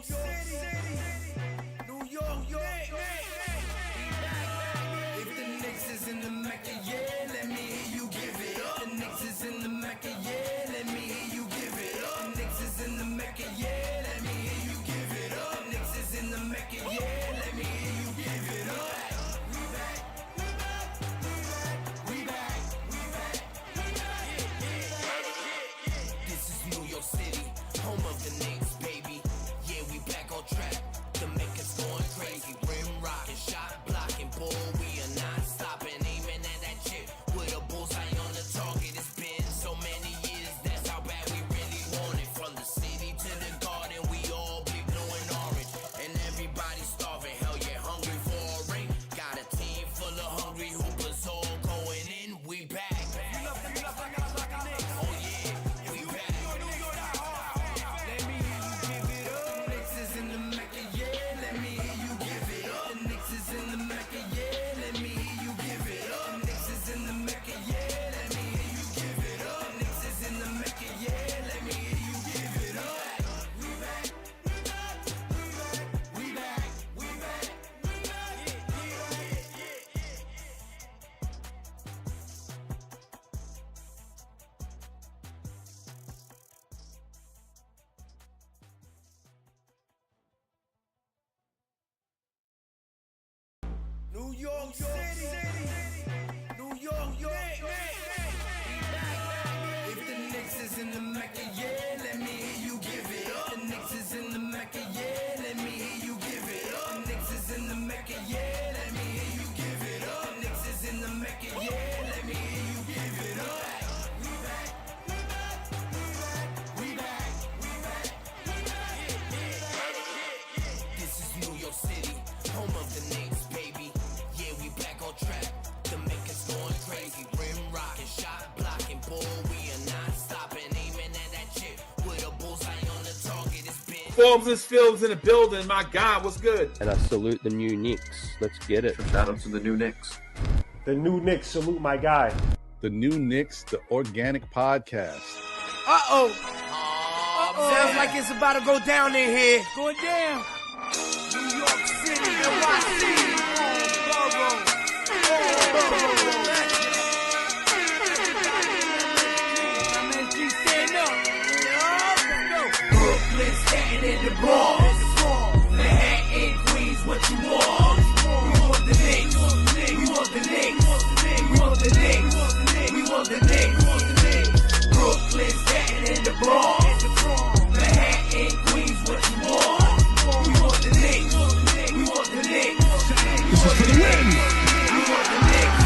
New York, If the Knicks is in the Mecca, yeah, let me hear you give it up. The Knicks is in the Mecca, yeah, let me hear you give it up. The Knicks is in the Mecca, yeah, let me hear you give it up. The Knicks is in the Mecca, yeah, let me hear you give it up. This is New York City, home of the Knicks, baby. Yeah, we back on track. The Mecca's going crazy. Rim rocking, shot blocking, bull. We are not stopping, aiming at that chip with a bullseye on the target. It's been so many years, that's how bad we really want it. From the city to the garden, we all be blue and orange, and everybody starving. Hell yeah, hungry for a ring. Got a team full of hungry hoopers, all going in. We back. Oh yeah, we back. Let me hear you give it up. The Knicks is in the Mecca, yeah. Let me hear you give it up. The Knicks is in the Mecca, yeah. Let me hear you give it up. The Knicks is in the Mecca, yeah. Let me hear you give it up. The Knicks is in the Mecca, yeah. Let me hear you give it up. We back. New York City. New York, If the Knicks is in the Mecca, yeah, let me hear you give it up. The Knicks is in the Mecca, yeah, let me hear you give it up. The Knicks is in the Mecca, yeah, let me hear you give it up. The Knicks is in the Mecca, yeah, let me hear you give it up. This is New York City, home of the Knicks, baby. Yeah, we back on track. The Mecca's going crazy. Rim rocking, shot blocking, bull. We are not stopping, aiming at that chip with a bullseye on the target. It's been Forbes and Phillips in the building. My God, what's good? And I salute the new Knicks. Let's get it. Shout out to the new Knicks. The new Knicks, salute my guy. The new Knicks, the organic podcast. Sounds like it's about to go down in here. Going down. New York City, NYC, Borough. MSG stand up. Brooklyn, Staten, and the Bronx. Manhattan, Queens, what you want? We want the Knicks. We want the Knicks. We want the Knicks. We want the Knicks. Brooklyn, Staten, and the Bronx. Manhattan, Queens, what you want? We want the Knicks. We want the Knicks. We want the Knicks. We want the Knicks.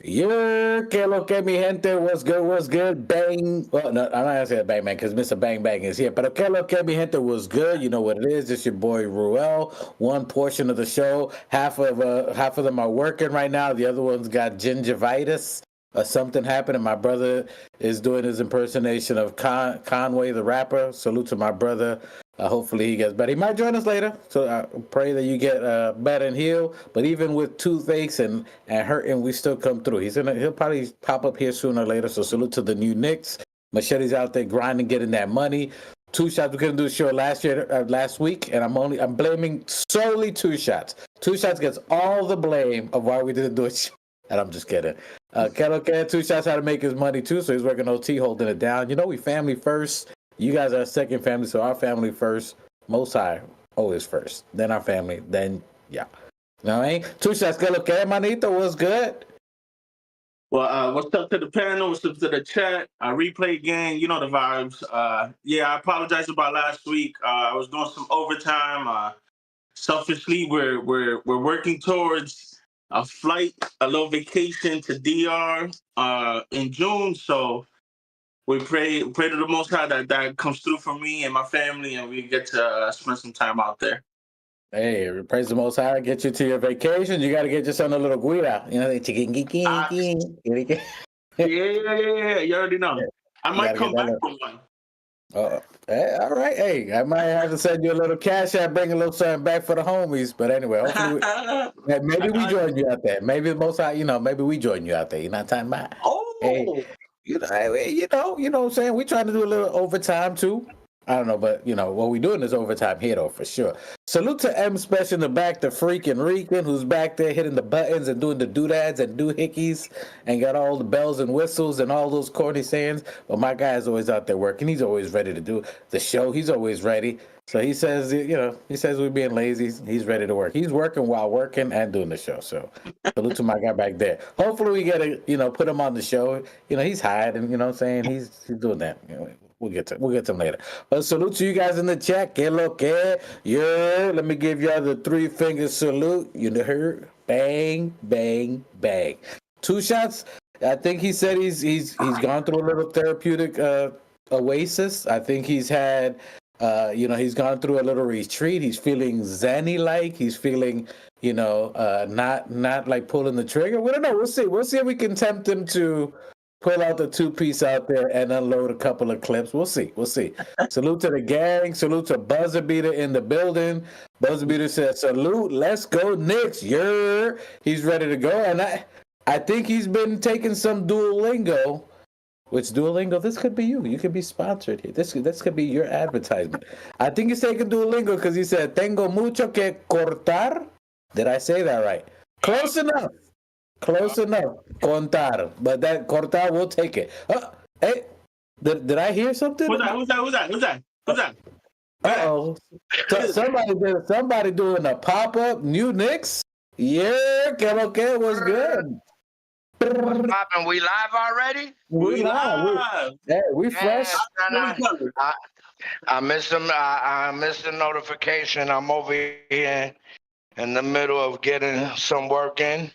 Yeah, que lo que mi gente, what's good, bang. Well, no, I'm not gonna say bang bang because Mr. Bang Bang is here. But que lo que mi gente was good. You know what it is. It's your boy Ruel. One portion of the show, half of them are working right now. The other one's got gingivitis. Something happened, and my brother is doing his impersonation of Conway the rapper. Salute to my brother. Hopefully he gets better. He might join us later, so I pray that you get better and heal. But even with toothaches and hurting, we still come through. He'll probably pop up here sooner or later. So salute to the new Knicks. Machete's out there grinding, getting that money. Two shots. We couldn't do a show last week, and I'm blaming solely Two Shots. Two Shots gets all the blame of why we didn't do a show. And I'm just kidding. Kettle Two Shots had to make his money too, so he's working OT, holding it down. You know, we family first. You guys are second family, so our family first. Most High, always first. Then our family, then, yeah. You know what I mean? Two Shots, que lo que, manito, what's good? Well, what's up to the panel? What's up to the chat? Replay gang, you know the vibes. Yeah, I apologize about last week. I was doing some overtime. Selfishly, we're working towards a flight, a little vacation to DR in June. So we pray to the Most High that comes through for me and my family, and we get to spend some time out there. Hey, praise the Most High, get you to your vacation. You got to get yourself a little guira. You know, Yeah. You already know. I might come back from one. All right. Hey, I might have to send you a little cash out, bring a little something back for the homies. But anyway, hopefully, maybe we join you out there. Maybe the most, maybe we join you out there. You know what I'm talking about? Hey, Oh, you know what I'm saying? We trying to do a little overtime too. I don't know, but what we doing is overtime here though, for sure. Salute to M Special in the back, the freaking Rican, who's back there hitting the buttons and doing the doodads and doohickeys and got all the bells and whistles and all those corny sayings. But my guy is always out there working. He's always ready to do the show. He's always ready. So he says, he says we're being lazy. He's ready to work. He's working while working and doing the show. So salute to my guy back there. Hopefully we get to, put him on the show. He's hiding, you know what I'm saying? He's doing that. We'll get to him later. But salute to you guys in the chat. Que lo que? Yeah, let me give y'all the 3-finger salute. You heard? Bang, bang, bang. 2 shots. I think he said he's gone through a little therapeutic oasis. I think he's had, he's gone through a little retreat. He's feeling zen-like. He's feeling, not like pulling the trigger. We don't know. We'll see. We'll see if we can tempt him to pull out the 2-piece out there and unload a couple of clips. We'll see. Salute to the gang. Salute to Buzzer Beater in the building. Buzzer Beater says, salute. Let's go, Knicks. Yeah. He's ready to go. And I think he's been taking some Duolingo. Which Duolingo? This could be you. You could be sponsored here. This could be your advertisement. I think he's taking Duolingo because he said, tengo mucho que cortar. Did I say that right? Close enough. Contar. But that cortar, we'll take it. Hey, did I hear something? Who's that? Uh-oh. Somebody doing a pop-up new Knicks? Yeah, que lo que was good. What's poppin'? We live already? We live. We fresh. I missed them. I missed the notification. I'm over here in the middle of getting some work in.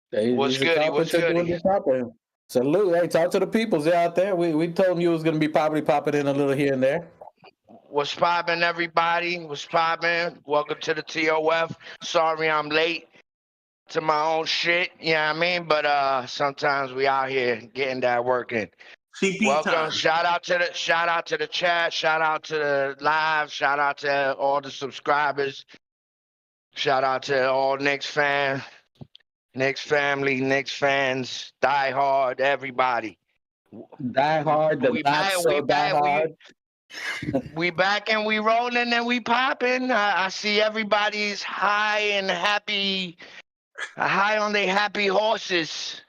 What's good? What's good? Salute. Hey, talk to the peoples out there. We told them you was gonna be probably popping in a little here and there. What's poppin', everybody? What's poppin'? Welcome to the TOF. Sorry I'm late to my own shit. You know what I mean? But sometimes we out here getting that work in. Welcome. Time. Shout out to the chat. Shout out to the live. Shout out to all the subscribers. Shout out to all Knicks fans. Knicks family, Knicks fans, die hard, everybody. Die hard, we back and we rolling and we popping. I see everybody's high and happy, high on their happy horses.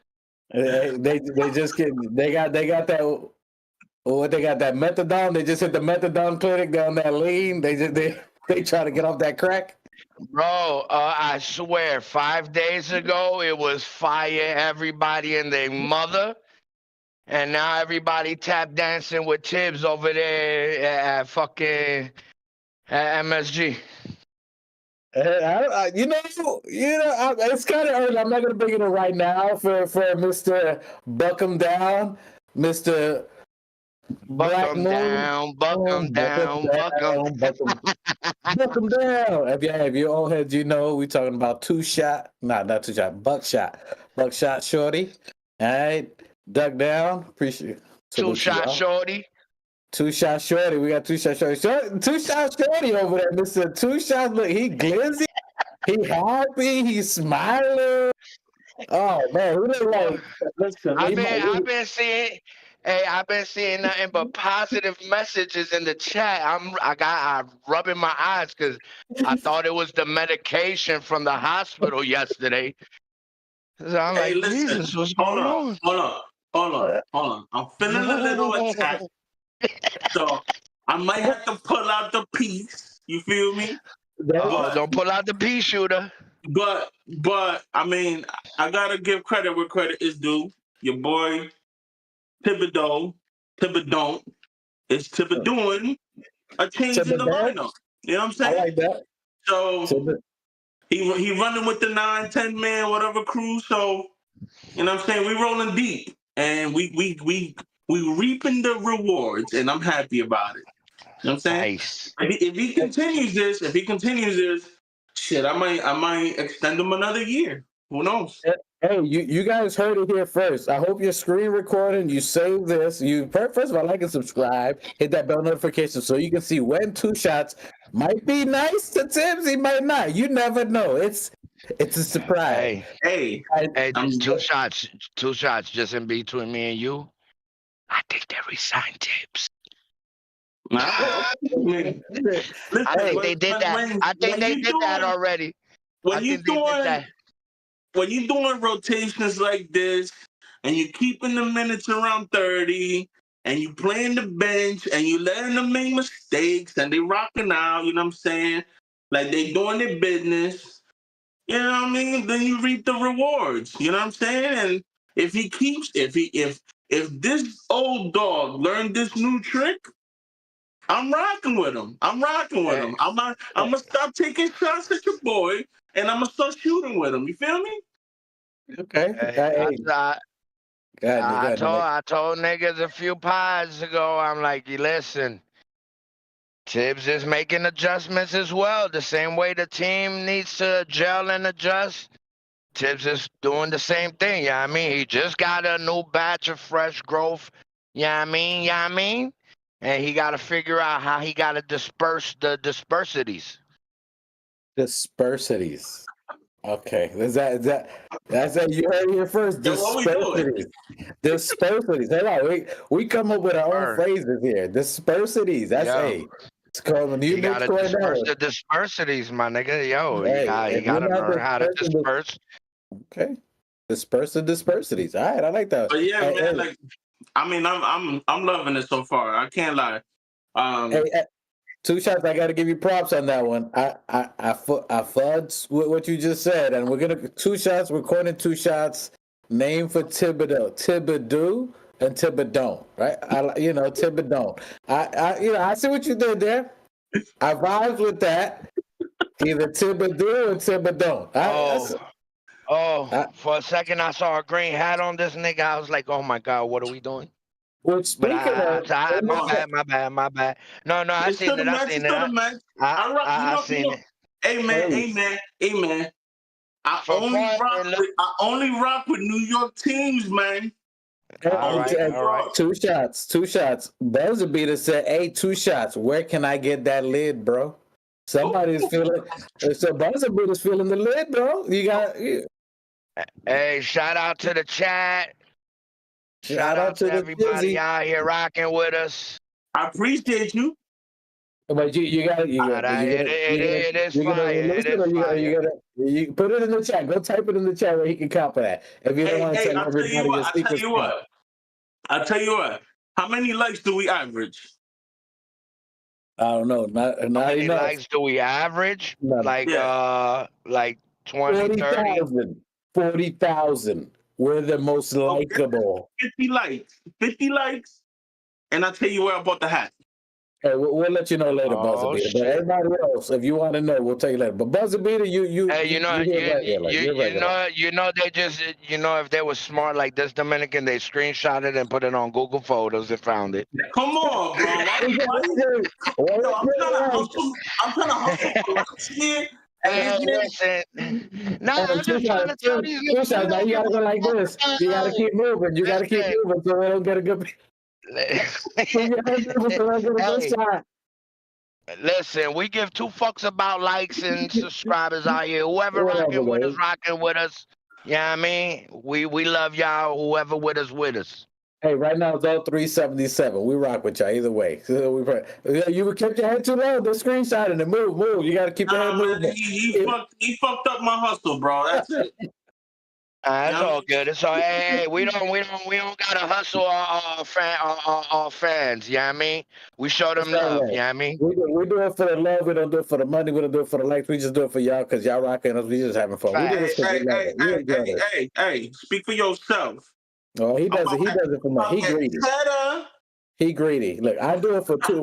They just get they got that. What they got that methadone? They just hit the methadone clinic down that lean. They try to get off that crack. Bro, I swear, 5 days ago, it was fire everybody and their mother. And now everybody tap dancing with Thibbs over there at MSG. It's kind of early. I'm not going to bring it in right now for Mr. Buck 'em Down, Mr. Buck 'em down. Buck 'em down. If you old heads, we talking about Buckshot Shorty. All right, duck down. Appreciate it. 2-shot Shorty. 2-shot Shorty. We got 2-shot Shorty. 2-shot Shorty over there, Mr. 2-shot. Look, he glizzy. He happy. He's smiling. Oh man, who did like? Listen, I've been seeing. Hey, I've been seeing nothing but positive messages in the chat. I'm rubbing my eyes because I thought it was the medication from the hospital yesterday. So I'm like, listen, Jesus, what's going on? Hold on. I'm feeling a little attacked. So I might have to pull out the piece. You feel me? Don't pull out the pea shooter. But I mean, I gotta give credit where credit is due. Your boy Thibbidon is Thibbidon a change in the lineup. You know what I'm saying? I like that. So he running with the 9-10 man whatever crew. So you know what I'm saying? We rolling deep and we reaping the rewards, and I'm happy about it. You know what I'm saying? Nice. If he continues this, shit, I might extend him another year. Who knows? Hey, you guys heard it here first. I hope you're screen recording. You save this. First of all, like and subscribe. Hit that bell notification so you can see when two shots might be nice to Tibbs. He might not. You never know. It's a surprise. Hey, Hey, just two shots just in between me and you. I think they resigned Thibbs. listen, I think they did that. I think they did that already. When you doing rotations like this, and you keeping the minutes around 30, and you playing the bench, and you letting them make mistakes, and they rocking out, you know what I'm saying? Like they doing their business, you know what I mean? Then you reap the rewards, you know what I'm saying? And if this old dog learned this new trick, I'm rocking with him. I'm gonna stop taking shots at your boy, and I'm gonna start shooting with him. You feel me? Okay. I told niggas a few pods ago. I'm like, listen, Tibbs is making adjustments as well. The same way the team needs to gel and adjust. Tibbs is doing the same thing. Yeah, I mean, he just got a new batch of fresh growth. Yeah, I mean. And he got to figure out how he got to disperse the dispersities. Dispersities. Okay. That's that. You heard it here first. Dispersities. Dispersities. Hold on. We come up with our own phrases here. Dispersities. That's it's called you got to disperse the dispersities, my nigga. Yo, you got to learn how to disperse. Okay. Disperse the dispersities. All right. I like that. But yeah, man. Like, I mean, I'm loving it so far. I can't lie. Two shots. I got to give you props on that one. I fudged with what you just said, and we're gonna two shots. We're recording two shots. Name for Thibodeau and Thibodeau, right? Thibodeau. I see what you did there. I vibed with that. Either Thibodeau or Thibodeau. For a second, I saw a green hat on this nigga. I was like, oh my God, what are we doing? Well, speaking of... My bad. No, I seen it. I seen it. Hey, man. I only rock with New York teams, man. All right. Two shots. Buzzer beater said, hey, two shots. Where can I get that lid, bro? Somebody's feeling... So Buzzer beater's feeling the lid, bro. You got... Hey, shout out to the chat. Shout out to everybody out here rocking with us. I appreciate you. But you got it is fire. You put it in the chat. Go type it in the chat where he can copy that. If you don't want to tell everybody your secret. I'll tell you what. How many likes do we average? I don't know. Not How many enough. likes do we average? None. Like 20, 30? 40,000. We're the most likable. 50 likes, and I'll tell you where I bought the hat. Hey, we'll let you know later, Buzzer Beater. But everybody else, if you want to know, we'll tell you later. But Buzzer Beater, they just, if they were smart like this Dominican, they screenshot it and put it on Google Photos and found it. Come on, bro. I'm trying to hustle here. Hey, listen. I'm just trying to tell these niggas. Now you gotta go like this. You gotta keep moving. So we don't get a good. Listen, we give two fucks about likes and subscribers out here. Whoever rocking with us. Yeah, I mean, we love y'all. Whoever with us. Hey, right now it's all 377. We rock with y'all either way. So you kept your head too low. The screenshot and move. You got to keep your head moving. He fucked up my hustle, bro. That's it. It's all good. It's all. Hey, we don't gotta hustle our fans. You know what I mean? We show them love. You know what I mean? We do it for the love. We don't do it for the money. We don't do it for the likes. We just do it for y'all because y'all rocking us. We just having fun. Hey, speak for yourself. Oh, he does it. He does it for money. He greedy. Look, I do it for two.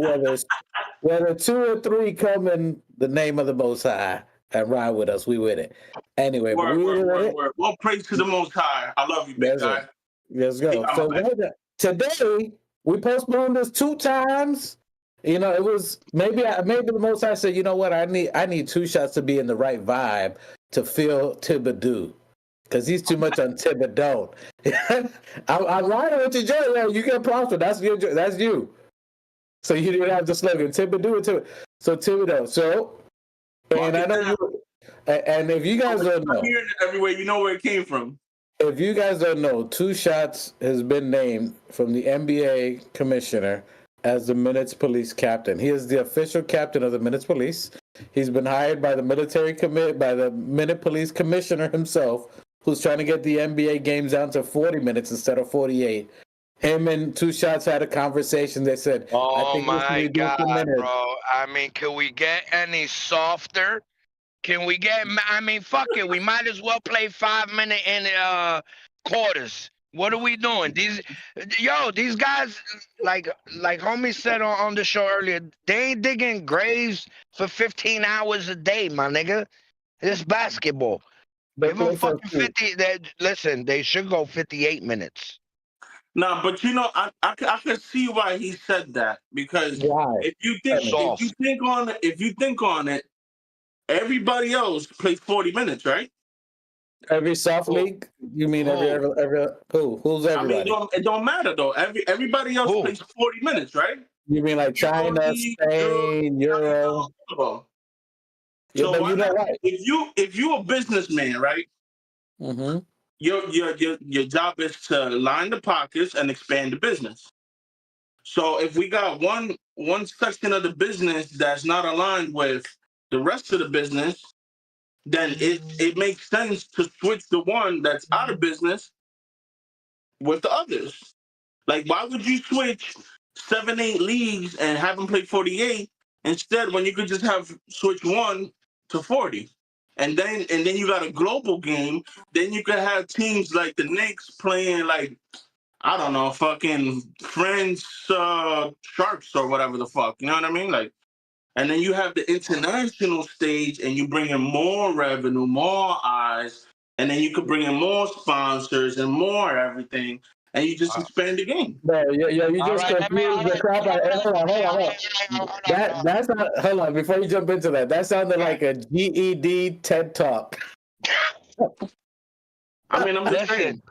Whether two or three come in the name of the Most High and ride with us, we with it. Anyway, word. Well, praise to the Most High. I love you, big guy. Let's go. So today we postponed this 2 times. It was maybe the Most High said, you know what, I need 2 shots to be in the right vibe to feel Thibodeau. Because he's too much on Thibodeau. I'm riding with your joint. Yo, you get prosper. That's your. That's you. So you didn't have the slogan Thibodeau. So Thibodeau. So, and I know you. And if you guys don't know, I'm hearing it everywhere. You know where it came from. if you guys don't know, Two Shots has been named from the NBA commissioner as the Minutes Police captain. He is the official captain of the Minutes Police. He's been hired by the by the Minute Police commissioner himself, who's trying to get the NBA games down to 40 minutes instead of 48. Him and Two Shots had a conversation. They said, Oh I think my God, minutes. bro. I mean, can we get any softer? Can we get, I mean, fuck it. We might as well play 5-minute in quarters. What are we doing? These guys, like homie said on the show earlier, they ain't digging graves for 15 hours a day, my nigga. It's basketball. Give them fucking 50. Listen, they should go 58 minutes. Nah, but you know, I can see why he said that, because if you think on it, everybody else plays 40 minutes, right? Every soft league? You mean every who? Who's everybody? I mean, it don't matter though. Everybody else plays 40 minutes, right? You mean like China, Spain, Euro? So Yeah, but you know what? If you a businessman, right? Mm-hmm. Your job is to line the pockets and expand the business. So if we got one section of the business that's not aligned with the rest of the business, then it makes sense to switch the one that's out of business with the others. Like, why would you switch 7-8 leagues and have them play 48 instead when you could just have switch 1 to 40? And then you got a global game. Then you could have teams like the Knicks playing like, I don't know, fucking French Sharks or whatever the fuck. You know what I mean? Like, and then you have the international stage, and you bring in more revenue, more eyes, and then you could bring in more sponsors and more everything, and you just expand the game. No, you just confused the crap out. Hold on. That's not. Hold on, before you jump into that, that sounded like a GED TED Talk. I mean, I'm just saying.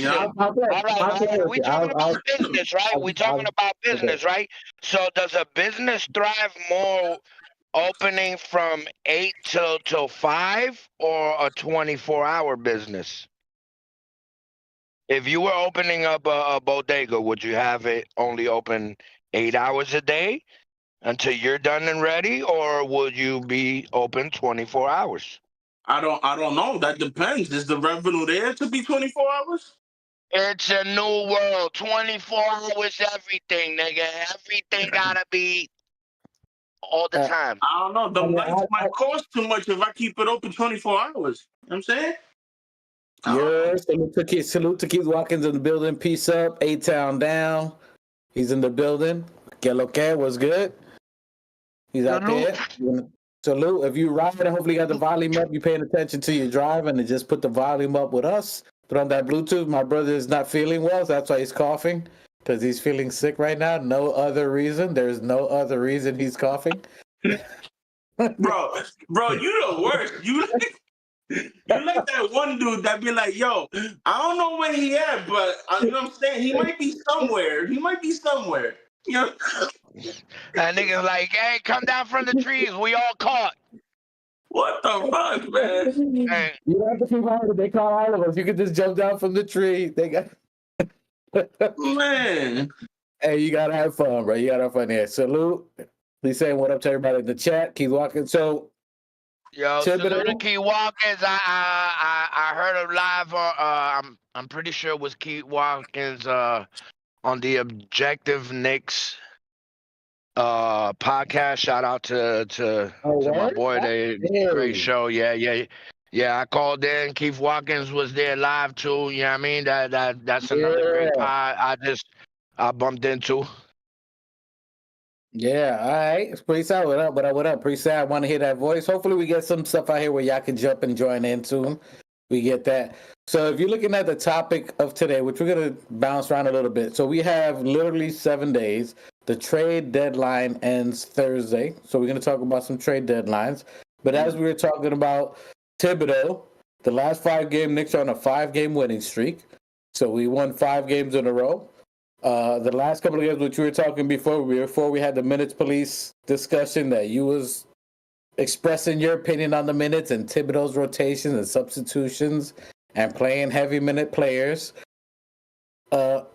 You know? All right. We talking about business, right? We talking about business, right? So does a business thrive more opening from 8 till 5 or a 24-hour business? If you were opening up a bodega, would you have it only open 8 hours a day until you're done and ready, or would you be open 24 hours? I don't know. That depends. Is the revenue there to be 24 hours? It's a new world. 24 hours, everything, nigga. Everything gotta be all the time. I don't know. The lights might cost too much if I keep it open 24 hours. You know what I'm saying? Yeah, salute to Keith Watkins in the building. Peace up. A-Town down. He's in the building. Que lo que was good. He's out there. Salute. If you ride and hopefully you got the volume up, you're paying attention to your driving, and just put the volume up with us. Put on that Bluetooth. My brother is not feeling well, so that's why he's coughing, because he's feeling sick right now. No other reason. There's no other reason he's coughing. Bro, you the worst. You like that one dude that be like, yo, I don't know where he at, but you know what I'm saying? He might be somewhere. You know? That nigga's like, hey, come down from the trees. We all caught. What the fuck, man? Hey. You don't have to keep hiding. They call all of us. You can just jump down from the tree. They got man. Hey, you gotta have fun, bro. You gotta have fun here. Salute. Please saying what up to everybody in the chat. Keep walking. So, salute to Keith Watkins. I heard him live. I'm pretty sure it was Keith Watkins on the Objective Knicks podcast. Shout out to my boy. Great show. Yeah. I called in. Keith Watkins was there live too. You know what I mean? That's another great pod I bumped into. Yeah, all right. It's pretty sad. What up? Pretty sad. I want to hear that voice. Hopefully we get some stuff out here where y'all can jump and join in too. We get that. So if you're looking at the topic of today, which we're going to bounce around a little bit. So we have literally 7 days. The trade deadline ends Thursday. So we're going to talk about some trade deadlines. But as we were talking about Thibodeau, The last 5 games, Knicks are on a 5-game winning streak. So we won 5 games in a row. The last couple of games, which we were talking before we had the minutes police discussion, that you was expressing your opinion on the minutes and Thibodeau's rotations and substitutions and playing heavy minute players.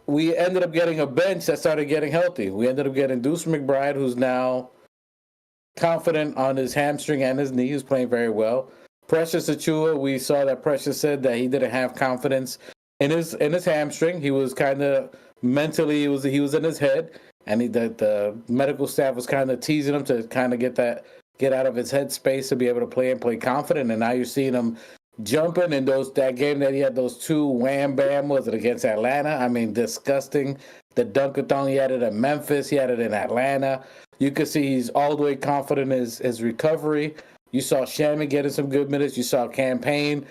We ended up getting a bench that started getting healthy. We ended up getting Deuce McBride, who's now confident on his hamstring and his knee, who's playing very well. Precious Achiuwa, we saw that Precious said that he didn't have confidence in his hamstring. He was kind of mentally, he was in his head, and the medical staff was kind of teasing him to kind of get out of his head space to be able to play and play confident. And now you're seeing him jumping in that game that he had those 2 wham bam, was it against Atlanta? I mean, disgusting. The dunk-a-thon, he had it in Memphis, he had it in Atlanta. You could see he's all the way confident in his recovery. You saw Shammy getting some good minutes. You saw Campaign.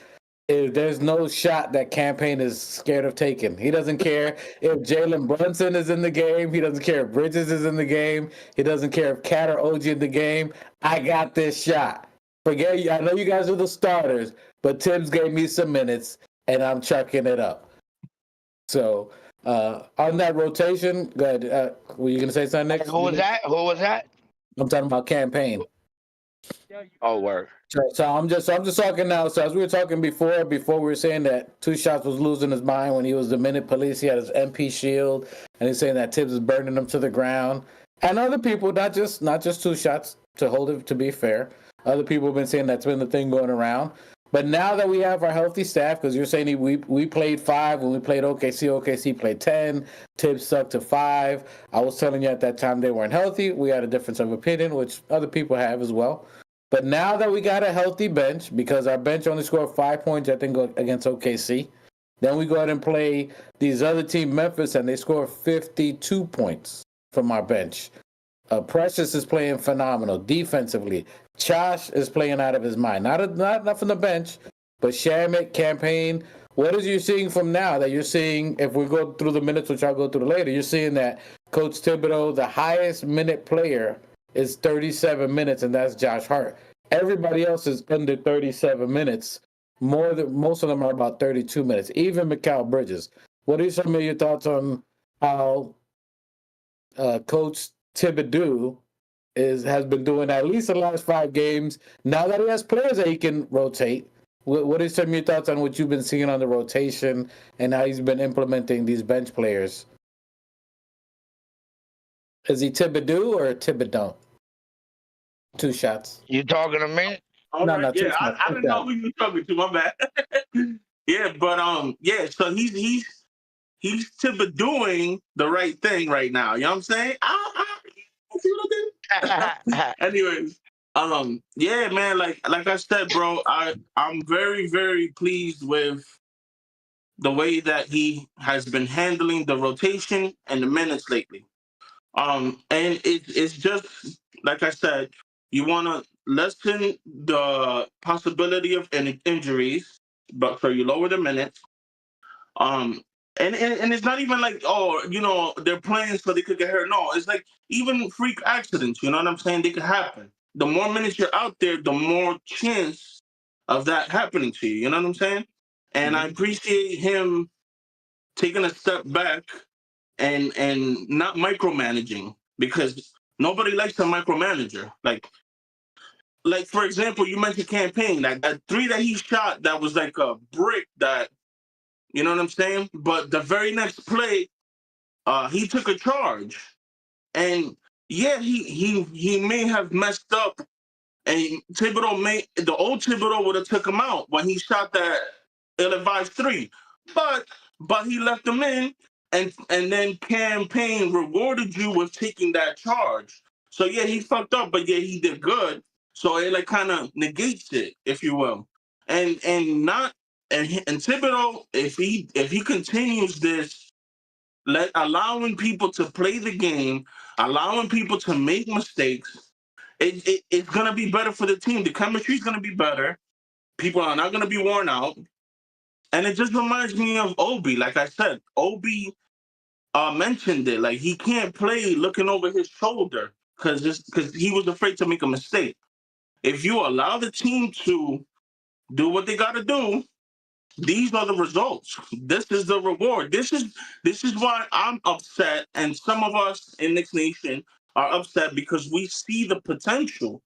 There's no shot that Campaign is scared of taking. He doesn't care if Jalen Brunson is in the game. He doesn't care if Bridges is in the game. He doesn't care if Cat or OG in the game. I got this shot. Forget you. I know you guys are the starters, but Thibbs gave me some minutes, and I'm chucking it up. So on that rotation, go ahead. Were you going to say something next? Who was that? I'm talking about Campaign. Oh, word. So I'm just talking now. So as we were talking before we were saying that Two Shots was losing his mind when he was the minute police. He had his MP shield, and he's saying that Thibbs is burning him to the ground. And other people, not just Two Shots, to hold it to be fair. Other people have been saying that's been the thing going around. But now that we have our healthy staff, because you're saying we played 5 when we played OKC played 10, Thibbs stuck to 5. I was telling you at that time they weren't healthy. We had a difference of opinion, which other people have as well. But now that we got a healthy bench, because our bench only scored 5 points, I think, against OKC, then we go ahead and play these other team, Memphis, and they score 52 points from our bench. Precious is playing phenomenal defensively. Josh is playing out of his mind. Not from the bench, but Shamit, Campaign. What is you seeing from now that you're seeing, if we go through the minutes, which I'll go through later, you're seeing that Coach Thibodeau, the highest minute player, is 37 minutes, and that's Josh Hart. Everybody else is under 37 minutes. Most of them are about 32 minutes, even Mikal Bridges. What are some of your thoughts on how Coach Thibodeau has been doing at least the last 5 games, now that he has players that he can rotate? What are some of your thoughts on what you've been seeing on the rotation and how he's been implementing these bench players? Is he Thibodeau or Thibodeau? Two shots. You talking to me? No, yeah, I didn't know who you were talking to. My bad. Yeah, but so he's Thibodeauing the right thing right now. You know what I'm saying? See what I did? Anyways, yeah, man. Like I said, bro, I'm very, very pleased with the way that he has been handling the rotation and the minutes lately. And it's just like I said, you want to lessen the possibility of injuries, but so you lower the minutes. And it's not even like, they're playing so they could get hurt. No, it's like even freak accidents. You know what I'm saying? They could happen. The more minutes you're out there, the more chance of that happening to you. You know what I'm saying? And I appreciate him taking a step back and not micromanaging, because nobody likes a micromanager. Like for example, you mentioned Campaign, that 3 that he shot, that was like a brick that, you know what I'm saying? But the very next play, he took a charge, and yeah, he may have messed up, and the old Thibodeau would have took him out when he shot that ill-advised 3, but he left him in. And then Campaign rewarded you with taking that charge. So yeah, he fucked up, but yeah, he did good. So it like kind of negates it, if you will. And Thibodeau, if he continues this, allowing people to play the game, allowing people to make mistakes, it's gonna be better for the team. The chemistry is gonna be better. People are not gonna be worn out. And it just reminds me of Obi. Like I said, Obi mentioned it. Like, he can't play looking over his shoulder because he was afraid to make a mistake. If you allow the team to do what they got to do. These are the results. This is the reward. This is why I'm upset, and some of us in Knicks Nation are upset because we see the potential.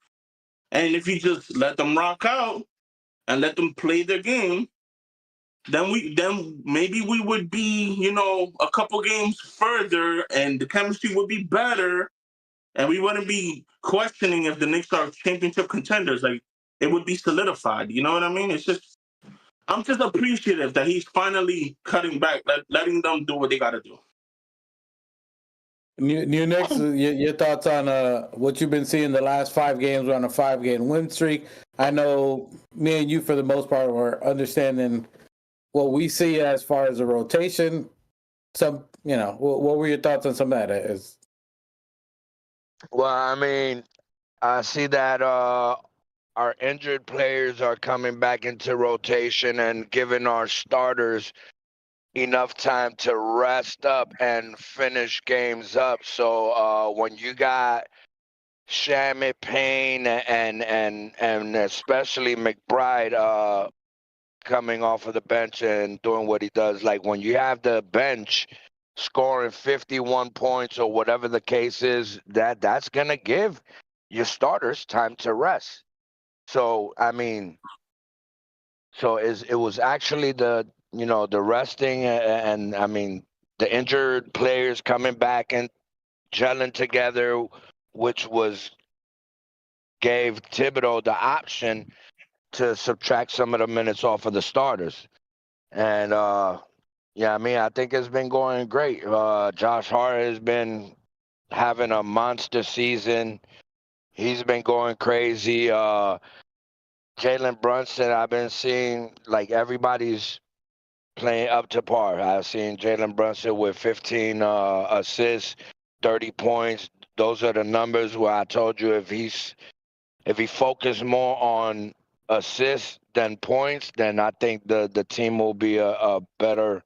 And if you just let them rock out and let them play their game, then maybe we would be, a couple games further, and the chemistry would be better, and we wouldn't be questioning if the Knicks are championship contenders. Like, it would be solidified. You know what I mean? I'm just appreciative that he's finally cutting back, letting them do what they got to do. New Knicks, your thoughts on what you've been seeing the last 5 games? We're on a 5-game win streak. I know me and you, for the most part, are understanding what we see as far as the rotation. What were your thoughts on some of that? Well, I mean, I see that our injured players are coming back into rotation and giving our starters enough time to rest up and finish games up. So when you got Shamit, Payne, and especially McBride coming off of the bench and doing what he does, like when you have the bench scoring 51 points or whatever the case is, that's gonna give your starters time to rest. So I mean, it was actually the resting and I mean the injured players coming back and gelling together, which gave Thibodeau the option to subtract some of the minutes off of the starters. And yeah, I mean, I think it's been going great. Josh Hart has been having a monster season. He's been going crazy. Jalen Brunson, I've been seeing like everybody's playing up to par. I've seen Jalen Brunson with 15 assists, 30 points. Those are the numbers where I told you if he focused more on assists than points, then I think the team will be a better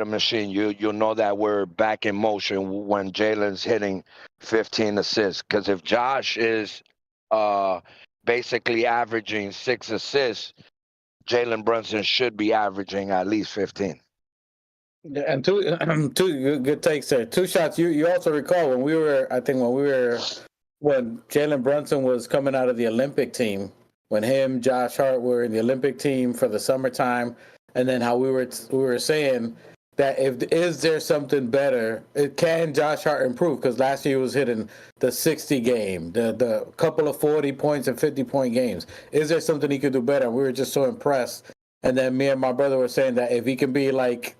machine. You'll know that we're back in motion when Jalen's hitting 15 assists. Because if Josh is basically averaging 6 assists, Jalen Brunson should be averaging at least 15. And two good takes there. 2 shots. You also recall when Jalen Brunson was coming out of the Olympic team, when him, Josh Hart were in the Olympic team for the summertime, and then how we were saying that is there something better? Can Josh Hart improve? Because last year he was hitting the 60 game, the couple of 40 points and 50-point games. Is there something he could do better? We were just so impressed. And then me and my brother were saying that if he can be like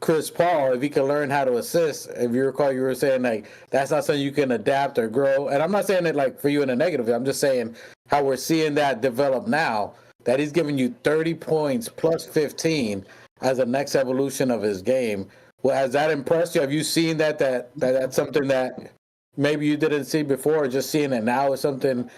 Chris Paul, if he can learn how to assist, if you recall, you were saying like that's not something you can adapt or grow. And I'm not saying it like for you in a negative. I'm just saying how we're seeing that develop now, that he's giving you 30 points plus 15 as a next evolution of his game. Well, has that impressed you? Have you seen that's something that maybe you didn't see before, or just seeing it now is something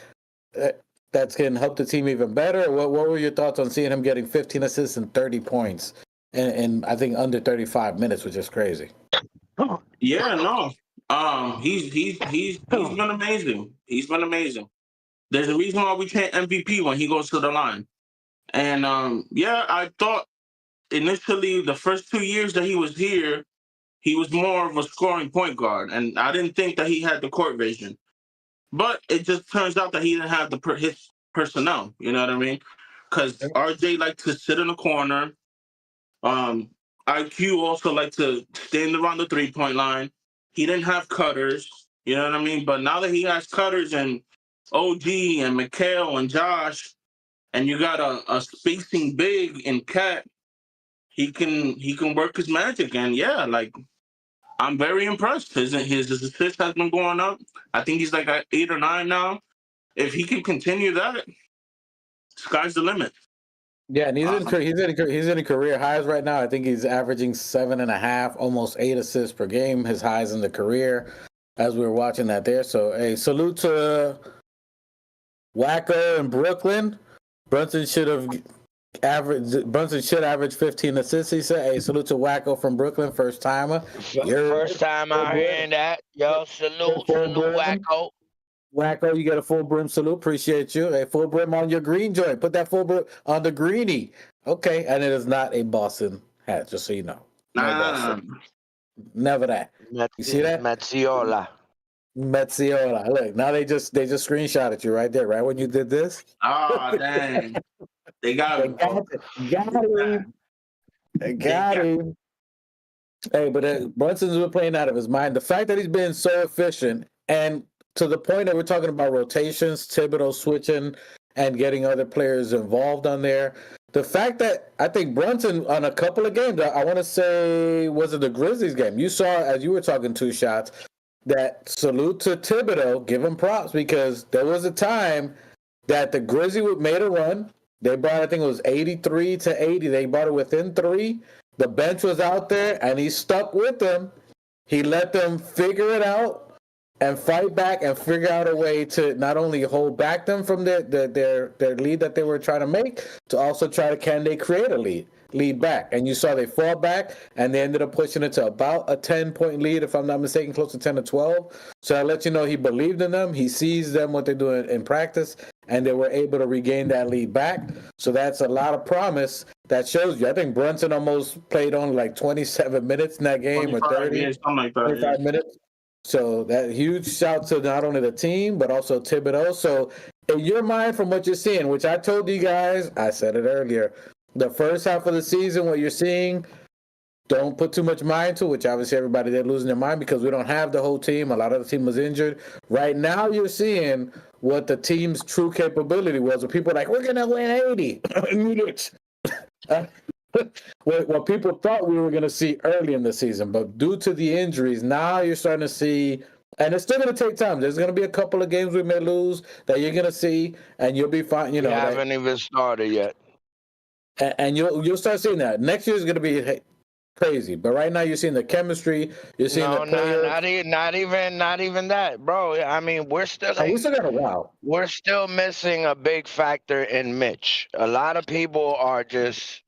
that's going to help the team even better? What were your thoughts on seeing him getting 15 assists and 30 points and I think under 35 minutes, which is crazy? Yeah, no. He's been amazing. He's been amazing. There's a reason why we chant MVP when he goes to the line. And I thought initially the first 2 years that he was here, he was more of a scoring point guard, and I didn't think that he had the court vision. But it just turns out that he didn't have his personnel. You know what I mean? Because RJ liked to sit in the corner. IQ also liked to stand around the 3-point line. He didn't have cutters. You know what I mean? But now that he has cutters and OG and Mikhail and Josh, and you got a spacing big in Cat, he can work his magic. And yeah, like I'm very impressed. His assist has been going up. I think he's like at 8 or 9 now. If he can continue that, sky's the limit. Yeah, and he's in career highs right now. I think he's averaging 7.5, almost 8 assists per game. His highs in the career, as we were watching that there. So, hey, salute to Wacko in Brooklyn. Brunson should average 15 assists. He said, "Hey, salute to Wacko from Brooklyn, first timer." First time I'm hearing that. Yo, salute Wacko. Wacko, you get a full brim salute. Appreciate you. A full brim on your green joint. Put that full brim on the greenie. Okay, and it is not a Boston hat, just so you know. No Boston. Never that. You see that? Metziola. Metziola. Look, now they just screenshotted you right there, right when you did this. Oh dang. They got him. Got him. Hey, but Brunson's been playing out of his mind. The fact that he's been so efficient and to the point that we're talking about rotations, Thibodeau switching and getting other players involved on there. The fact that I think Brunson on a couple of games, I want to say, was it the Grizzlies game? You saw, as you were talking two shots, that salute to Thibodeau, give him props, because there was a time that the Grizzlies made a run. They brought, I think it was 83 to 80. They brought it within 3. The bench was out there, and he stuck with them. He let them figure it out and fight back and figure out a way to not only hold back them from their lead that they were trying to make, to also try to, can they create a lead back? And you saw they fall back, and they ended up pushing it to about a 10-point lead, if I'm not mistaken, close to 10 or 12. So I let you know he believed in them. He sees them, what they're doing in practice, and they were able to regain that lead back. So that's a lot of promise that shows you. I think Brunson almost played only like 27 minutes in that game, or 30, yeah, something like that, 25 minutes. So that huge shout to not only the team, but also Thibodeau. So in your mind, from what you're seeing, which I told you guys, I said it earlier, the first half of the season, what you're seeing, don't put too much mind to, which obviously everybody, they're losing their mind because we don't have the whole team. A lot of the team was injured. Right now you're seeing what the team's true capability was. Where people are like, we're going to win 80. What people thought we were going to see early in the season, but due to the injuries, now you're starting to see, and it's still going to take time. There's going to be a couple of games we may lose that you're going to see, and you'll be fine. You know, haven't even started yet, and you'll start seeing that. Next year is going to be crazy, but right now you're seeing the chemistry. You're seeing the players. Not even that, bro. I mean, we still got a while. We're still missing a big factor in Mitch. A lot of people are just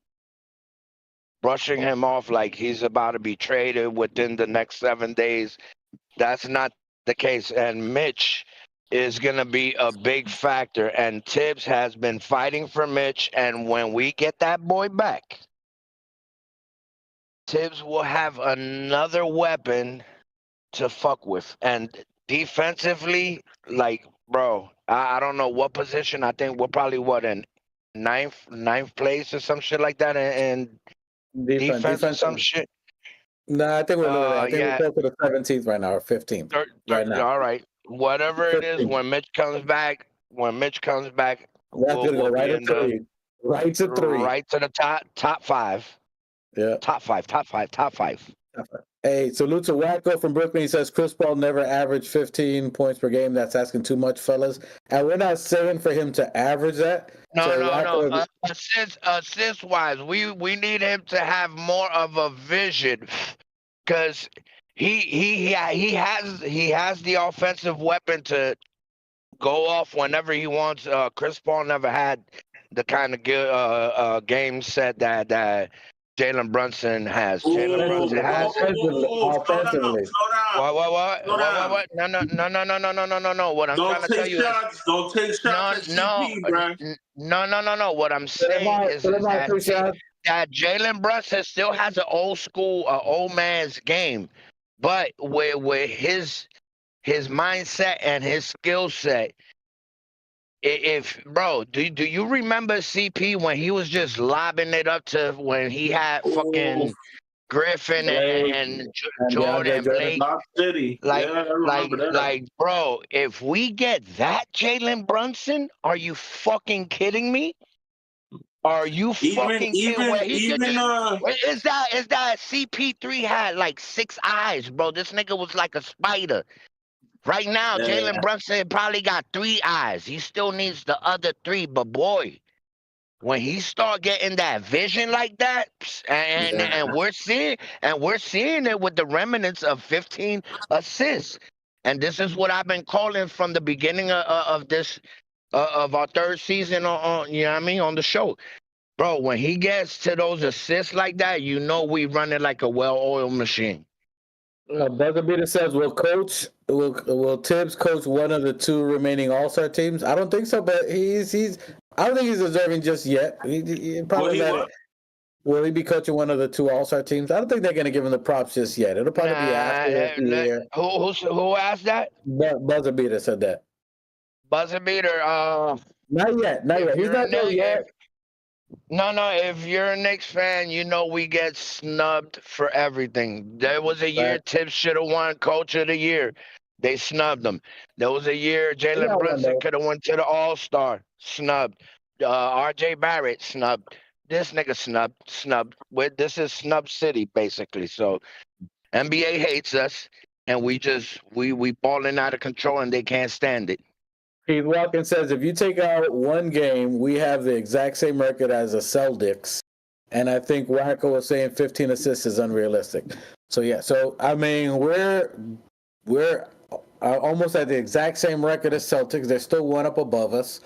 brushing him off like he's about to be traded within the next 7 days. That's not the case. And Mitch is going to be a big factor. And Thibbs has been fighting for Mitch. And when we get that boy back, Thibbs will have another weapon to fuck with. And defensively, like, bro, I don't know what position. I think we're probably, in ninth place or some shit like that. And defense or some shit. No, I think we're we're close to the 17th right now, or 15th. Right now. All right. Whatever 15th. It is, when Mitch comes back, we'll go right to 3. Right to 3. Right to the top 5. Yeah. Top five. Hey, salute to Wacko from Brooklyn. He says Chris Paul never averaged 15 points per game. That's asking too much, fellas. And we're not saying for him to average that. No. Assist wise, we need him to have more of a vision, because he has the offensive weapon to go off whenever he wants. Chris Paul never had the kind of game set that Jalen Brunson has. Offensively. What? No. What I'm trying to tell you is, don't take shots. No. What I'm saying is that Jalen Brunson still has an old man's game, but with his mindset and his skill set. If bro, do you remember CP when he was just lobbing it up to when he had fucking Griffin and Jordan Blake? Like, bro, if we get that Jalen Brunson, are you fucking kidding me? Are you fucking kidding me? Is that CP3 had like 6 eyes, bro? This nigga was like a spider. Right now, Jalen Brunson probably got 3 eyes. He still needs the other 3, but boy, when he start getting that vision like that, and we're seeing it with the remnants of 15 assists, and this is what I've been calling from the beginning of this of our 3rd season on you know what I mean, on the show, bro. When he gets to those assists like that, you know we running like a well-oiled machine. Buzzer Beater says, will Tibbs coach one of the two remaining All-Star teams? I don't think so, but I don't think he's deserving just yet. He probably let it. Will he be coaching one of the two All-Star teams? I don't think they're going to give him the props just yet. It'll probably be after this year. Who asked that? Buzzer Beater said that. Buzzer Beater. Not yet. He's not there yet. No. If you're a Knicks fan, you know we get snubbed for everything. There was a year Tibbs should have won Coach of the Year. They snubbed him. There was a year Jalen Brunson could have went to the All-Star. Snubbed. R.J. Barrett snubbed. This nigga snubbed. This is snub city basically. So NBA hates us, and we balling out of control, and they can't stand it. Keith Watkins says, if you take out one game, we have the exact same record as the Celtics. And I think Wacko was saying 15 assists is unrealistic. So, yeah. So, I mean, we're almost at the exact same record as Celtics. They're still one up above us.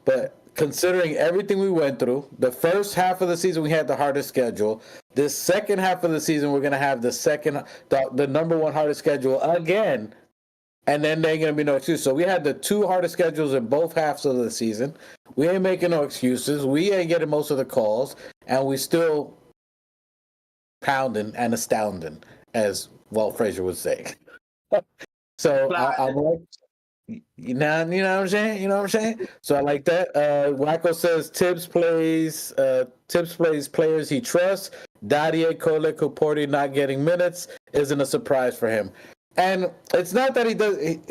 But considering everything we went through, the first half of the season, we had the hardest schedule. This second half of the season, we're going to have the number one hardest schedule again. And then there ain't going to be no excuse. So we had the two hardest schedules in both halves of the season. We ain't making no excuses. We ain't getting most of the calls. And we still pounding and astounding, as Walt Frazier would say. So I'm like, you know what I'm saying? You know what I'm saying? So I like that. Wacko says Tibbs plays players he trusts. Daddy, Kolek, Porty not getting minutes isn't a surprise for him. And it's not that he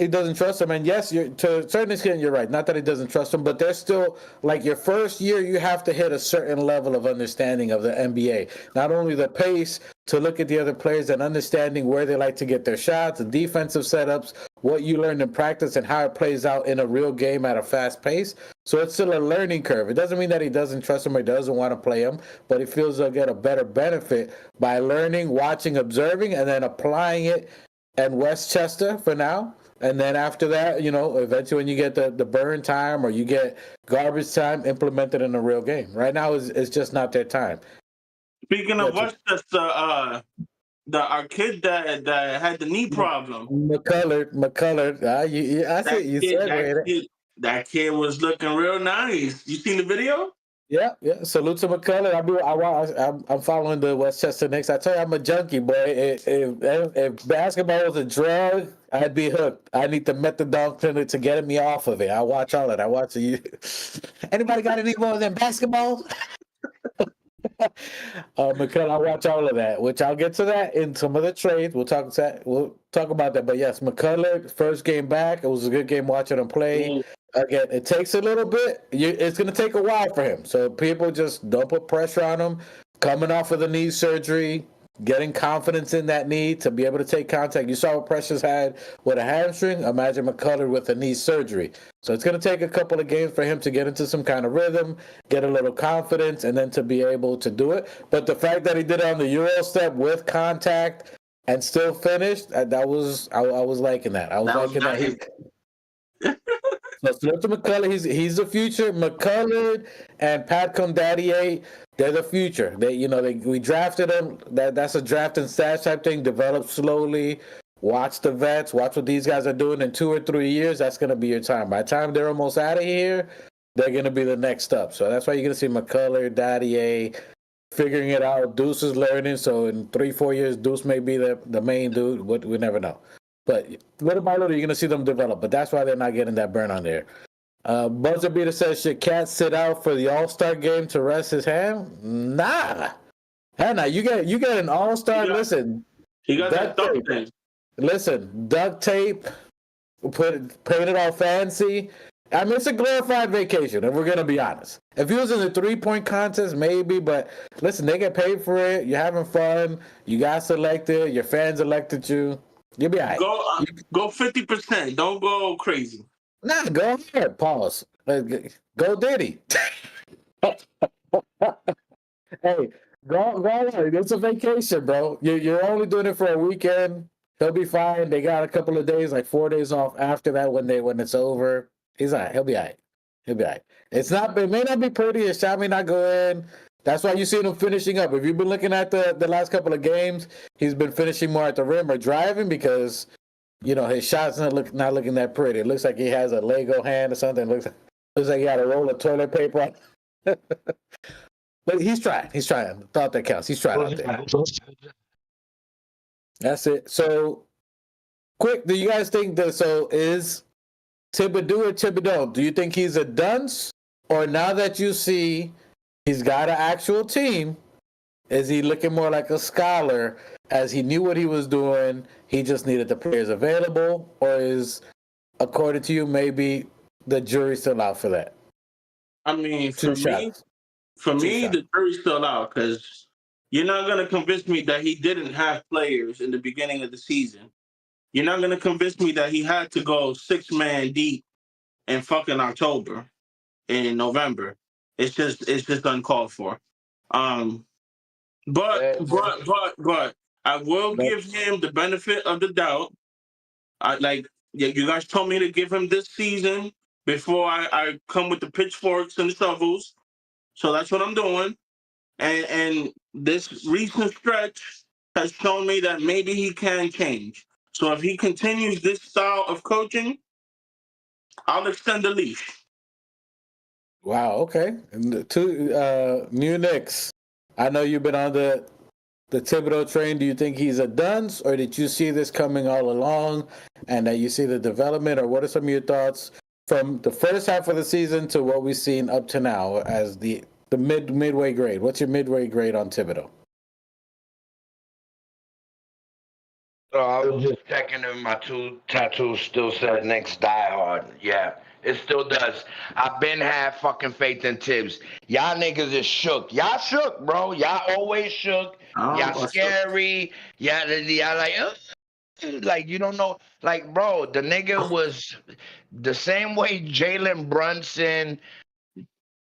doesn't trust them. And yes, to a certain extent, you're right. Not that he doesn't trust them, but they're still, like, your first year, you have to hit a certain level of understanding of the NBA. Not only the pace, to look at the other players and understanding where they like to get their shots, the defensive setups, what you learned in practice, and how it plays out in a real game at a fast pace. So it's still a learning curve. It doesn't mean that he doesn't trust him or doesn't want to play him, but he feels he'll get a better benefit by learning, watching, observing, and then applying it and Westchester for now. And then after that, eventually when you get the burn time or you get garbage time, implemented in a real game. Right now it's just not their time. Speaking of Westchester, our kid that had the knee problem. McCullard. I see you said it. That kid was looking real nice. You seen the video? Yeah. Salute to McCullard. I'm following the Westchester Knicks. I tell you, I'm a junkie, boy. If basketball was a drug, I'd be hooked. I need the methadone clinic to get me off of it. I watch all of that. Anybody got any more than basketball? McCullard, I watch all of that, which I'll get to that in some of the trades. We'll talk about that. But yes, McCullard, first game back. It was a good game watching him play. Again, it takes a little bit. It's going to take a while for him. So people just don't put pressure on him. Coming off of the knee surgery, getting confidence in that knee to be able to take contact. You saw what Precious had with a hamstring. Imagine McCullard with a knee surgery. So it's going to take a couple of games for him to get into some kind of rhythm, get a little confidence, and then to be able to do it. But the fact that he did it on the Euro step with contact and still finished, I was liking that. I was liking that. So salute to McCullard. He's the future. McCullard and Pat Condadier, they're the future. We drafted them. That's a draft and stash type thing. Develop slowly. Watch the vets. Watch what these guys are doing in 2 or 3 years. That's going to be your time. By the time they're almost out of here, they're going to be the next up. So that's why you're going to see McCullard, Dadier figuring it out. Deuce is learning. So in 3-4 years, Deuce may be the main dude. We never know. But little by little, you're going to see them develop. But that's why they're not getting that burn on there. Buzzer Beater says, should Cat sit out for the All-Star game to rest his hand? Nah. Hannah, you get an All-Star. Listen. He got that duct tape. Listen, duct tape, paint it all fancy. I mean, it's a glorified vacation, if we're going to be honest. If he was in the 3-point contest, maybe. But listen, they get paid for it. You're having fun. You got selected. Your fans elected you. You'll be all right. Go 50%. Don't go crazy. Nah, go ahead. Pause. Go Diddy. Hey, go ahead. It's a vacation, bro. You're only doing it for a weekend. He'll be fine. They got a couple of days, like 4 days off after that when it's over. He's all right. He'll be all right. It may not be pretty. His shot may not go in. That's why you see him finishing up. If you've been looking at the last couple of games, he's been finishing more at the rim or driving because, his shots not looking that pretty. It looks like he has a Lego hand or something. Looks like he had a roll of toilet paper. But he's trying. He's trying. Thought that counts. He's trying out there. That's it. So, quick, do you guys think that, is Thibodeau or Thibodeau? Do you think he's a dunce? Or now that you see he's got an actual team, is he looking more like a scholar as he knew what he was doing, he just needed the players available? Or is, according to you, maybe the jury's still out for that? I mean, for me, the jury's still out because you're not going to convince me that he didn't have players in the beginning of the season. You're not going to convince me that he had to go 6-man deep in fucking October, in November. It's just uncalled for. But I will give him the benefit of the doubt. You guys told me to give him this season before I come with the pitchforks and the shovels. So that's what I'm doing. And this recent stretch has shown me that maybe he can change. So if he continues this style of coaching, I'll extend the leash. Wow, okay. And the two new Knicks. I know you've been on the Thibodeau train. Do you think he's a dunce, or did you see this coming all along and that you see the development, or what are some of your thoughts from the first half of the season to what we've seen up to now as the midway grade? What's your midway grade on Thibodeau? I was just checking if my two tattoos still said Knicks die hard. Yeah, it still does. I've been had fucking faith in Thibbs. Y'all niggas is shook. Y'all shook, bro. Y'all always shook. Y'all scary. Y'all like you don't know. Like, bro, the nigga was the same way Jalen Brunson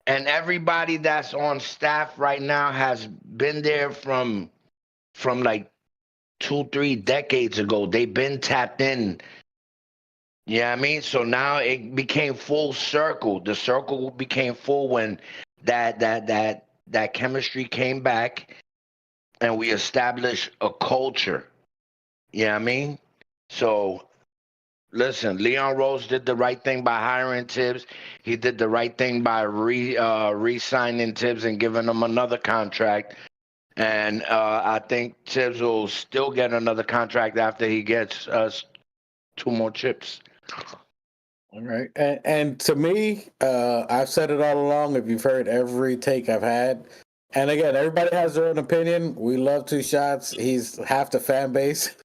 and everybody that's on staff right now has been there from like 2-3 decades ago. They've been tapped in. You know what I mean? So now it became full circle. The circle became full when that chemistry came back and we established a culture. You know what I mean? So listen, Leon Rose did the right thing by hiring Thibbs. He did the right thing by re-signing Thibbs and giving him another contract. And I think Thibbs will still get another contract after he gets us 2 more chips. All right. And to me, I've said it all along. If you've heard every take I've had, and again, everybody has their own opinion. We love Two Shots. He's half the fan base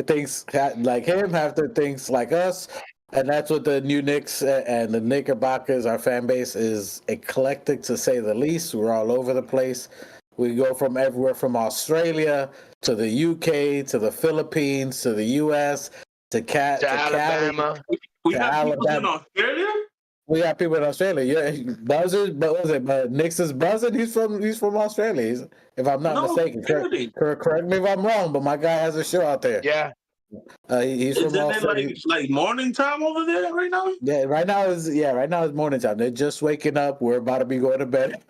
thinks like him, half the thinks like us. And that's what the new Knicks and the Knickerbockers, our fan base is eclectic to say the least. We're all over the place. We go from everywhere from Australia to the UK to the Philippines to the US to Alabama. We have people in Australia? We got people in Australia. Yeah, Buzzard, but was it Knicks is Buzzard? He's from Australia. If I'm not mistaken. Correct me if I'm wrong, but my guy has a show out there. Yeah. He's from Australia. Like morning time over there right now? Yeah, right now is morning time. They're just waking up. We're about to be going to bed.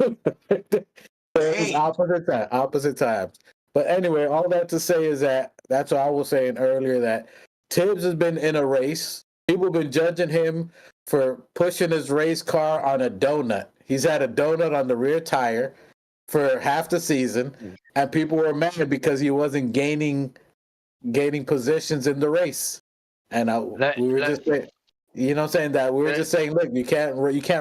It's opposite times. But anyway, all that to say is that's what I was saying earlier, that Thibbs has been in a race. People have been judging him for pushing his race car on a donut. He's had a donut on the rear tire for half the season, and people were mad because he wasn't gaining positions in the race. And we were just saying, you know what I'm saying, that we were just saying, look, you can't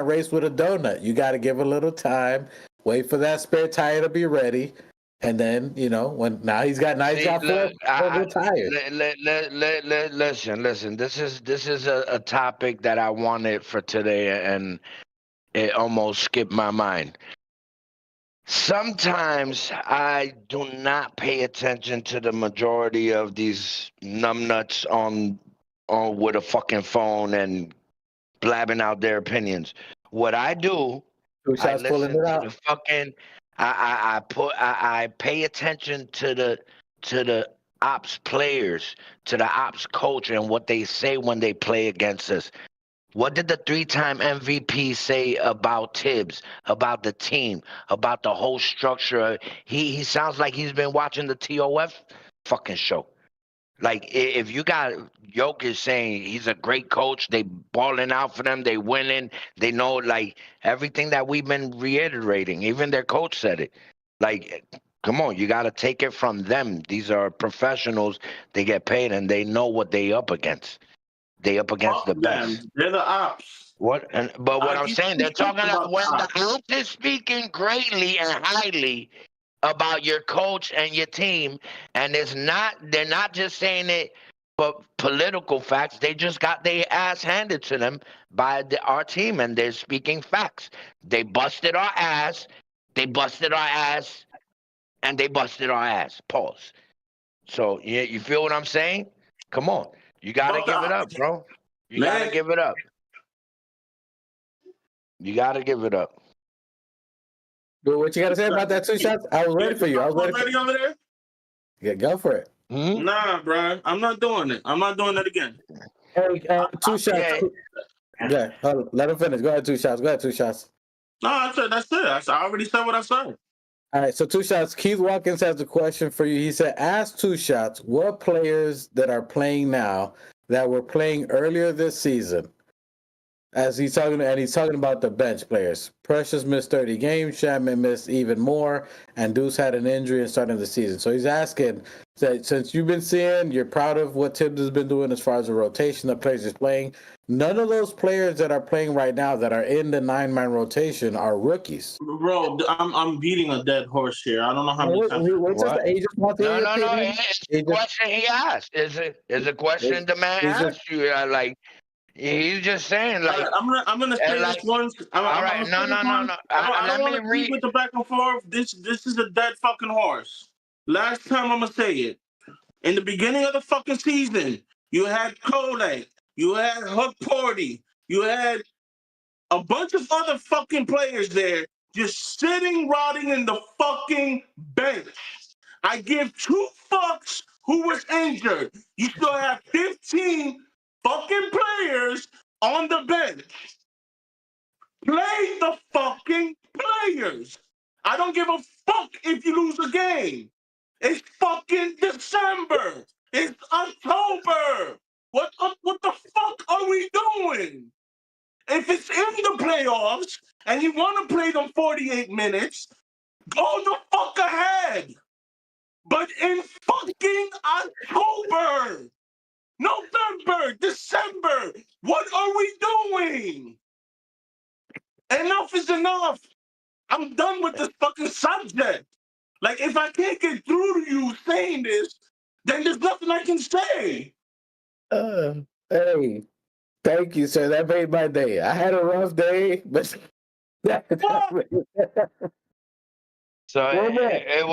race with a donut. You got to give a little time, wait for that spare tire to be ready. And then, when he's got four tires. Listen. This is a topic that I wanted for today, and it almost skipped my mind. Sometimes I do not pay attention to the majority of these numbnuts on with a fucking phone and blabbing out their opinions. What I do, I listen to the fucking. I pay attention to the ops players, to the ops coach, and what they say when they play against us. What did the 3-time MVP say about Thibbs, about the team, about the whole structure? He sounds like he's been watching the TOF fucking show. Like, if you got Jokic saying he's a great coach, they balling out for them, they winning, they know, like, everything that we've been reiterating. Even their coach said it. Like, come on, you got to take it from them. These are professionals. They get paid, and they know what they up against. They up against the Fuck best. them. They're the ops. But what I'm You saying, they're talking about when ops. the ops is speaking greatly and highly about your coach and your team, and they're not just saying it for political facts. They just got their ass handed to them by our team, and they're speaking facts. They busted our ass, and they busted our ass. Pause. So you feel what I'm saying? Come on, you gotta give it up, bro. You gotta give it up. You gotta give it up. But what you got to say about that 2 shots? I was ready for you. I was ready over there. Yeah, go for it. Nah, bro. I'm not doing it. I'm not doing it again. Hey, 2 shots. Yeah, hold on. Let him finish. Go ahead, 2 shots. Go ahead, 2 shots. No, that's it. I already said what I said. All right, so 2 shots. Keith Watkins has a question for you. He said, ask 2 shots, what players that are playing now that were playing earlier this season, as he's talking about the bench players. Precious missed 30 games, Chapman missed even more, and Deuce had an injury in starting the season. So he's asking, that since you've been seeing, you're proud of what Thibbs has been doing as far as the rotation of players he's playing. None of those players that are playing right now that are in the 9-man rotation are rookies. Bro, I'm beating a dead horse here. I don't know how many times. No. It's a question he asked. Is a question the man asked you? Like, he's just saying, like, I'm gonna say like, this once. all right, no. I don't want to read with the back and forth. This is a dead fucking horse. Last time I'm gonna say it. In the beginning of the fucking season, you had Kodak, you had Hook Porty, you had a bunch of other fucking players there just sitting, rotting in the fucking bench. I give 2 fucks who was injured. You still have 15 fucking players on the bench. Play the fucking players. I don't give a fuck if you lose a game. It's fucking December. It's October. What the fuck are we doing? If it's in the playoffs and you want to play them 48 minutes, go the fuck ahead. But in fucking October, November, December, what are we doing? Enough is enough. I'm done with this fucking subject. Like, if I can't get through to you saying this, then there's nothing I can say. Hey, thank you, sir. That made my day. I had a rough day, but so it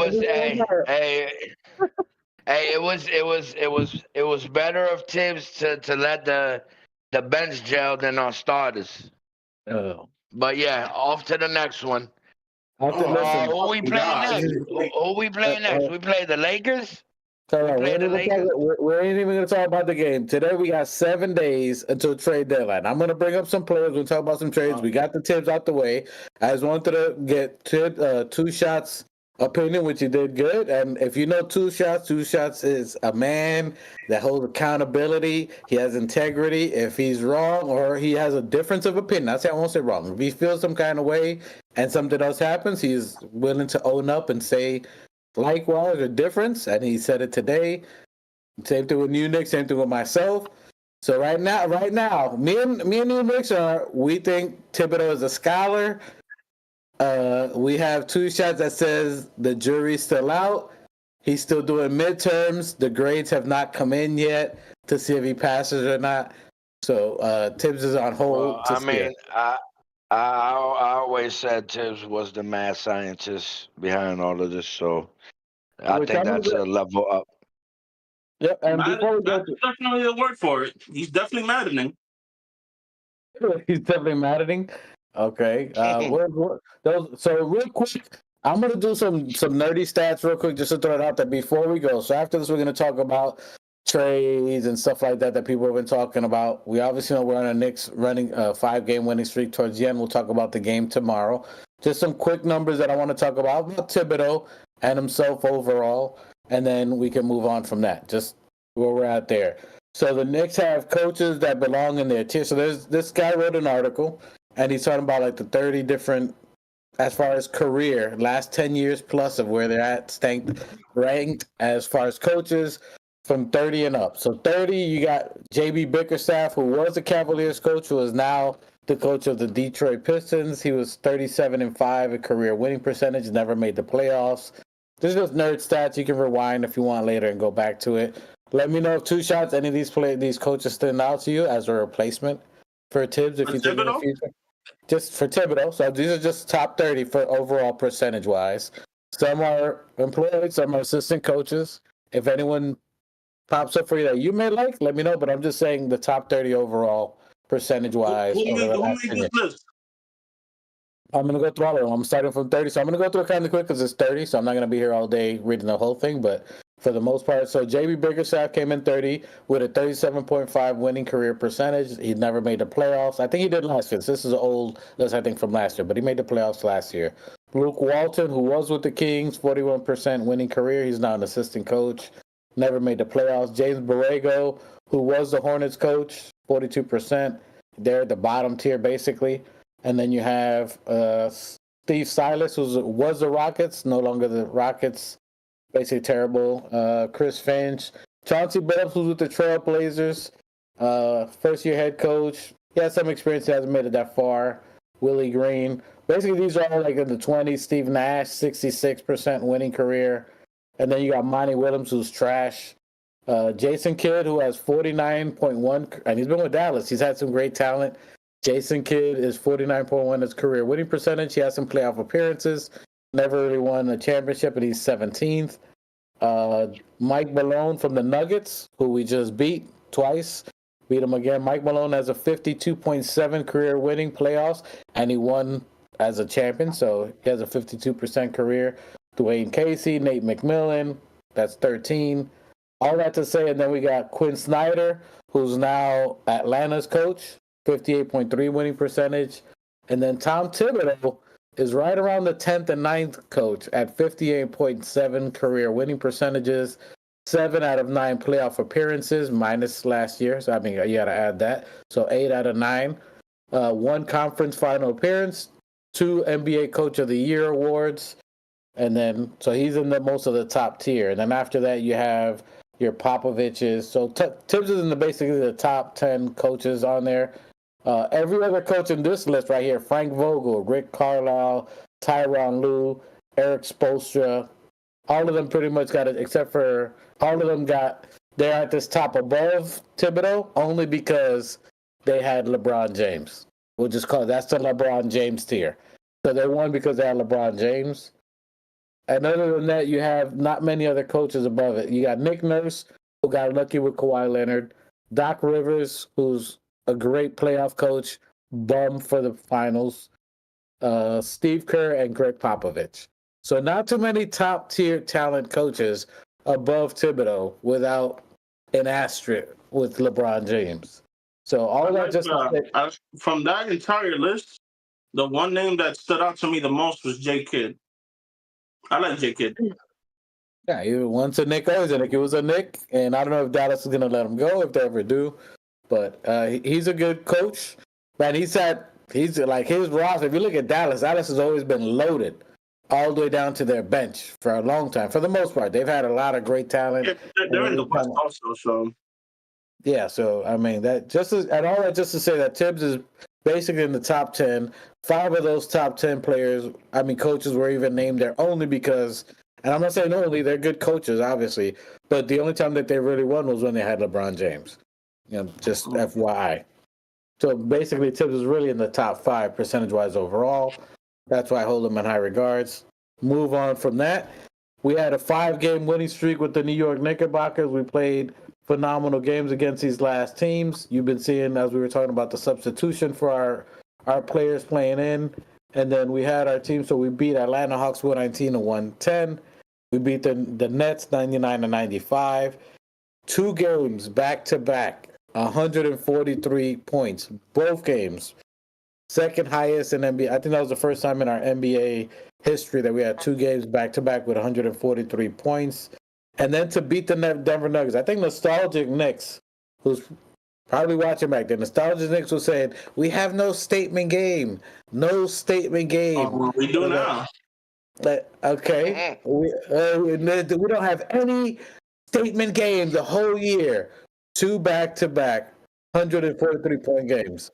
was better of Thibbs to let the bench gel than our starters. Oh. But yeah, off to the next one. Who we playing next? Who we playing next? We play the Lakers? We ain't even going to talk about the game. Today we got 7 days until trade deadline. I'm going to bring up some players. We'll talk about some trades. We got the Thibbs out the way. I just wanted to get 2 shots opinion, which you did good. And if you know 2 shots is a man that holds accountability. He has integrity. If he's wrong or he has a difference of opinion, I won't say wrong. If he feels some kind of way and something else happens, he's willing to own up and say likewise or difference. And he said it today. Same thing with New Knicks, same thing with myself. So right now, me and New Knicks we think Thibodeau is a scholar. We have 2 shots that says the jury's still out. He's still doing midterms. The grades have not come in yet to see if he passes or not. So Thibbs is on hold. I always said Thibbs was the mad scientist behind all of this. So I think that's a level up. Yep, and before we go, definitely a word for it. He's definitely maddening. He's definitely maddening. Okay. So real quick, I'm gonna do some nerdy stats real quick just to throw it out there before we go. So after this, we're gonna talk about trades and stuff like that people have been talking about. We obviously know we're on a Knicks running a 5-game winning streak towards the end. We'll talk about the game tomorrow. Just some quick numbers that I want to talk about Thibodeau and himself overall, and then we can move on from that. Just where we're at there. So the Knicks have coaches that belong in their tier. So this guy wrote an article, and he's talking about like the 30 different, as far as career, last 10 years plus of where they're at, ranked as far as coaches from 30 and up. So 30, you got J.B. Bickerstaff, who was the Cavaliers coach, who is now the coach of the Detroit Pistons. He was 37-5 in career winning percentage, never made the playoffs. This is just nerd stats. You can rewind if you want later and go back to it. Let me know if Two Shots, any of these coaches stand out to you as a replacement for Thibbs if you think in the future. Just for Thibodeau. So these are just top 30 for overall percentage-wise. Some are employed, some are assistant coaches. If anyone pops up for you that you may like, let me know. But I'm just saying the top 30 overall percentage-wise. Who made this list? I'm going to go through all of them. I'm starting from 30. So I'm going to go through it kind of quick because it's 30. So I'm not going to be here all day reading the whole thing. But for the most part, so J.B. Bickerstaff came in 30 with a 37.5 winning career percentage. He never made the playoffs. I think he did last year. This is an old list, I think, from last year. But he made the playoffs last year. Luke Walton, who was with the Kings, 41% winning career. He's now an assistant coach. Never made the playoffs. James Borrego, who was the Hornets coach, 42%. They're at the bottom tier, basically. And then you have Steve Silas, who was the Rockets, no longer the Rockets, basically terrible. Chris Finch. Chauncey Billups, who's with the Trailblazers, first-year head coach. He has some experience. He hasn't made it that far. Willie Green. Basically, these are all like in the 20s. Steve Nash, 66% winning career. And then you got Monty Williams, who's trash. Jason Kidd, who has 49.1, and he's been with Dallas. He's had some great talent. Jason Kidd is 49.1 his career winning percentage. He has some playoff appearances. Never really won a championship, and he's 17th. Mike Malone from the Nuggets, who we just beat twice. Beat him again. Mike Malone has a 52.7 career winning playoffs, and he won as a champion, so he has a 52% career. Dwayne Casey, Nate McMillan, that's 13. All that to say, and then we got Quinn Snyder, who's now Atlanta's coach, 58.3 winning percentage. And then Tom Thibodeau is right around the 10th and 9th coach at 58.7 career winning percentages, 7 out of 9 playoff appearances, minus last year. So, I mean, you got to add that. So 8 out of 9. 1 conference final appearance, 2 NBA Coach of the Year awards. And then, so he's in most of the top tier. And then after that, you have your Popoviches. So Thibbs is in basically the top 10 coaches on there. Every other coach in this list right here, Frank Vogel, Rick Carlisle, Tyronn Lue, Eric Spoelstra, all of them pretty much got it, except for all of them they're at this top above Thibodeau only because they had LeBron James. We'll just call it, that's the LeBron James tier. So they won because they had LeBron James. And other than that, you have not many other coaches above it. You got Nick Nurse, who got lucky with Kawhi Leonard. Doc Rivers, who's a great playoff coach, bum for the finals. Steve Kerr and Greg Popovich. So not too many top-tier talent coaches above Thibodeau without an asterisk with LeBron James. So all that just... from that entire list, the one name that stood out to me the most was J. Kidd. I like J. Kidd. Yeah, he once a Nick, always a Nick. He was a Nick, and I don't know if Dallas is going to let him go, if they ever do. But he's a good coach. Man, he's like his roster. If you look at Dallas has always been loaded all the way down to their bench for a long time. For the most part, they've had a lot of great talent. Yeah, they're in the West also, so. Yeah, so I mean that just to say that Thibbs is basically in the top 10. 5 of those top 10 coaches were even named there only because, and I'm not saying only, they're good coaches, obviously, but the only time that they really won was when they had LeBron James. Just FYI. So basically, Thibbs is really in the top 5 percentage-wise overall. That's why I hold him in high regards. Move on from that. We had a 5-game winning streak with the New York Knickerbockers. We played phenomenal games against these last teams. You've been seeing, as we were talking about, the substitution for our players playing in. And then we had our team, so we beat Atlanta Hawks 119-110. We beat the Nets 99-95. 2 games back to back, 143 points, both games. Second highest in NBA. I think that was the first time in our NBA history that we had 2 games back to back with 143 points. And then to beat the Denver Nuggets. I think Nostalgic Knicks, who's probably watching back then, Nostalgic Knicks was saying, we have no statement game. No statement game. Oh, we do now. Okay. We don't have any statement game the whole year. 2 back-to-back 143-point games.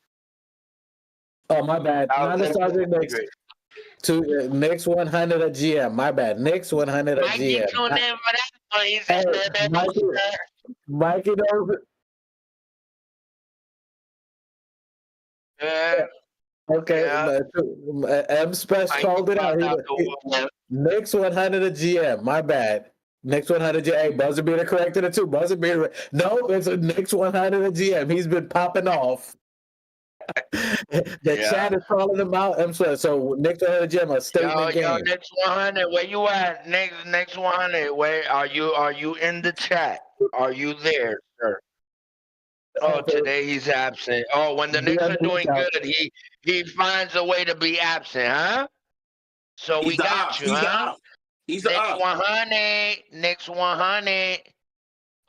Oh, my bad. Not Nostalgic Knicks. Knicks 100 at GM. My bad. Knicks 100 at GM. Mikey knows it. Okay. M Special called it out. Knicks 100 at GM. My bad. Knicks 100 GM. Hey, Buzzer Beater corrected it too. Buzzer Beater. No, it's a Knicks 100 at GM. He's been popping off. The chat is calling him out. I'm sorry. So Knicks 100 GM, a statement game. Yo, Knicks 100. Where you at? Knicks 100. Where are you? Are you in the chat? Are you there, sir? Oh, today he's absent. Oh, when the Knicks are doing good, he finds a way to be absent, huh? So we got you, huh? He's Knicks up. 100. Knicks 100.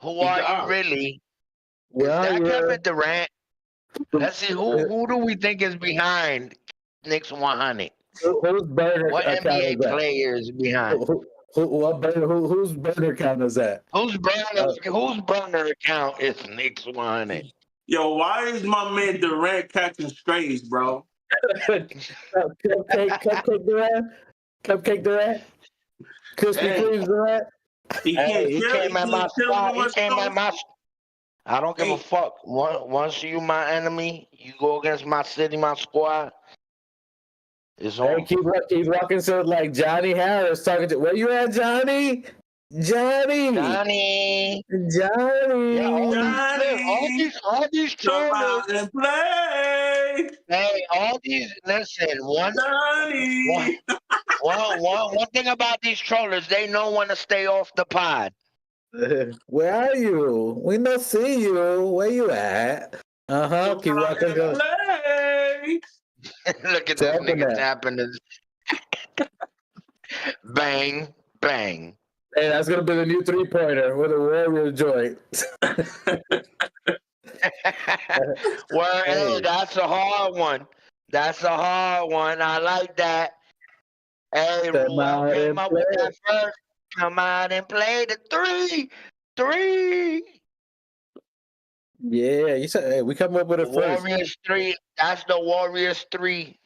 Who are you really? Is that Kevin Durant? Let's see who do we think is behind Knicks 100? Who's burner? What NBA player is behind? Whose burner account is that? Whose burner account is Knicks 100? Yo, why is my man Durant catching strays, bro? Cupcake Durant? Cupcake Durant? Krispy Kreme's Durant? He came at my spot. He came at my. I don't give a fuck. Once you my enemy, you go against my city, my squad. It's on. He's walking so like Johnny Harris talking to. Where you at, Johnny? Johnny. Yeah, all these Come out trollers. and play. Hey, all these. Listen, one thing about these trollers, they know when to stay off the pod. Where are you? We don't see you. Where you at? Keep walking. Look at this nigga tapping his. Bang, bang. Hey, that's gonna be the new 3-pointer with a Warrior joint. Hey, that's a hard one. I like that. Hey, Ruel came up with that first. Come out and play the 3. Yeah, you said hey, we come up with it first. Warriors 3. That's the Warriors 3.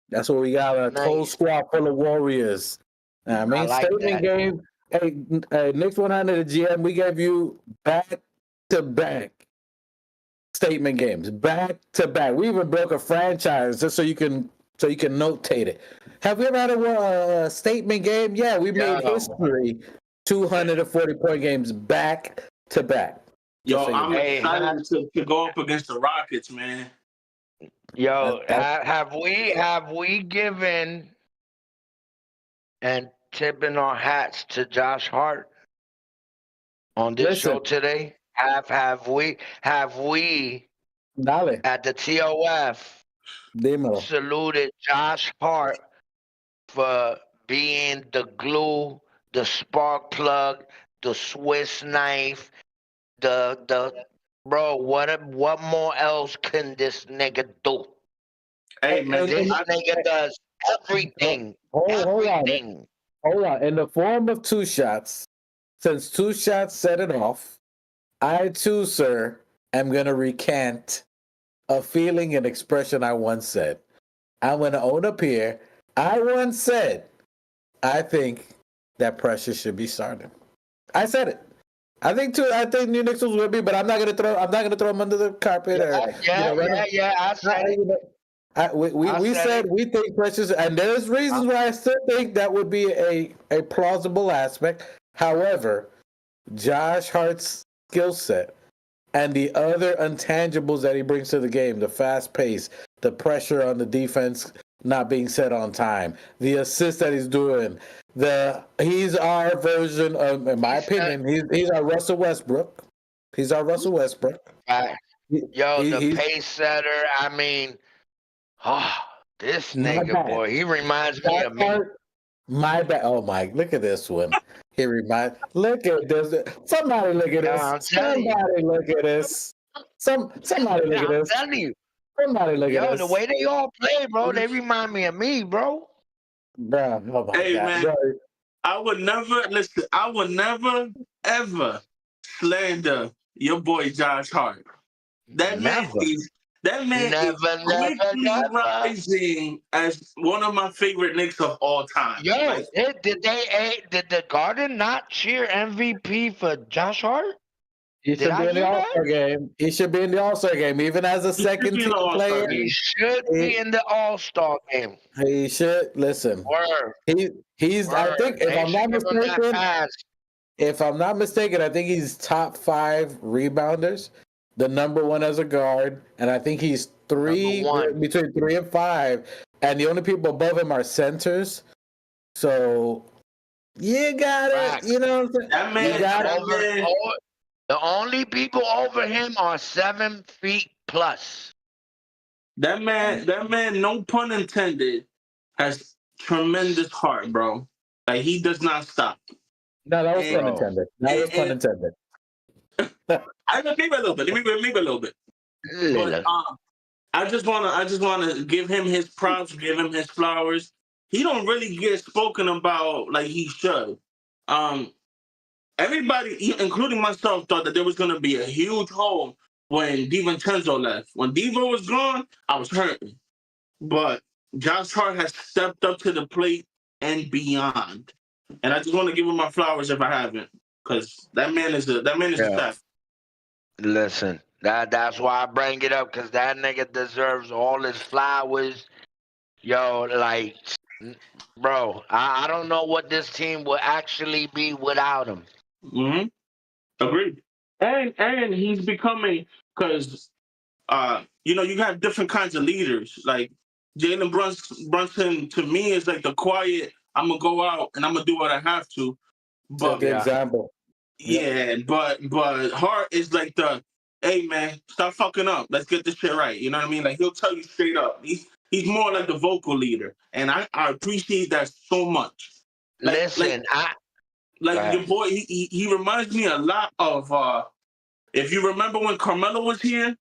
That's what we got. A whole squad full of Warriors. I mean, like statement game. Hey, Knicks 100 at GM. We gave you back-to-back statement games, back-to-back. We even broke a franchise just so you can notate it. Have we ever had a statement game? Yeah, we made history. 240-point games back-to-back. Yo, I'm excited to go up against the Rockets, man. Yo, have we given and tipping our hats to Josh Hart on this show today? Have we Dale. at the TOF Dímelo. saluted Josh Hart for being the glue, the spark plug, the Swiss knife, the bro, what more else can this nigga do? Hey man, This nigga does everything. Hold on. In the form of 2 shots, since 2 shots set it off, I too, sir, am gonna recant a feeling and expression I once said. I'm gonna own up here. I once said, I think that pressure should be starting. I said it. I think New Knicks will be, but I'm not gonna throw him under the carpet. I said it. We said we think pressures, and there's reasons why I still think that would be a plausible aspect. However, Josh Hart's skill set and the other intangibles that he brings to the game, the fast pace, the pressure on the defense not being set on time, the assist that he's doing, he's our version of, in my opinion, he's our Russell Westbrook. He's our Russell Westbrook. Yo, the He's pace setter. I mean, this not nigga bad. boy, he reminds me of me. My bad. Oh my! Look at this one. Look at this. Somebody look at Yo, this. I'm telling you. Somebody look at this. Somebody look at I'm this. telling you. Somebody look Yo, at the this. way they all play, bro, they remind me of me, bro. Bro, oh my Hey, God. man. Bro, I would never ever slander your boy Josh Hart. That man Never. is quickly Never. rising as one of my favorite Knicks of all time. Yo, Like, did the Garden not cheer MVP for Josh Hart? he Did should I be in the hear that? All-Star game. He should be in the All-Star game, even as a he should second be in team the All-Star player. game. He should be in the All-Star game. He should listen. Word. He's. I Word. think if They I'm not should give him that mistaken, pass. I think he's top 5 rebounders, the number 1 as a guard, and I think he's Number 1. between 3 and 5. And the only people above him are centers. So you got Facts. it. You know what I'm saying? That man, You got it. The only people over him are 7 feet plus. that man, no pun intended, has tremendous heart, bro. Like, he does not stop. No, that was And- pun intended. That was pun intended. Maybe a little bit. Maybe a little bit. But I just wanna give him his props, give him his flowers. He don't really get spoken about like he should. Everybody, including myself, thought that there was gonna be a huge hole when DiVincenzo left. When Divo was gone, I was hurting. But Josh Hart has stepped up to the plate and beyond. And I just want to give him my flowers if I haven't, because that man is a chef. Listen, that's why I bring it up, because that nigga deserves all his flowers. Yo, like, bro, I don't know what this team would actually be without him. Mm-hmm. Agreed. And he's becoming, because you have different kinds of leaders. Like Jalen Brunson to me is like the quiet. I'm gonna go out and I'm gonna do what I have to. But Good example. yeah, but Hart is like the, hey man, stop fucking up. Let's get this shit right. You know what I mean? Like, he'll tell you straight up. He's more like the vocal leader, and I appreciate that so much. Listen, your boy, he reminds me a lot of if you remember when Carmelo was here,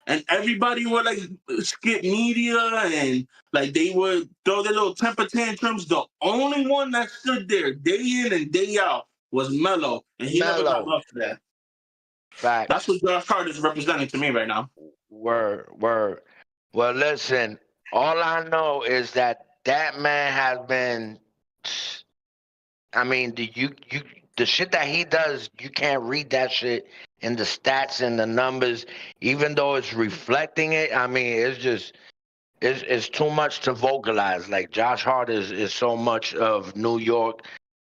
and everybody would like skip media and like they would throw their little temper tantrums. The only one that stood there day in and day out was Melo, and he never got love for that. Facts. That's what Josh Hart is representing to me right now. Word. Well, listen, all I know is that man has been. I mean, the shit that he does, you can't read that shit in the stats and the numbers, even though it's reflecting it. I mean, it's just it's too much to vocalize. Like, Josh Hart is so much of New York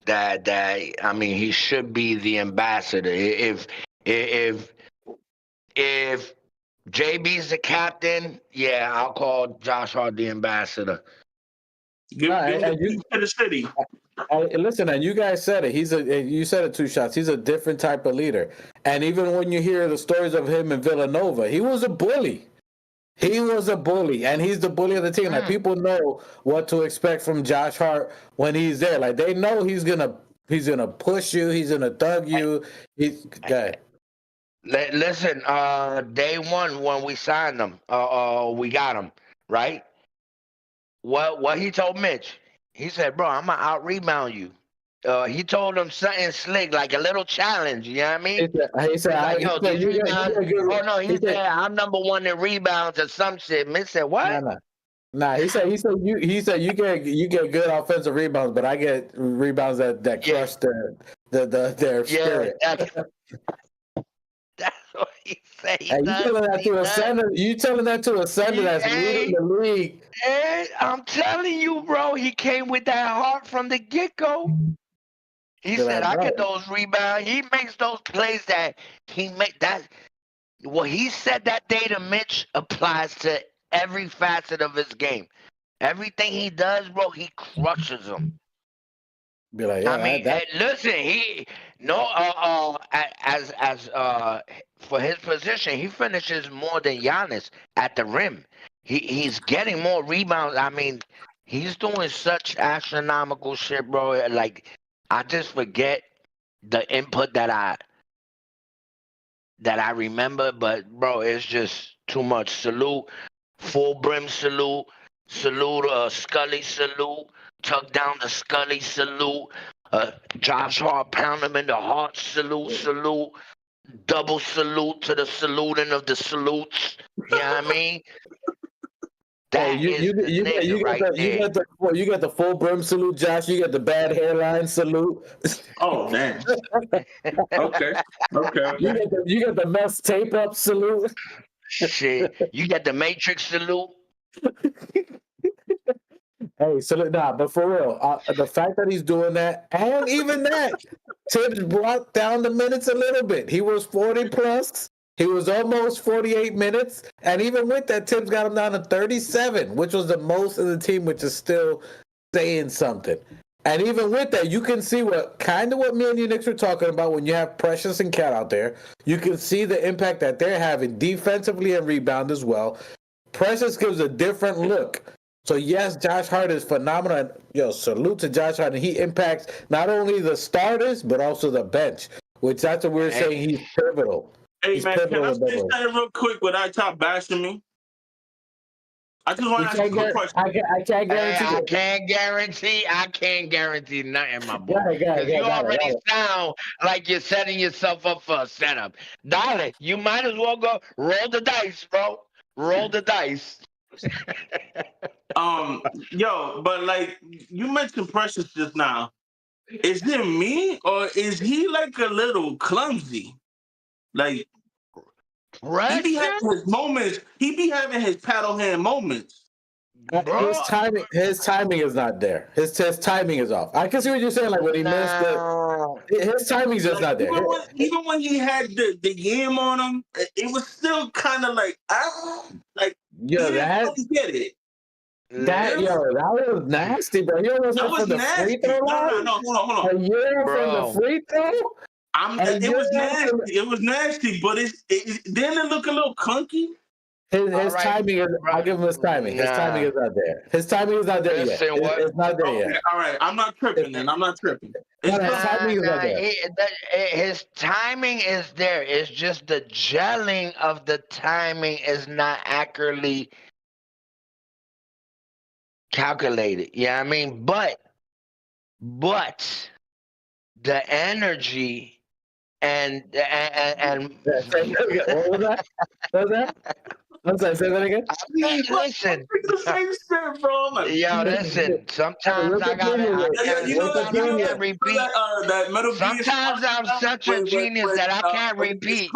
that I mean, he should be the ambassador. If JB's the captain, yeah, I'll call Josh Hart the ambassador. Give the to the city. Listen, and you guys said it. You said it, Two Shots. He's a different type of leader. And even when you hear the stories of him in Villanova, he was a bully. He was a bully, and he's the bully of the team. Like, people know what to expect from Josh Hart when he's there. Like, they know he's gonna push you. He's gonna thug you. Listen, day one when we signed him, we got him, right? What he told Mitch, he said, bro, I'm gonna out rebound you. He told him something slick, like a little challenge. You know what I mean? He said, he said, I'm number 1 in rebounds or some shit. Mitch said, what? Nah. He said you get good offensive rebounds, but I get rebounds that crush their spirit. That's what he said. You telling that to a center? You telling that to a center that's leading the league? Hey, I'm telling you, bro. He came with that heart from the get-go. He said, I get those rebounds. He makes those plays that he make. That what he said that day to Mitch applies to every facet of his game. Everything he does, bro, he crushes them. Be like, yeah, I mean, that listen, he no as for his position, he finishes more than Giannis at the rim. He's getting more rebounds. I mean, he's doing such astronomical shit, bro. Like I just forget the input that I remember, but bro, it's just too much. Salute, full brim salute, Scully salute, tuck down the Scully salute, Josh Hart pound him in the heart salute, double salute to the saluting of the salutes. You know what I mean? oh, That is the nigga right there. you got the full brim salute, Josh. You got the bad hairline salute. Oh damn. Okay. You got the mess tape up salute. Shit, you got the Matrix salute. Hey, salute, nah, but for real, the fact that he's doing that, and even that, Thibbs brought down the minutes a little bit. He was 40 plus. He was almost 48 minutes, and even with that, Thibbs got him down to 37, which was the most of the team, which is still saying something. And even with that, you can see what me and you Knicks were talking about when you have Precious and Cat out there. You can see the impact that they're having defensively and rebound as well. Precious gives a different look. So yes, Josh Hart is phenomenal. And, salute to Josh Hart. And he impacts not only the starters but also the bench, which that's what we're saying. He's pivotal. Hey He's man, can I pivotal. say something real quick without y'all bashing me? I just want to ask you a question. I can't guarantee. I can't guarantee nothing, my boy. Got Because it, you got already it. sound like you're setting yourself up for a setup. Darling, you might as well go roll the dice, bro. Roll the dice. But like you mentioned Precious just now. Is it me or is he like a little clumsy? Like he be having his moments. He be having his paddle hand moments. Bro. His timing is not there. His timing is off. I can see what you're saying. Like when he missed his timing's just not there. Even when he had the yam on him, it was still kind of like like that get it. That was nasty, bro. You almost went from the free throw line. No, hold on. A year from the free throw. It was nasty. It was nasty, but didn't it look a little clunky? His timing is. I'll give him his timing. His timing is not there. His timing is not there yet. It's not there yet. All right, I'm not tripping. Then I'm not tripping. His timing is not there. His timing is there. It's just the gelling of the timing is not accurately calculated. Yeah, I mean, but the energy and what was that? I'm sorry, say that again. I mean, listen. The same shit, bro. Yo, listen. Sometimes I can't repeat. Sometimes I'm such a genius that I can't repeat.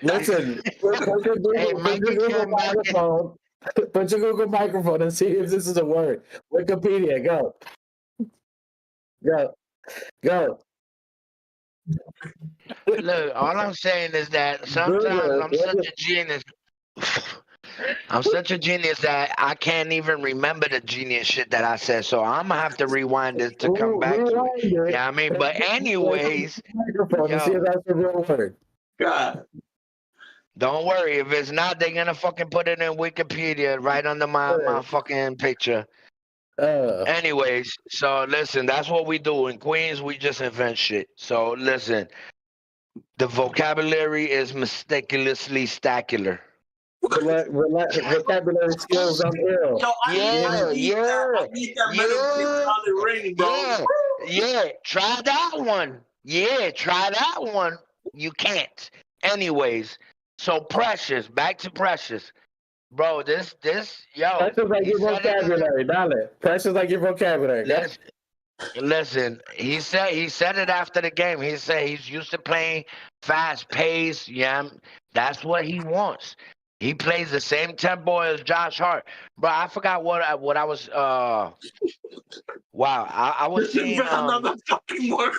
Listen. Put your Google microphone and see if this is a word. Wikipedia, go. Look, all I'm saying is that sometimes I'm such a genius. I'm such a genius that I can't even remember the genius shit that I said. So I'm gonna have to rewind it to come back to it. Yeah, I mean, but anyways, see if that's a real word. God. Don't worry. If it's not, they're gonna fucking put it in Wikipedia right under my fucking picture. Anyways, so listen, that's what we do in Queens. We just invent shit. So listen, the vocabulary is meticulously stacular. Vocabulary skills on ill. Yeah. Try that one. Yeah, try that one. You can't. Anyways, so Precious, back to Precious. Bro, this, yo. Precious like your vocabulary, darling. Precious like your vocabulary. Listen, he said it after the game. He said he's used to playing fast pace. Yeah, that's what he wants. He plays the same tempo as Josh Hart. Bro, I forgot what I was. Wow, I was seeing. Another fucking word.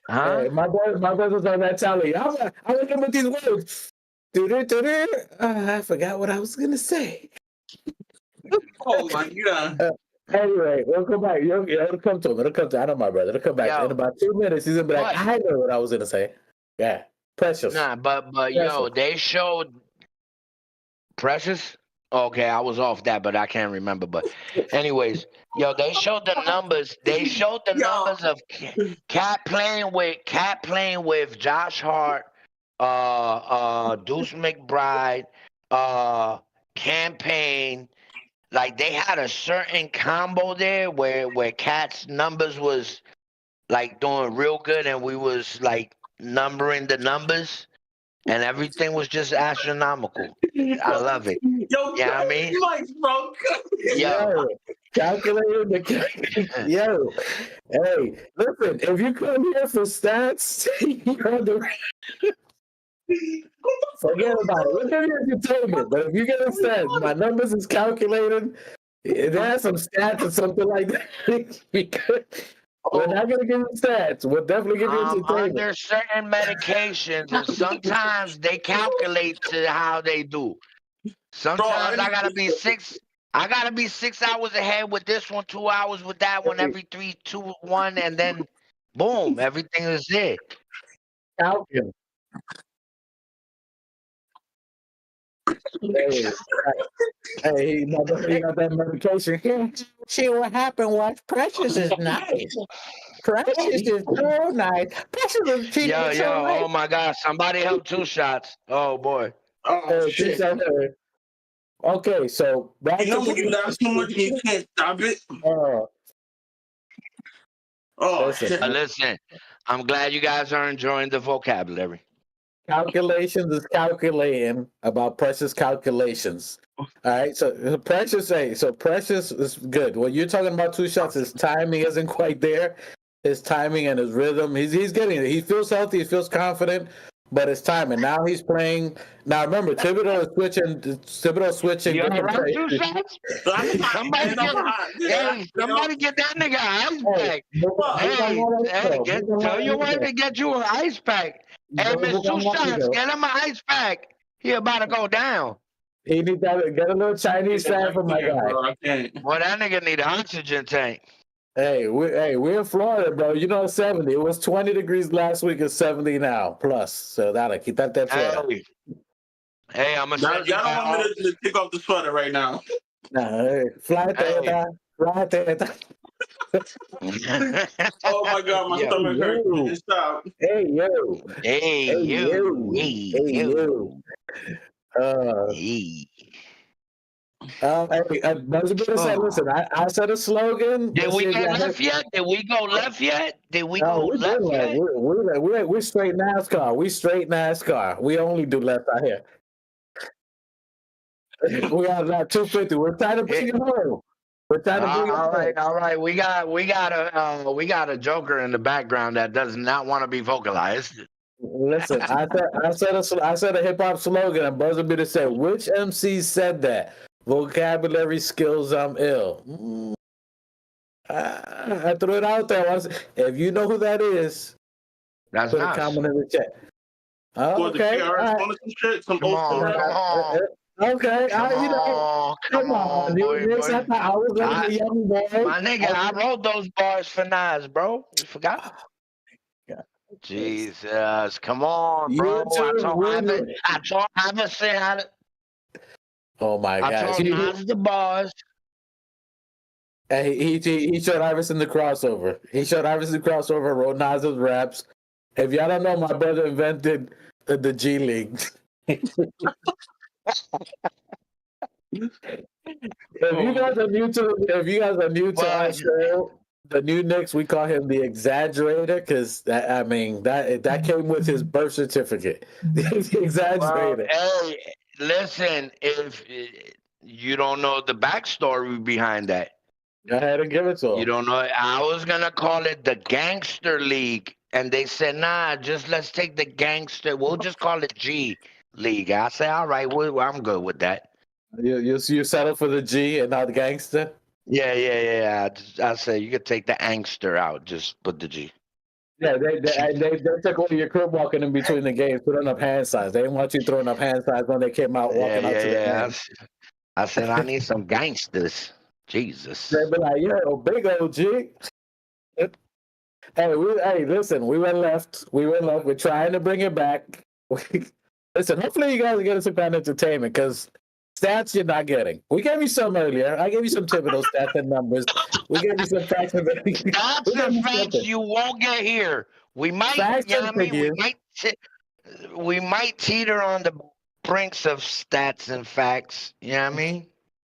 Huh? Hey, my brother's on that tally. I remember these words. I forgot what I was gonna say. Oh my god! Anyway, we'll come back. It'll come to him. It'll come to. I know my brother. It'll come back Yo. in about 2 minutes. He's gonna be like, What? I know what I was gonna say. Yeah, Precious. Nah, but yo, they showed Precious. Okay, I was off that, but I can't remember. But anyways, yo, they showed the numbers. They showed the numbers of Cat playing with Josh Hart, Deuce McBride, Campaign. Like they had a certain combo there where Cat's numbers was like doing real good, and we was like numbering the numbers, and everything was just astronomical. I love it. Yo, Yeah, I mean, Mike, bro. yo, Calculating the yo. Hey, listen, if you come here for stats, you're on the forget about it. We'll give you entertainment, but if you get a stats, my numbers is calculated. It has some stats or something like that. We're not gonna give you stats. We'll definitely give you entertainment. under certain medications, and sometimes they calculate to how they do. Sometimes I gotta be 6 hours ahead with this one, 2 hours with that one, every 3, 2, 1, and then boom, everything is there. Falcon. Hey, he got that medication. See what happened was Precious is nice. Precious is so nice. Precious is treating Yo, me so nice. oh my God, somebody help 2 shots. Oh boy. Oh, shit. Okay, so back You know when you laugh too much and you can't stop it? Oh, shit. Listen, I'm glad you guys are enjoying the vocabulary. calculations is calculating about Precious calculations. All right, so Precious is good. What you're talking about 2 shots, his timing isn't quite there. His timing and his rhythm, he's getting it. He feels healthy, he feels confident, but his timing. Now he's playing. Now remember, Thibodeau switching. You all right, 2 shots? Somebody get that nigga an ice pack. Tell your wife to get you an ice pack. Hey, miss 2 shots, get him an ice pack. He about to go down. He need that. Get a little Chinese fan for my guy. Well, that nigga need an oxygen tank. Hey, we're in Florida, bro. You know, 70. It was 20 degrees last week. It's 70 now plus. So that'll keep that Florida. Hey, I'm gonna send you. Y'all don't want me to take off the sweater right now. Nah, hey, fly there. Oh my God, my stomach hurts. Stop. Hey yo. Hey you. Listen, I said a slogan. Did we get left yet? Did we go left yet? Did we go left yet? We're straight NASCAR. We straight NASCAR. We only do left out here. We got about 250. We're trying to bring it home. We're trying to bring it home. All right. We got a joker in the background that does not want to be vocalized. Listen, I said a hip hop slogan, and Buzzer Beater said, "Which MC said that? Vocabulary skills, I'm ill." I threw it out there. If you know who that is, That's put nice. a comment in the chat. Okay. Come on. Okay. Come on, boy. I was like a young boy. My nigga, I wrote those bars for Nas, bro. You forgot? Jesus, come on, bro. I told Iverson how to. Oh my God! I told Nas the bars. Hey, he showed Iverson the crossover. Wrote Nas's raps. If y'all don't know, my brother invented the G League. If you guys are new to our show, the new Knicks, we call him the Exaggerator because that came with his birth certificate. The Exaggerator. Hey, listen, if you don't know the backstory behind that, go ahead and give it to him. You don't know. I was gonna call it the Gangster League, and they said, "Nah, just let's take the Gangster. We'll just call it G League." I say, "All right, well, I'm good with that." You settle for the G and not the Gangster? Yeah. I say you could take the angster out. Just put the G. Yeah, they took away your crib walking in between the games, throwing up hand signs. They didn't want you throwing up hand signs when they came out walking out to the game. I said I need some gangsters. Jesus. They be like, yo, big OG. Hey, listen, we went left. We're trying to bring it back. Listen, hopefully you guys are getting some kind of entertainment because stats you're not getting. We gave you some earlier. I gave you some typical stats and numbers. We gave you some facts and Stats and facts you won't get here. We might, Facts you know and what I mean? figures. We might teeter on the brinks of stats and facts. You know what I mean?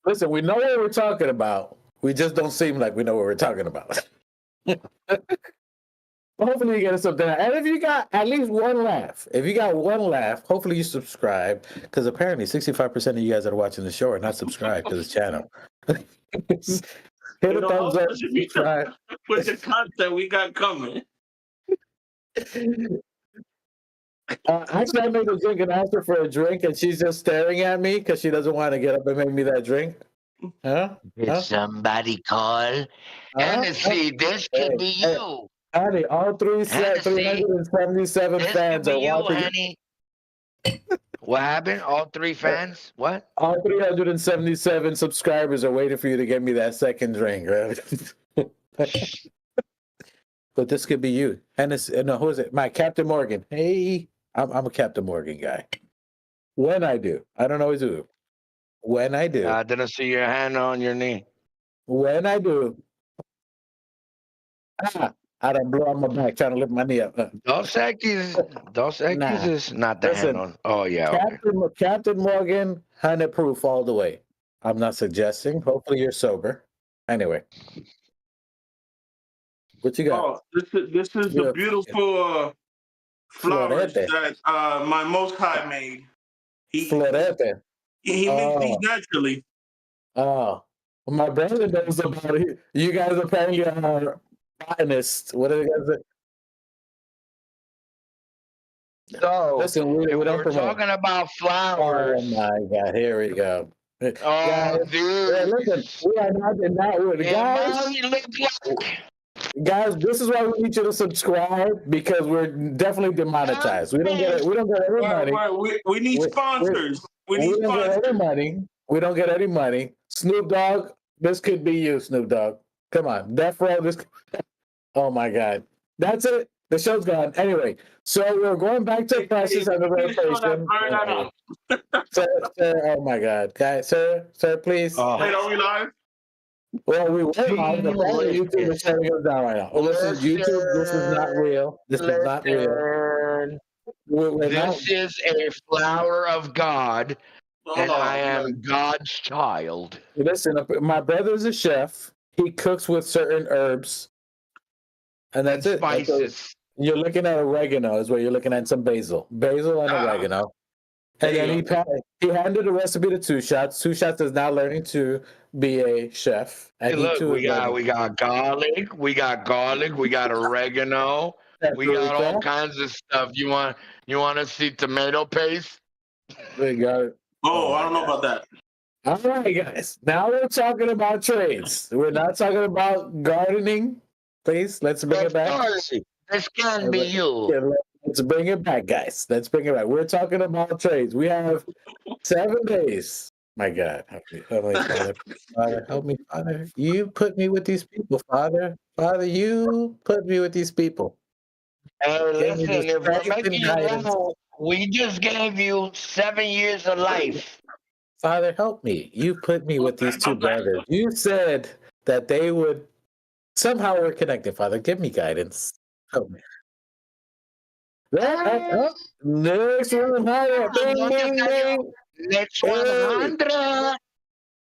Listen, we know what we're talking about. We just don't seem like we know what we're talking about. Hopefully you get something. And if you got at least one laugh, hopefully you subscribe. Because apparently 65% of you guys that are watching the show are not subscribed to this channel. Hit a thumbs up, subscribe. With the content we got coming. Actually, I made a drink and asked her for a drink, and she's just staring at me because she doesn't want to get up and make me that drink. Did somebody call? Hennessy, this could be you. Honey, all 377 This fans could are be you, watching. honey. What happened? All 3 fans? What? All 377 subscribers are waiting for you to get me that second drink, right? But this could be you. No, who is it? My Captain Morgan. Hey, I'm a Captain Morgan guy. When I do. I don't always do. When I do. I didn't see your hand on your knee. When I do. I don't blow on my back trying to lift my knee up. Dos Equis is not the Listen, hand on. Oh, yeah. Captain Morgan, 100 proof all the way. I'm not suggesting. Hopefully you're sober. Anyway. What you got? Oh, this is the beautiful flowers that my Most High made. He makes these naturally. Oh, my brother knows about it. You guys apparently are botanists. What are you guys? So, listen, we don't we're talking about flowers. Oh my God! Here we go. Oh, guys, dude! Listen, we are not in that way, guys. This is why we need you to subscribe because we're definitely demonetized. We don't get any money. We need sponsors. We need don't get any money. We don't get any money. Snoop Dogg, this could be you, Snoop Dogg. Come on, Death Row. This. Oh my God, that's it. The show's gone. Anyway, so we're going back to prices and the rotation. Sir, oh my God, guys, sir, please. Wait, are we live? Well, we were live, but YouTube is shutting us down right now. Oh, listen, YouTube, this is not real. This is not real. This is a flower of God, and I am God's child. Listen, my brother's a chef. He cooks with certain herbs, and that's it. Spices. You're looking at oregano, is what you're looking at. Some basil and oregano. And then he handed the recipe to Two Shots. Two Shots is now learning to be a chef. And hey, look, we got garlic, we got oregano, we got all kinds of stuff. You want to see tomato paste? We got it. Oh, I don't know about that. All right, guys. Now we're talking about trades. We're not talking about gardening. Please, let's bring it back. This can be you. Let's bring it back, guys. Let's bring it back. We're talking about trades. We have 7 days. My God. Help me, Father. Help me, Father. You put me with these people, Father. Father, you put me with these people. Hey, listen, if we're making you know, we just gave you 7 years of life. Father, help me. You put me with these 2 brothers. You said that they would somehow we're connected, Father. Give me guidance. Help me. Next 100. Next 100.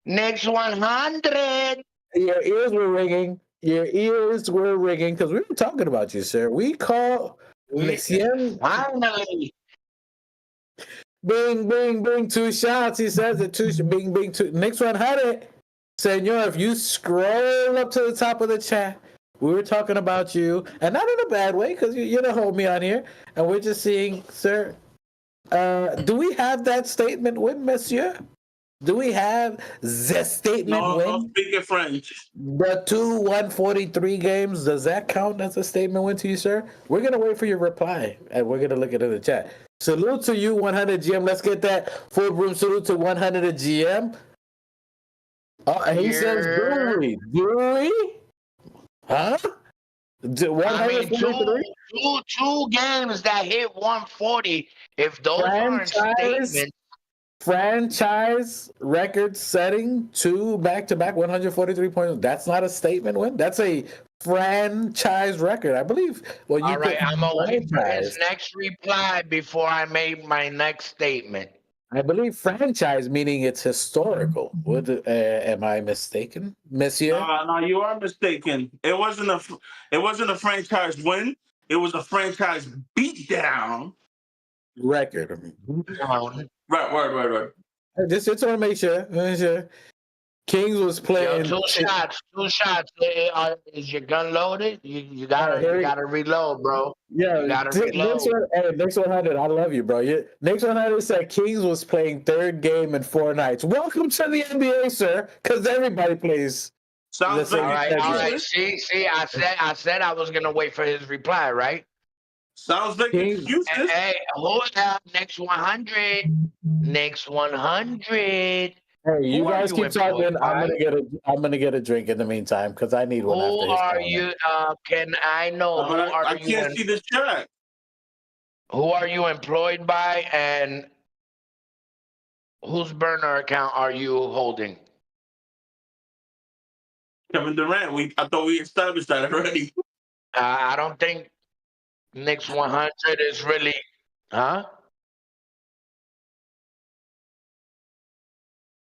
Next 100. Your ears were ringing. Because we were talking about you, sir. We call finally. Bing, bing, bing, 2 shots. He says it. 2, bing, bing, 2. Next 100. Senor, if you scroll up to the top of the chat, we were talking about you, and not in a bad way, because you're the homie on here, and we're just seeing, sir, do we have that statement win, monsieur? Do we have the statement win? No, speaking French. The 2 143 games, does that count as a statement win to you, sir? We're going to wait for your reply, and we're going to look at it in the chat. Salute to you, 100 GM. Let's get that full room salute to 100 GM. He says, do we? Huh? I mean, 143? two games that hit 140. If those aren't statements, Franchise record setting 2 back-to-back 143 points. That's not a statement win. That's a franchise record, I believe. Well, you all right, I'm gonna wait for his franchise. next reply before I make my next statement. I believe franchise meaning it's historical. Am I mistaken, Monsieur? No, you are mistaken. It wasn't a franchise win. It was a franchise beatdown. Record. Right. Just want to make sure. Kings was playing. Yo, two shots. Is your gun loaded? You gotta reload, bro. Yeah, you gotta reload. Knicks 100. I love you, bro. Knicks 100 said Kings was playing third game in 4 nights. Welcome to the NBA, sir, because everybody plays. Sounds all right. See, I said I was gonna wait for his reply, right? Sounds like excuses. Hey, hold up. Next 100. Next 100. Hey, you guys keep talking. I'm gonna get a drink in the meantime because I need one. Who are you? Can I know? I can't see the chat. Who are you employed by, and whose burner account are you holding? Kevin Durant. I thought we established that already. I don't think Knicks 100 is really, huh?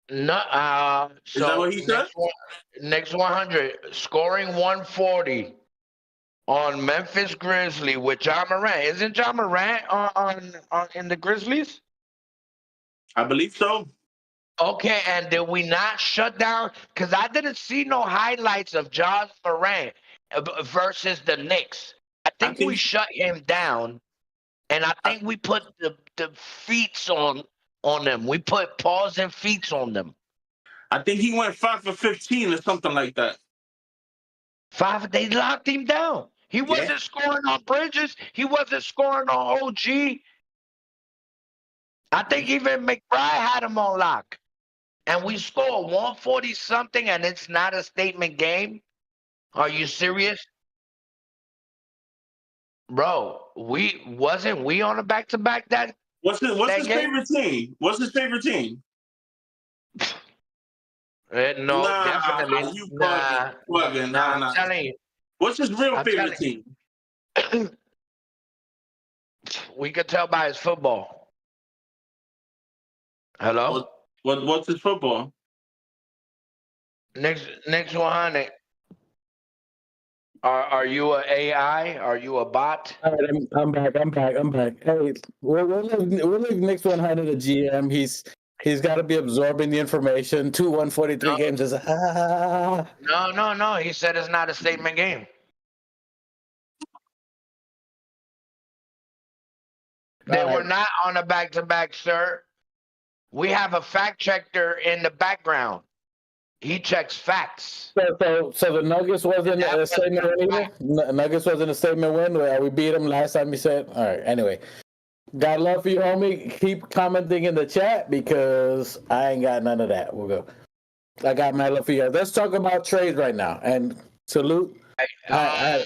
No. So is that what he said? Knicks 100 scoring 140 on Memphis Grizzlies with John Morant. Isn't John Morant on in the Grizzlies? I believe so. Okay, and did we not shut down? Because I didn't see no highlights of John Morant versus the Knicks. I think we shut him down, and I think we put the feet on them. We put paws and feet on them. I think he went 5 for 15 or something like that. 5. They locked him down. He wasn't scoring on Bridges. He wasn't scoring on OG. I think even McBride had him on lock. And we scored 140 something, and it's not a statement game. Are you serious? Bro, we on a back-to-back that. What's his favorite team? What's his favorite team? No, definitely. You nah. I'm telling you. What's his real favorite team? We could tell by his football. Hello? What's his football? Next 100. Are you a AI? Are you a bot? All right, I'm back. Hey, we'll leave Knicks 100 a GM. He's got to be absorbing the information. 2 143 games is No. He said it's not a statement game. They were not on a back-to-back, sir. We have a fact checker in the background. He checks facts. So the Nuggets wasn't a statement win either? Nuggets wasn't a statement win? We beat them last time you said? All right, anyway. Got love for you, homie. Keep commenting in the chat because I ain't got none of that. We'll go. I got my love for you. Let's talk about trades right now. And salute. I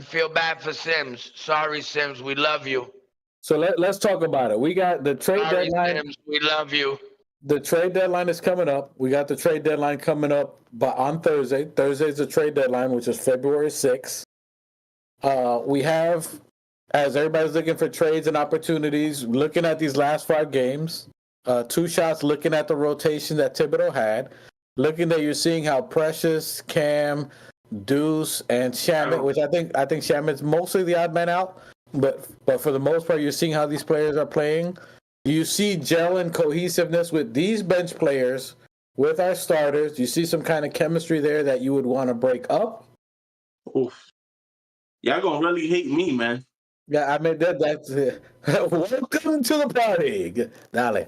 feel bad for Sims. Sorry, Sims. We love you. So let's talk about it. We got the trade deadline. Sims, we love you. The trade deadline is coming up. We got the trade deadline coming up on Thursday. Thursday's the trade deadline, which is February 6th. We have, as everybody's looking for trades and opportunities, looking at these last 5 games, 2 shots looking at the rotation that Thibodeau had, looking that you're seeing how Precious, Cam, Deuce, and Shamet, which I think Shamet's mostly the odd man out, but for the most part, you're seeing how these players are playing. You see gel and cohesiveness with these bench players, with our starters. You see some kind of chemistry there that you would want to break up. Oof. Y'all gonna really hate me, man. Yeah, I mean that's it. Welcome to the party, Dale.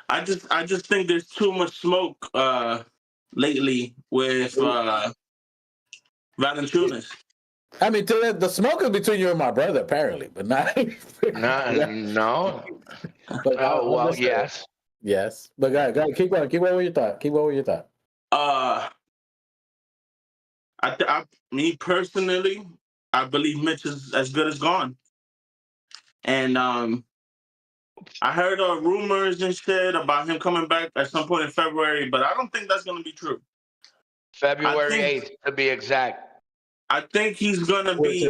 I just think there's too much smoke lately with Valanciunas. I mean, the smoke is between you and my brother, apparently, but not. No. But well, yes. Yes, but go ahead, keep going with your thought. Keep going with your thought. Me personally, I believe Mitch is as good as gone. And I heard rumors and shit about him coming back at some point in February, but I don't think that's going to be true. February 8th, to be exact. I think he's going to be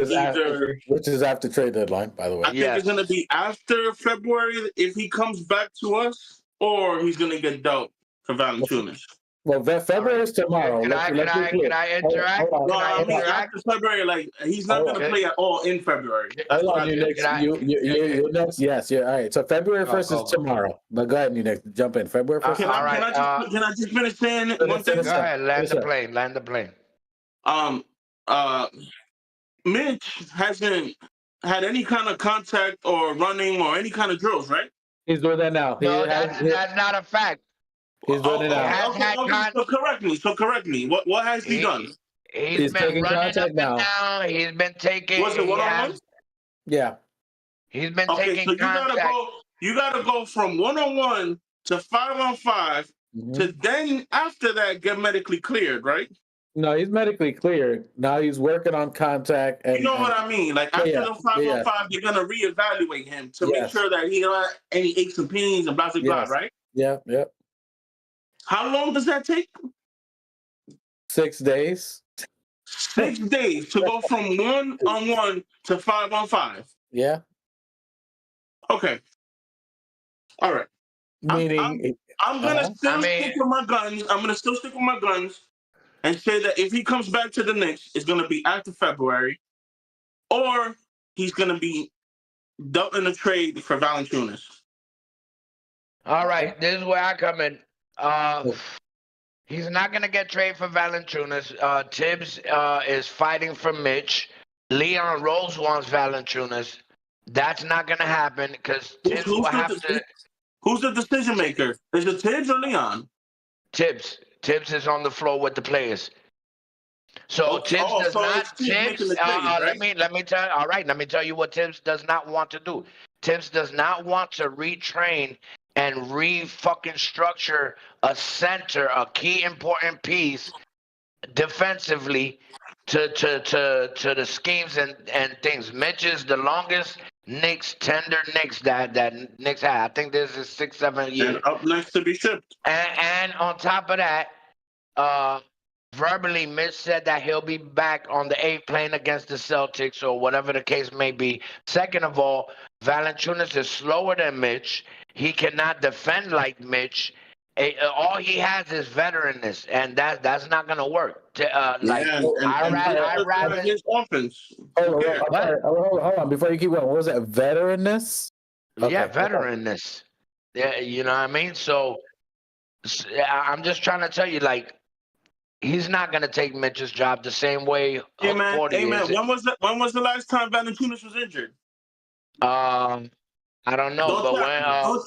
which is after trade deadline, by the way. I think it's going to be after February if he comes back to us, or he's going to get dealt for Valanciunas. Well, February is tomorrow. Can I interact? No, I mean after February, like he's not going to play at all in February. Hold on, you next. Yes, yeah. All right. So February 1st is tomorrow. But go ahead, you next. Jump in. February 1st. Can I just finish saying one thing? Go ahead. Land the plane. Mitch hasn't had any kind of contact or running or any kind of drills, right? He's doing that now. No, that's not a fact. He's doing it now. Okay. So correct me. What has he done? He's been taking contact now. He's been taking. Was it one-on-one? Yeah. He's been taking contact. You gotta go from 1-on-1 to 5-on-5 to then after that get medically cleared, right? No, he's medically cleared. Now he's working on contact. And, you know what I mean? Like after the 5-on-5, you're gonna reevaluate him to make sure that he don't have any aches and pains and blah blah blah, right? Yeah. How long does that take? 6 days. 6 days to go from 1-on-1 to 5-on-5. Yeah. Okay. All right. Meaning, I'm gonna still stick with my guns. I'm gonna still stick with my guns and say that if he comes back to the Knicks, it's gonna be after February, or he's gonna be dealt in a trade for Valanciunas. All right, this is where I come in. He's not gonna get traded for Valanciunas. Thibbs is fighting for Mitch. Rose wants Valanciunas. That's not gonna happen because Thibbs will have to. Who's the decision maker? Is it Thibbs or Leon? Thibbs. Thibbs is on the floor with the players. So Thibbs does not. Thibbs. Let me tell. All right, let me tell you what Thibbs does not want to do. Thibbs does not want to retrain and fucking structure a center, a key important piece defensively to the schemes and things. Mitch is the longest tender Knicks that Knicks had. I think this is 6-7 years. And up next to be shipped. And on top of that, verbally, Mitch said that he'll be back on the 8th playing against the Celtics or whatever the case may be. Second of all, Valanciunas is slower than Mitch. He cannot defend like Mitch. All he has is veteranness, and that's not gonna work. I rather his offense. Hold on, before you keep going, what was that? Veteranness? Okay. Yeah, veteranness. Yeah, you know what I mean. So I'm just trying to tell you, like, he's not gonna take Mitch's job the same way. Hey man, when was the last time Valanciunas was injured? I don't know,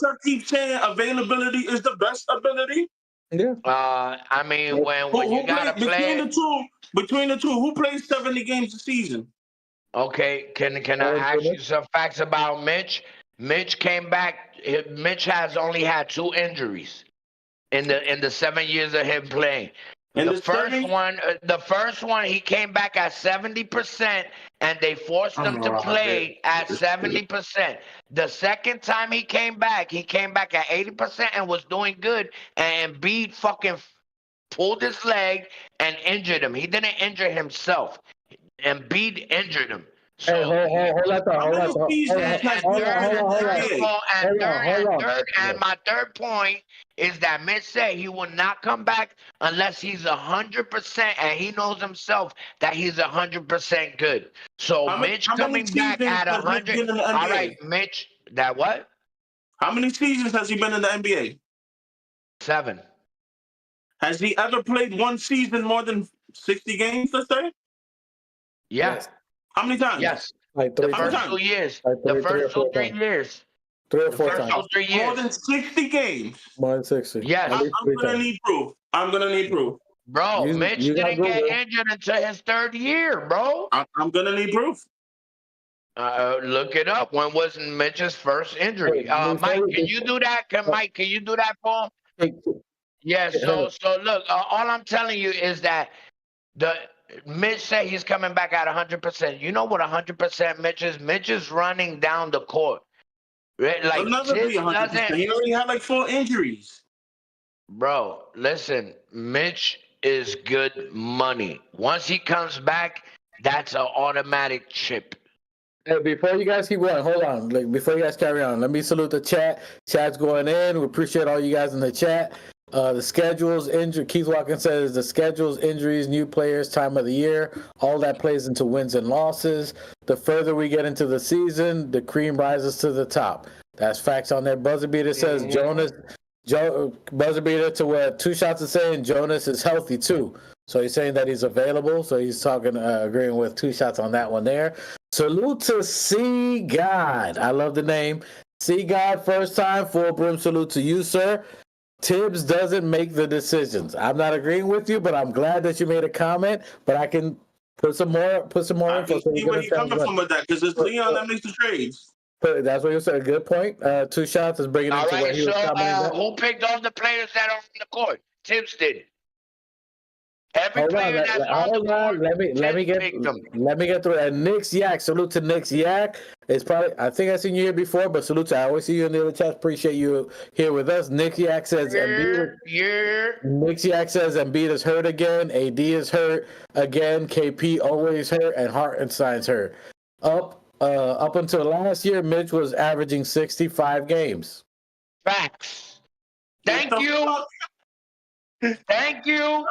don't keep saying availability is the best ability. Yeah. I mean, when you gotta play between the two, who plays 70 games a season? Okay, can I ask you some facts about Mitch? Mitch came back. Mitch has only had 2 injuries in the 7 years of him playing. The first one, he came back at 70%, and they forced him to play at 70%. The second time he came back at 80% and was doing good, and Embiid fucking pulled his leg and injured him. He didn't injure himself. Embiid injured him. So, and my third point is that Mitch said he will not come back unless he's 100%, and he knows himself that he's 100% good. So Mitch coming back at 100. All right, Mitch. That what? How many seasons has he been in the NBA? 7. Has he ever played one season more than 60 games? Let's say. Yeah. Yes. How many times? Yes. Like the first 2 years. The first 2 3 years. 3 or 4 times. 3 years. More than 60 games. More than 60. Yes. I'm gonna need proof. Bro, Mitch didn't get injured until his 3rd year, bro. I'm gonna need proof. Look it up. When was Mitch's first injury? Mike, can you do that? Mike, can you do that for him? Yeah. So look. All I'm telling you is that Mitch said he's coming back at 100%. You know what 100% Mitch is? Mitch is running down the court. Right? Like, He'll never be 100%. He already had like 4 injuries. Bro, listen, Mitch is good money. Once he comes back, that's an automatic chip. Hey, before you guys keep going, hold on. Like, before you guys carry on, let me salute the chat. Chat's going in. We appreciate all you guys in the chat. The schedules, injury. Keith Watkins says the schedules, injuries, new players, time of the year, all that plays into wins and losses. The further we get into the season, the cream rises to the top. That's facts on there. Buzzer beater says buzzer beater to where 2 shots is saying Jonas is healthy too. So he's saying that he's available. So he's talking, agreeing with 2 shots on that one there. Salute to C God. I love the name. C God, first time, full brim salute to you, sir. Thibbs doesn't make the decisions. I'm not agreeing with you, but I'm glad that you made a comment. But I can put some more info. See where he's coming from with that, because it's Leon that makes the trades. That's what you said. Good point. 2 shots is bringing it to where he was coming. Who picked all the players that are on the court? Thibbs did. Hold on. Let me get through it. And Knicks Yak, salute to Knicks Yak. It's probably, I think I've seen you here before, but salute to, I always see you in the other chat. Appreciate you here with us. Knicks Yak says Knicks Yak says Embiid is hurt again. AD is hurt again. KP always hurt, and Hartenstein's hurt. Up until last year, Mitch was averaging 65 games. Facts. Thank you. Thank you. And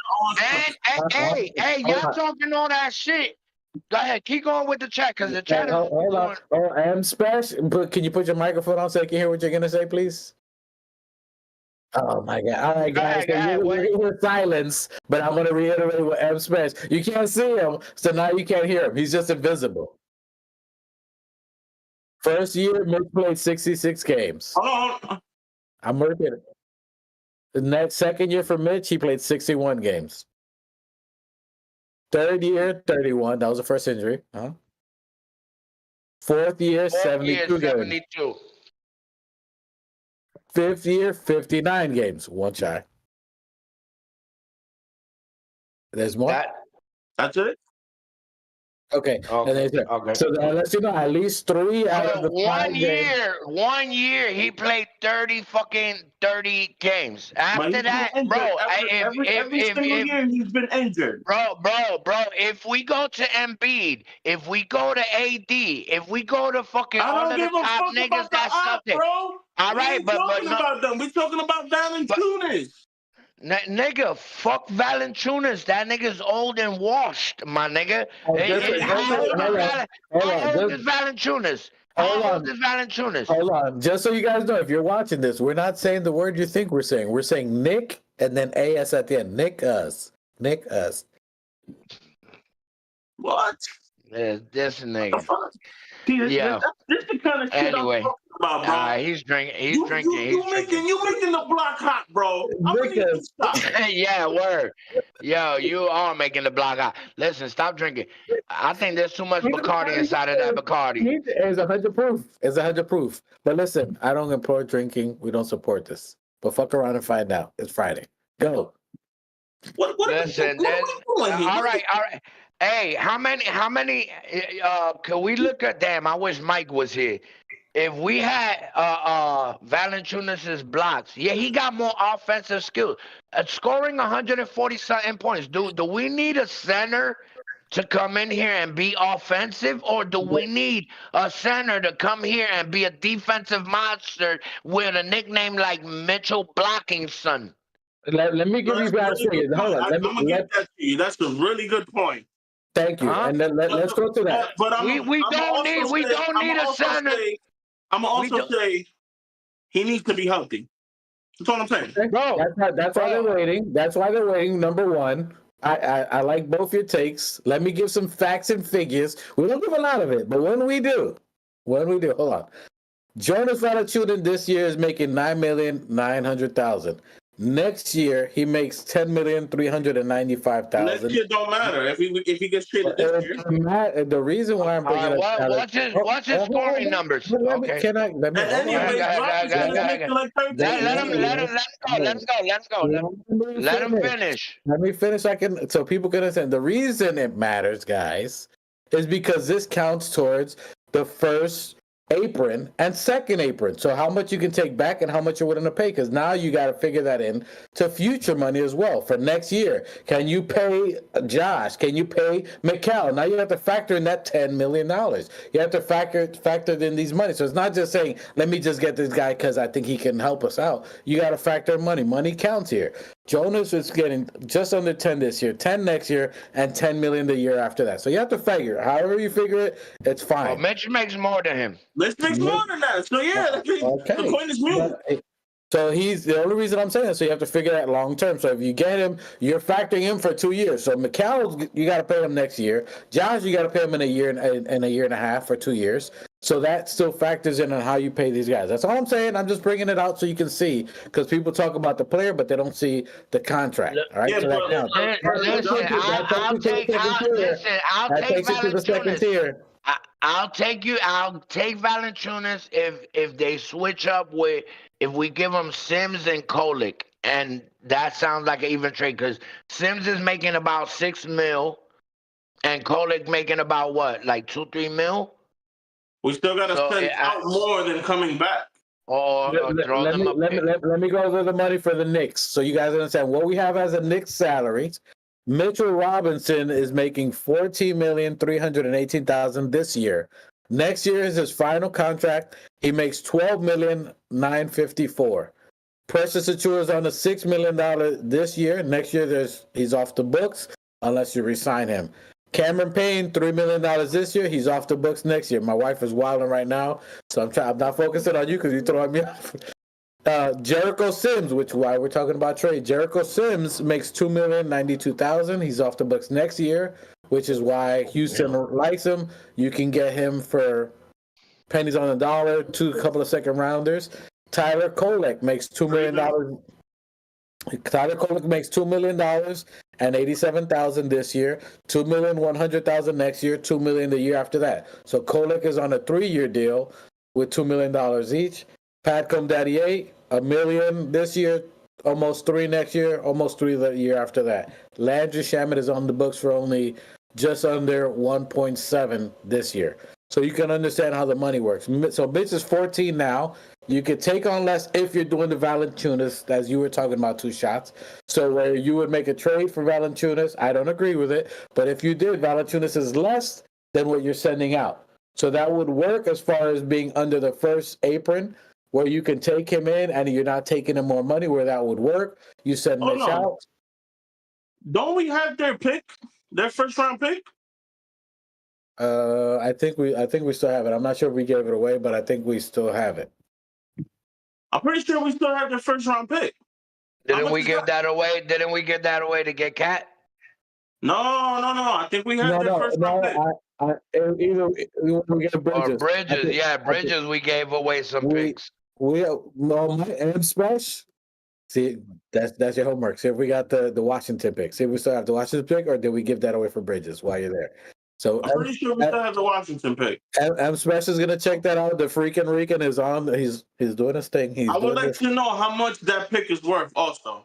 hey, y'all talking all that shit. Go ahead, keep going with the chat, because the chat is hold on. I'm special. But can you put your microphone on so I can hear what you're gonna say, please? Oh my God! All right, guys. You're hear silence, but I'm gonna reiterate what M Special. You can't see him, so now you can't hear him. He's just invisible. First year, Mitch played 66 games. I'm working it. The next second year for Mitch, he played 61 games. Third year, 31. That was the first injury. Fourth year, 72 games. Fifth year, 59 games. 1 shy. There's more? That's it? Okay. Okay. So that lets you know at least 3 out of the 5 games. 1 year he played 30 games. After that, bro, every single year he's been injured. Bro, if we go to Embiid, if we go to AD, if we go to fucking all of the top niggas, that's something. Bro. All right, but about them. We're talking about Valanciunas. Nigga, fuck Valanciunas. That nigga's old and washed, my nigga. How old is Valanciunas? Hold on. Just so you guys know, if you're watching this, we're not saying the word you think we're saying. We're saying Nick and then AS at the end. Nick us. What? This nigga. Yeah. This the kind of shit anyway. I'm talking about, bro. He's drinking. You making the block hot, bro. Yeah, word. Yo, you are making the block hot. Listen, stop drinking. I think there's too much Bacardi inside of that Bacardi. It's 100 proof. It's 100 proof. But listen, I don't employ drinking. We don't support this. But fuck around and find out. It's Friday. Go. What Listen, all right. Hey, how many? Can we look at? Damn, I wish Mike was here. If we had Valanciunas' blocks, yeah, he got more offensive skills. Scoring 140 something points. Do we need a center to come in here and be offensive, or do we need a center to come here and be a defensive monster with a nickname like Mitchell Blocking Son? Let me give you guys. Hold on. I'm gonna get that to you. That's a really good point. Thank you. And then let's go to that. But we don't need a center. I'm gonna also say he needs to be healthy. That's all I'm saying. Bro, that's why they're waiting. That's why they're waiting. Number one, I like both your takes. Let me give some facts and figures. We don't give a lot of it, but when we do, hold on. Jonas Valanciunas this year is making $9,900,000. Next year he makes $10,395,000. Next year don't matter if he gets traded this year. The reason why I'm All bringing right, up salary. what's his scoring numbers? Let me, Okay. can I? Let me. And hold on. anyway, Go Robinson's ahead. making like 13. Let him go. Let him finish. Let me finish. So people can understand. The reason it matters, guys, is because this counts towards the first apron and second apron. So how much you can take back and how much you're willing to pay, because now you got to figure that in to future money as well for next year. Can you pay Josh? Can you pay McCall? Now you have to factor in that $10 million. You have to factor in these money. So it's not just saying, let me just get this guy because I think he can help us out. You got to factor in money. Money counts here. Jonas is getting just under 10 this year, 10 next year, and 10 million the year after that. So you have to figure. However you figure it, it's fine. Well, Mitch makes more than him. Let's make more than that. So yeah, Okay. the point is mute. So he's the only reason I'm saying that. So you have to figure that long term. So if you get him, you're factoring him for 2 years. So McCall, you got to pay him next year. Josh, you got to pay him in a year and a year and a half for 2 years. So that still factors in on how you pay these guys. That's all I'm saying. I'm just bringing it out so you can see, because people talk about the player, but they don't see the contract. All right. Yeah, so but that counts. I'll take Valanciunas. I'll take Valanciunas if they switch up with, if we give them Sims and Kolek, and that sounds like an even trade, because Sims is making about $6 million and Kolek making about what, like $2-3 million. We still got to send out more than coming back. Or throw them up. Let me go over the money for the Knicks, so you guys understand what we have as a Knicks salary. Mitchell Robinson is making $14,318,000 this year. Next year is his final contract. He makes $12,954,000. Precious Achiuwa is on a $6 million this year. Next year he's off the books unless you re-sign him. Cameron Payne, $3 million this year. He's off the books next year. My wife is wilding right now, so I'm not focusing on you because you're throwing me off. Jericho Sims, which why we're talking about trade. Jericho Sims makes $2,092,000. He's off the books next year, which is why Houston likes him. You can get him for pennies on the dollar, a couple of second rounders. Tyler Kolek makes $2 million. Tyler Kolek makes $2 million and $87,000 this year, $2,100,000 next year, $2 million the year after that. So Kolek is on a 3-year deal with $2 million each. Pat Comdadier, $1 million this year, almost $3 million next year, almost $3 million the year after that. Landry Shamet is on the books for only just under 1.7 this year. So you can understand how the money works. So Mitch is 14 now. You could take on less if you're doing the Valanciunas, as you were talking about 2 shots. So where you would make a trade for Valanciunas, I don't agree with it. But if you did, Valanciunas is less than what you're sending out. So that would work as far as being under the first apron, where you can take him in and you're not taking him more money, where that would work. You send Mitch out. Don't we have their pick, their first round pick? I think we still have it. I'm not sure if we gave it away, but I think we still have it. I'm pretty sure we still have their first round pick. Didn't we give that away? Didn't we give that away to get Cat? No. I think we have their first round pick. Either we get Bridges. Or Bridges, Bridges. We gave away some picks. And Smash. See, that's your homework. See if we got the Washington pick. See if we still have the Washington pick, or did we give that away for Bridges while you're there? So I'm pretty sure we still have the Washington pick. M Smash is gonna check that out. The freaking Rican is on. He's doing his thing. I would like to know how much that pick is worth also.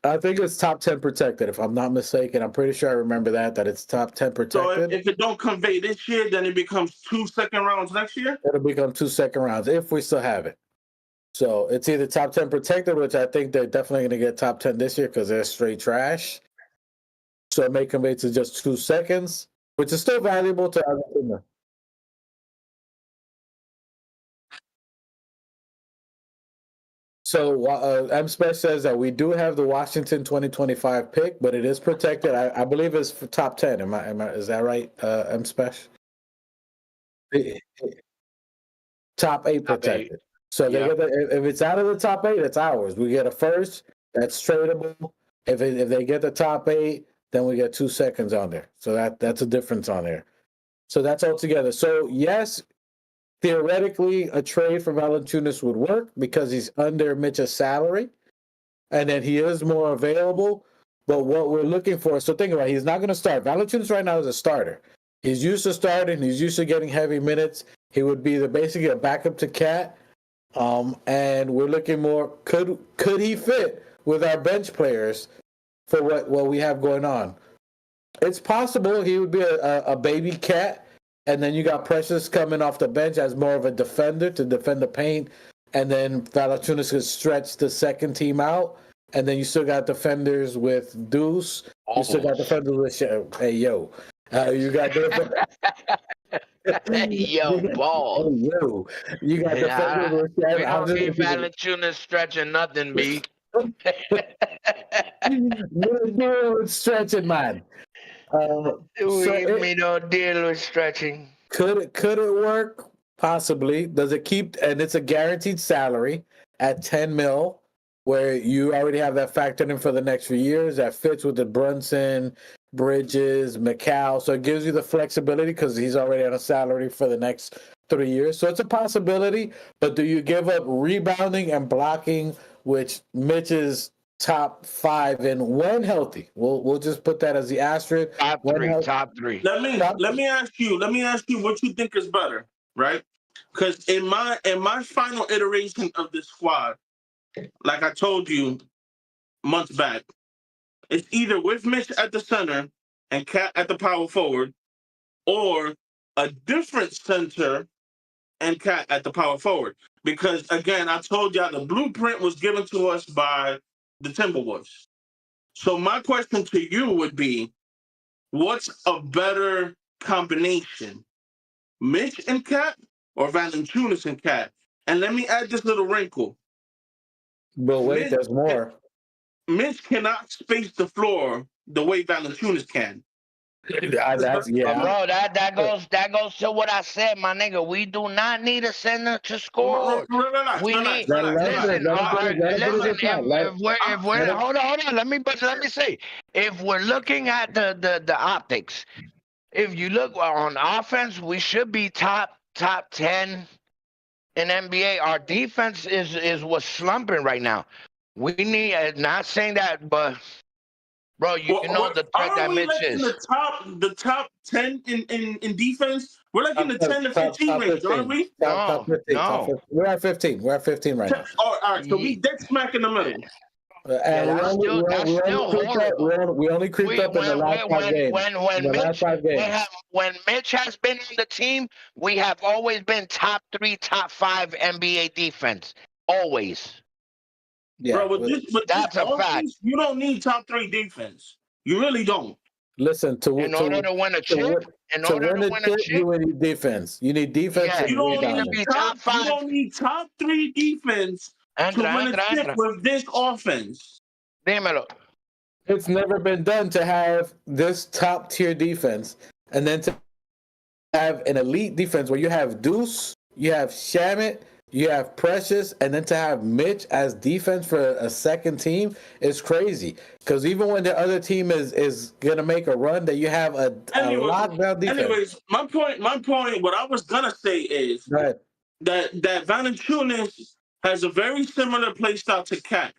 I think it's top 10 protected, if I'm not mistaken. I'm pretty sure I remember that it's top 10 protected. So if it don't convey this year, then it becomes 2 second rounds next year? It'll become 2 second rounds if we still have it. So it's either top 10 protected, which I think they're definitely going to get top 10 this year because they're straight trash. So it may convey to just 2 seconds, which is still valuable to other people. So M-Spec says that we do have the Washington 2025 pick, but it is protected. I believe it's for top 10. Is that right, M-Spec? Top 8 protected. 8. So they get if it's out of the top 8, it's ours. We get a first, that's tradable. If they get the top 8, then we get 2 seconds on there. So that's a difference on there. So that's all together. So yes, theoretically, a trade for Valanciunas would work because he's under Mitch's salary. and then he is more available. But what we're looking for, so think about it, he's not going to start. Valanciunas right now is a starter. He's used to starting. He's used to getting heavy minutes. He would be basically a backup to Cat. And we're looking more, could he fit with our bench players for what we have going on? It's possible he would be a baby Cat, and then you got Precious coming off the bench as more of a defender to defend the paint, and then Valanciunas could stretch the second team out, and then you still got defenders with Deuce. You still got defenders with you got Yo, ball. You got defenders with we don't need Valanciunas stretching nothing, B. No stretching, man. We don't deal with stretching. Could it work? Possibly. Does it keep? And it's a guaranteed salary at $10 million, where you already have that factored in for the next few years. That fits with the Brunson, Bridges, McCall. So it gives you the flexibility because he's already on a salary for the next 3 years. So it's a possibility. But do you give up rebounding and blocking, which Mitch is top 5 in when healthy? We'll just put that as the asterisk. Top three. Let me ask you what you think is better, right? Because in my final iteration of this squad, like I told you months back, it's either with Mitch at the center and Cat at the power forward, or a different center and Cat at the power forward. Because again, I told y'all the blueprint was given to us by the Timberwolves. So my question to you would be, what's a better combination? Mitch and Cat or Valanciunas and Cat? And let me add this little wrinkle. But wait, there's more. Mitch cannot space the floor the way Valanciunas can. Bro, that goes to what I said, my nigga. We do not need a center to score. We need. Listen, if we're hold on. Let me say, if we're looking at the optics, if you look on offense, we should be top 10 in NBA. Our defense is what's slumping right now. We need, not saying that, but bro, you know the threat that Mitch is. The top 10 in defense. We're like in the 10 to 15 range, aren't we? No. We're at 15. We're at 15 right now. All right, so we dead smack in the middle. We only creeped up in the last 5 games. When Mitch has been on the team, we have always been top 3, top 5 NBA defense. Always. Yeah, bro, that's a fact. You don't need top 3 defense. You really don't. Listen, in order to win a chip, you need defense. You need defense. Yeah, you don't need to be top 5. You don't need top 3 defense to win a chip with this offense. Dímelo. It's never been done to have this top tier defense and then to have an elite defense where you have Deuce, you have Shamet, you have Precious, and then to have Mitch as defense for a second team is crazy. Because even when the other team is gonna make a run, that you have a lockdown defense. Anyways, my point. What I was gonna say is that Valanciunas has a very similar play style to Cat.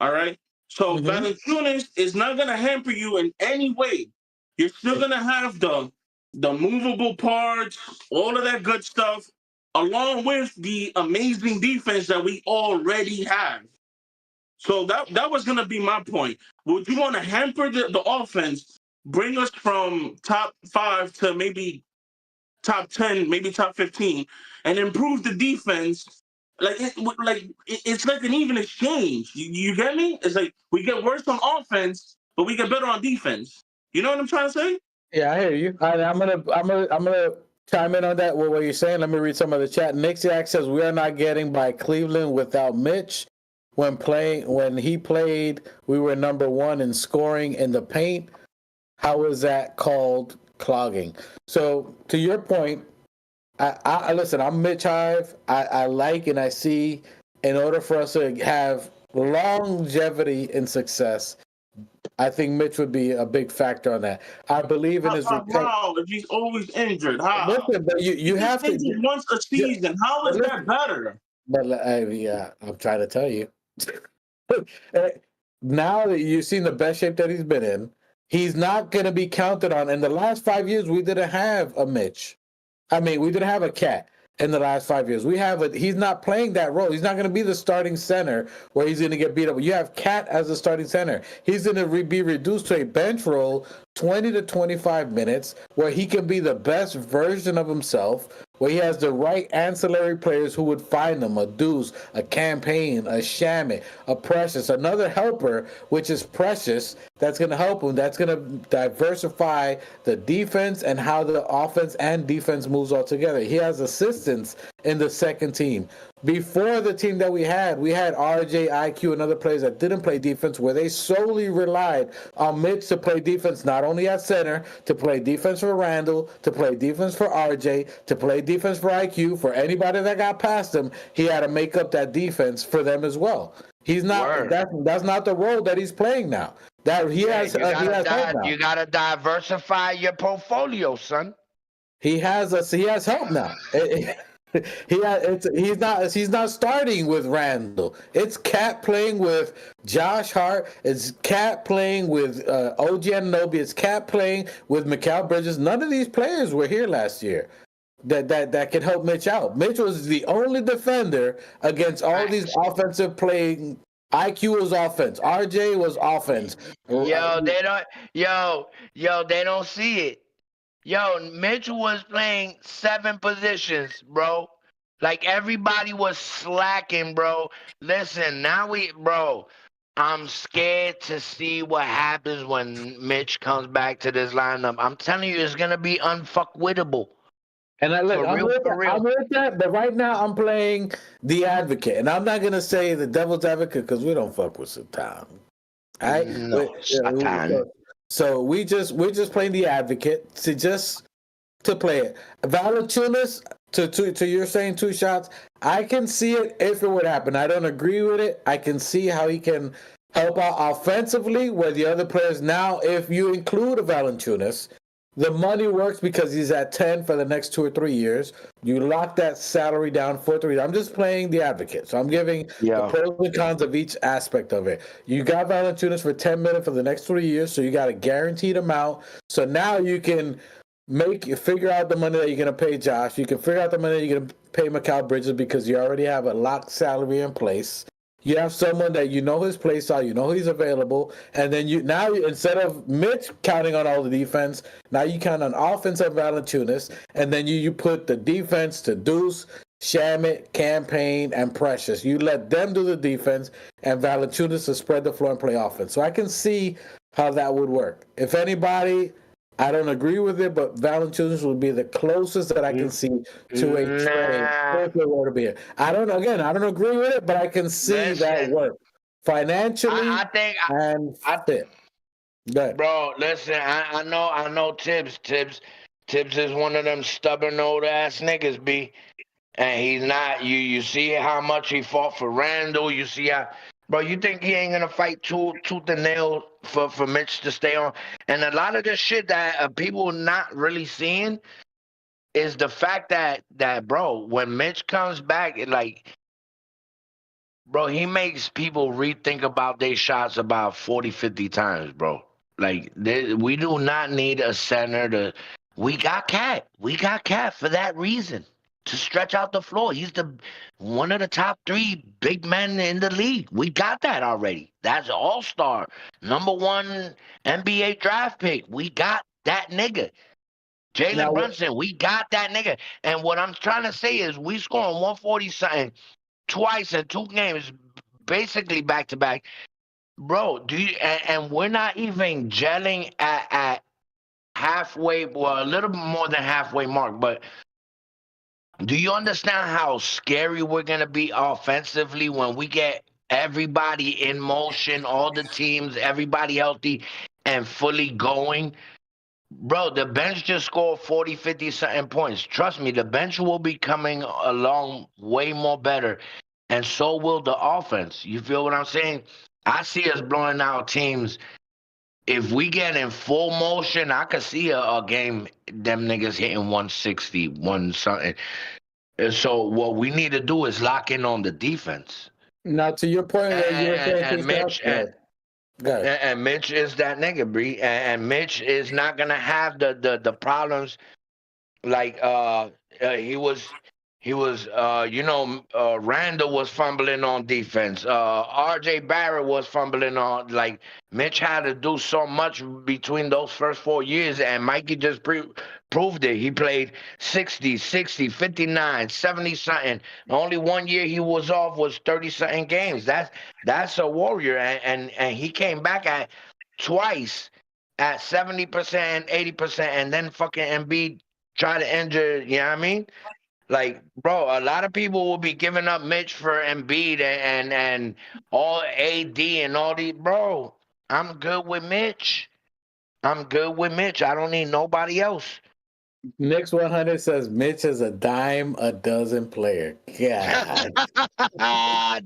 All right, so Valanciunas is not gonna hamper you in any way. You're still gonna have the movable parts, all of that good stuff, along with the amazing defense that we already have. So that was going to be my point. Would you want to hamper the offense, bring us from top 5 to maybe top 10, maybe top 15, and improve the defense? It's like an even exchange. You get me? It's like we get worse on offense, but we get better on defense. You know what I'm trying to say? Yeah, I hear you. I'm gonna chime in on that. What you're saying? Let me read some of the chat. Nixiac says we are not getting by Cleveland without Mitch. When he played, we were number 1 in scoring in the paint. How is that called clogging? So to your point, I listen. I'm Mitch Hive. I like and I see. In order for us to have longevity and success, I think Mitch would be a big factor on that. I believe in his recovery. How? If he's always injured, how? Listen, but you have to once a season. How is that better? But I'm trying to tell you. now that you've seen the best shape that he's been in, he's not going to be counted on. In the last 5 years, we didn't have a Mitch. I mean, we didn't have a Cat in the last 5 years. He's not playing that role. He's not going to be the starting center where he's going to get beat up. You have Cat as the starting center. He's going to be reduced to a bench role, 20 to 25 minutes, where he can be the best version of himself, where he has the right ancillary players who would find him, a Deuce, a Campaign, a Shamit, a Precious, another helper, which is Precious, that's going to help him. That's going to diversify the defense and how the offense and defense moves all together. He has assistants in the second team. Before the team that we had RJ, IQ, and other players that didn't play defense, where they solely relied on Mitch to play defense, not only at center, to play defense for Randall, to play defense for RJ, to play defense for IQ. For anybody that got past him, he had to make up that defense for them as well. He's not. That's not the role that he's playing now. That he has. You gotta diversify your portfolio, son. He has help now. He's not starting with Randall. It's Cat playing with Josh Hart. It's Cat playing with OG Anunoby. It's Cat playing with Mikal Bridges. None of these players were here last year that could help Mitch out. Mitch was the only defender against all these offensive playing. IQ was offense. RJ was offense. They don't see it. Mitch was playing 7 positions, bro. Like, everybody was slacking, bro. Listen, I'm scared to see what happens when Mitch comes back to this lineup. I'm telling you, it's going to be unfuckwittable. And I'm with that, but right now I'm playing the advocate. And I'm not going to say the devil's advocate because we don't fuck with Satan. All right? No, Satan. So we're just playing the advocate to play it. Valanciunas, to you're saying 2 shots. I can see it if it would happen. I don't agree with it. I can see how he can help out offensively where the other players now. If you include a Valanciunas, the money works because he's at 10 for the next 2 or 3 years. You lock that salary down for 3 years. I'm just playing the advocate. So I'm giving the pros and cons of each aspect of it. You got Valanciunas for $10 million for the next 3 years, so you got a guaranteed amount. So now you can figure out the money that you're going to pay Josh. You can figure out the money that you're going to pay Mikal Bridges because you already have a locked salary in place. You have someone that you know his play style, you know he's available, and then instead of Mitch counting on all the defense, now you count on offensive Valanciunas, and then you put the defense to Deuce, Shamit, Campaign, and Precious. You let them do the defense, and Valanciunas to spread the floor and play offense. So I can see how that would work. If anybody, I don't agree with it, but Valanciunas would be the closest that I can see to a trade. I don't agree with it, but I can see that work financially. I think fit. Bro, listen, I know Thibbs. Thibbs is one of them stubborn old ass niggas, B. And he's not. You see how much he fought for Randall. You see how. Bro, you think he ain't gonna fight tooth and nail for Mitch to stay on? And a lot of this shit that people not really seeing is the fact that bro, when Mitch comes back, bro, he makes people rethink about their shots about 40, 50 times, bro. Like, we do not need a center we got Cat. We got Cat for that reason. To stretch out the floor. He's one of the top 3 big men in the league. We got that already. That's all-star. #1 NBA draft pick. We got that nigga. Jalen Brunson, we got that nigga. And what I'm trying to say is we scoring 140-something twice in 2 games, basically back-to-back. Bro, and we're not even gelling at halfway, well, a little more than halfway mark, but do you understand how scary we're going to be offensively when we get everybody in motion, all the teams, everybody healthy and fully going? Bro, the bench just scored 40, 50-something points. Trust me, the bench will be coming along way more better, and so will the offense. You feel what I'm saying? I see us blowing out teams. If we get in full motion, I could see a game, them niggas hitting 160, 1-something. And so what we need to do is lock in on the defense. Now, to your point, Got it. And Mitch is that nigga, Bree. And Mitch is not gonna have the problems like Randall was fumbling on defense. RJ Barrett was fumbling on, like, Mitch had to do so much between those first 4 years, and Mikey just proved it. He played 60, 59, 70 something. Only 1 year he was off was 30 something games. That's a warrior, and he came back at twice at 70% and 80%, and then fucking Embiid try to injure, you know what I mean? Like, bro, a lot of people will be giving up Mitch for Embiid and all AD and all these. Bro, I'm good with Mitch. I'm good with Mitch. I don't need nobody else. Knicks 100 says Mitch is a dime a dozen player. God.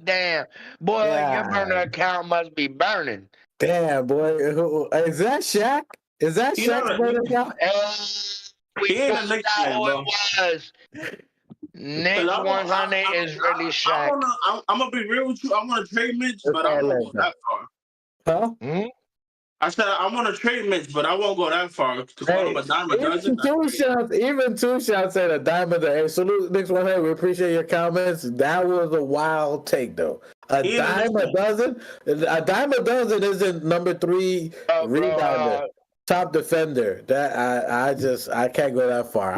Damn. Boy, your God. burner account must be burning. Damn, boy. Is that Shaq? Is that You know Shaq's what? burner account? We He ain't a found Knicks out fan, who bro. it was. Knicks 100 is really Shaq. I'm gonna be real with you. I want to trade Mitch, but I won't go that far. Huh? Hmm? I said I want to trade Mitch, but I won't go that far. To call him a dime a dozen. Even two shots said a dime a dozen. Hey, salute Knicks 100. We appreciate your comments. That was a wild take, though. A dime a dozen isn't number 3 rebounder, top defender. That I can't go that far.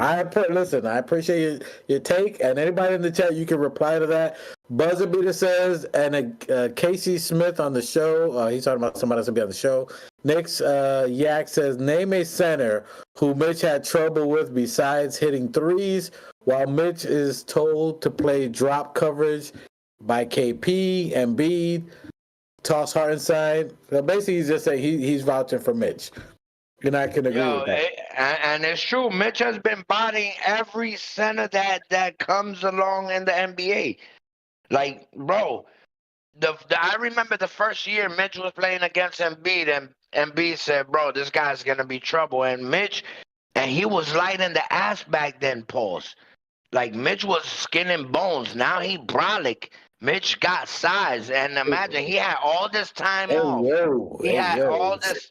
Listen, I appreciate your take, and anybody in the chat, you can reply to that. Buzzer Beater says, and Casey Smith on the show. He's talking about somebody that's gonna be on the show. Nick's Yak says, name a center who Mitch had trouble with besides hitting threes, while Mitch is told to play drop coverage by KP, Embiid, toss Hartenstein. So basically, he's just saying he's vouching for Mitch. And I can agree with that. And it's true. Mitch has been bodying every center that comes along in the NBA. Like, bro, I remember the first year Mitch was playing against Embiid, and Embiid said, bro, this guy's going to be trouble. And he was light in the ass back then, pause. Like, Mitch was skin and bones. Now he brolic. Mitch got size. And imagine, he had all this time off. He had all this.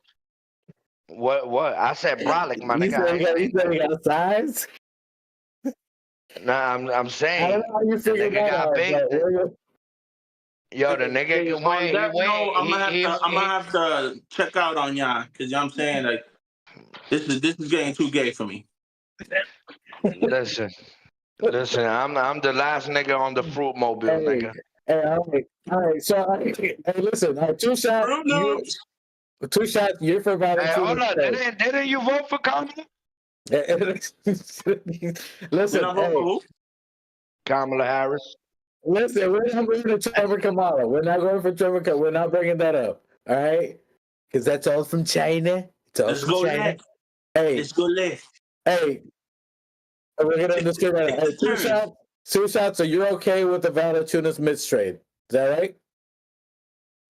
What? I said brolic, my nigga. He said he got size? Nah, I'm saying. I don't know how you the figured nigga that got out. big. Yo, the nigga can win. I'm gonna have to check out on y'all, because you know what I'm saying, like, this is getting too gay for me. Listen, I'm the last nigga on the fruit mobile, nigga. Hey, all right. So, hey, listen. Two shots. You're for Valanciunas. Hey, hold on. Didn't you vote for Kamala? Listen, Kamala Harris. Listen, we're not going to Trevor Kamala. We're not going for Trevor Kamala. We're not bringing that up. All right? Because that's all from China. It's all from China. Left. Hey. Let's go left. Hey. We're going to understand right now. Hey, two shots. So you're okay with the Valanciunas Mitch trade? Is that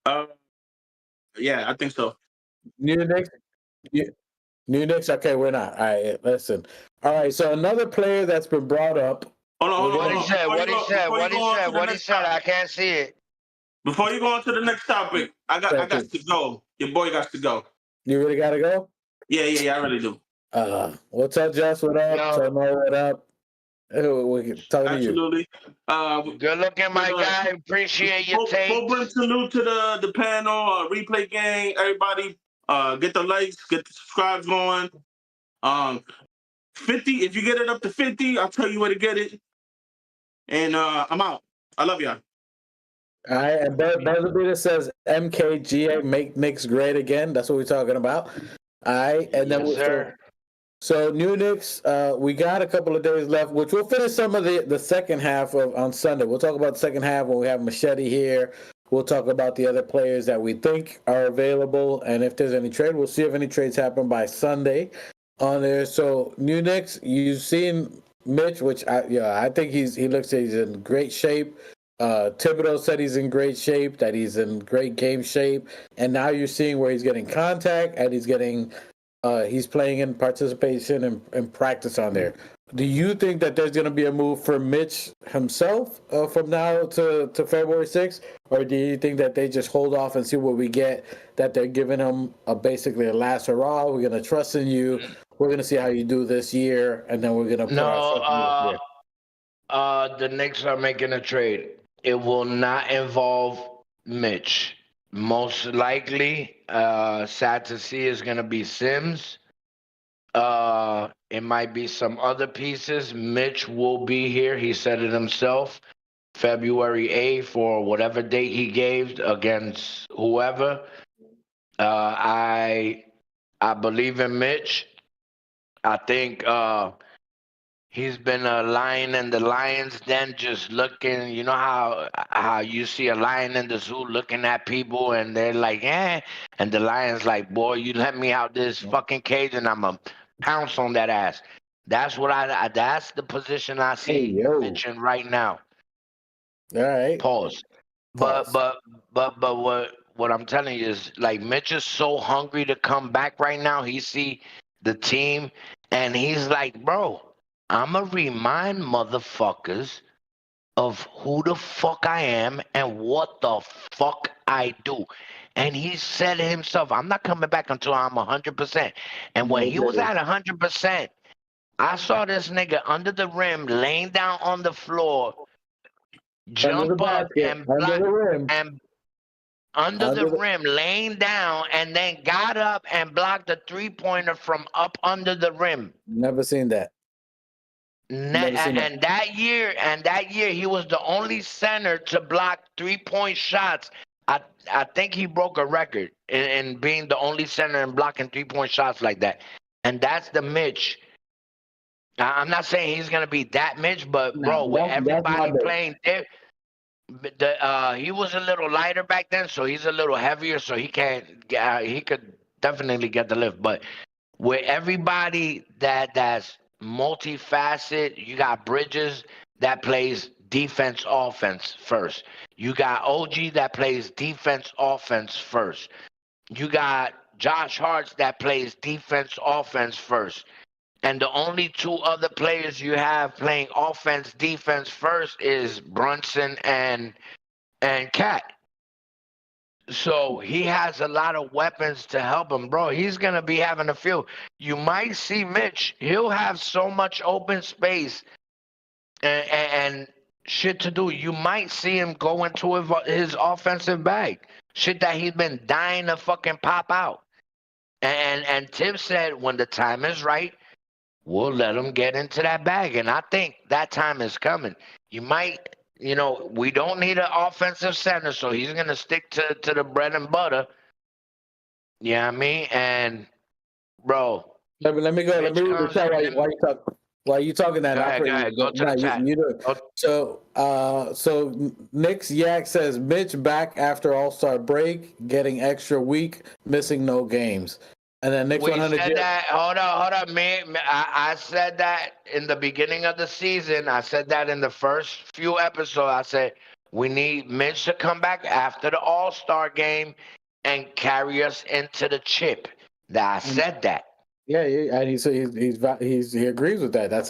right? Yeah, I think so. New Knicks? Okay, we're not. All right, listen. All right, so another player that's been brought up. Hold on. What he said? I can't see it. Before you go on to the next topic, I got to go. Your boy got to go. You really got to go? Yeah, I really do. What's up, Jess? What up? Tomo, what up? We're talking Absolutely. to you. Good looking, my guy. Appreciate your take. Full brim salute to the panel, replay gang, everybody. Get the likes, get the subscribes going. 50, if you get it up to 50, I'll tell you where to get it. And I'm out. I love y'all. All right, and Buzzer Beater says MKGA make Knicks great again. That's what we're talking about. All right, and then so new Knicks, we got a couple of days left, which we'll finish some of the second half of on Sunday. We'll talk about the second half when we have Machete here. We'll talk about the other players that we think are available, and if there's any trade, we'll see if any trades happen by Sunday on there. So new Knicks, you've seen Mitch, which I think he's in great shape. Thibodeau said he's in great shape, that he's in great game shape, and now you're seeing where he's getting contact and he's getting He's playing in participation and practice on there. Do you think that there's going to be a move for Mitch himself from now to February 6th? Or do you think that they just hold off and see what we get, that they're giving him basically a last hurrah? We're going to trust in you. We're going to see how you do this year, and then we're going to put our trust in you this year. The Knicks are making a trade. It will not involve Mitch. Most likely, sad to see, is going to be Sims. It might be some other pieces. Mitch will be here. He said it himself. February 8th or whatever date he gave against whoever. I believe in Mitch. I think he's been a lion in the lion's den, just looking. You know how you see a lion in the zoo looking at people, and they're like, eh, and the lion's like, boy, you let me out this fucking cage, and I'm a pounce on that ass. That's what that's the position I see Mitch in right now. All right. Pause. But what I'm telling you is, like, Mitch is so hungry to come back right now. He see the team and he's like, bro, I'ma remind motherfuckers of who the fuck I am and what the fuck I do. And he said himself, I'm not coming back until I'm 100%. And when he was at 100%, I saw this nigga under the rim, laying down on the floor, jump up and block, and under the rim, laying down, and then got up and blocked a 3-pointer from up under the rim. Never seen that. And that year, he was the only center to block 3-point shots. I think he broke a record in being the only center and blocking 3-point shots like that. And that's the Mitch. I'm not saying he's gonna be that Mitch, but bro, with everybody playing there, he was a little lighter back then, so he's a little heavier, so he could definitely get the lift. But with everybody that's multifaceted, you got Bridges that plays defense offense first. You got OG that plays defense offense first. You got Josh Hart's that plays defense offense first. And the only two other players you have playing offense defense first is Brunson and Cat. So he has a lot of weapons to help him, bro. He's going to be having a few. You might see Mitch. He'll have so much open space and shit to do. You might see him go into his offensive bag. Shit that he's been dying to fucking pop out. And Thibbs said when the time is right, we'll let him get into that bag. And I think that time is coming. You might, we don't need an offensive center, so he's going to stick to the bread and butter. You know what I mean? And, bro. Let me go. Let me read the chat while you talking that. Go ahead. Go to the chat. You do it. So Knicks Yak says, Mitch back after All-Star break, getting extra week, missing no games. And then Knicks 100. Said that. Hold on, man. I said that in the beginning of the season. I said that in the first few episodes. I said we need Mitch to come back after the All-Star game and carry us into the chip. I said that. Yeah, and he agrees with that. That's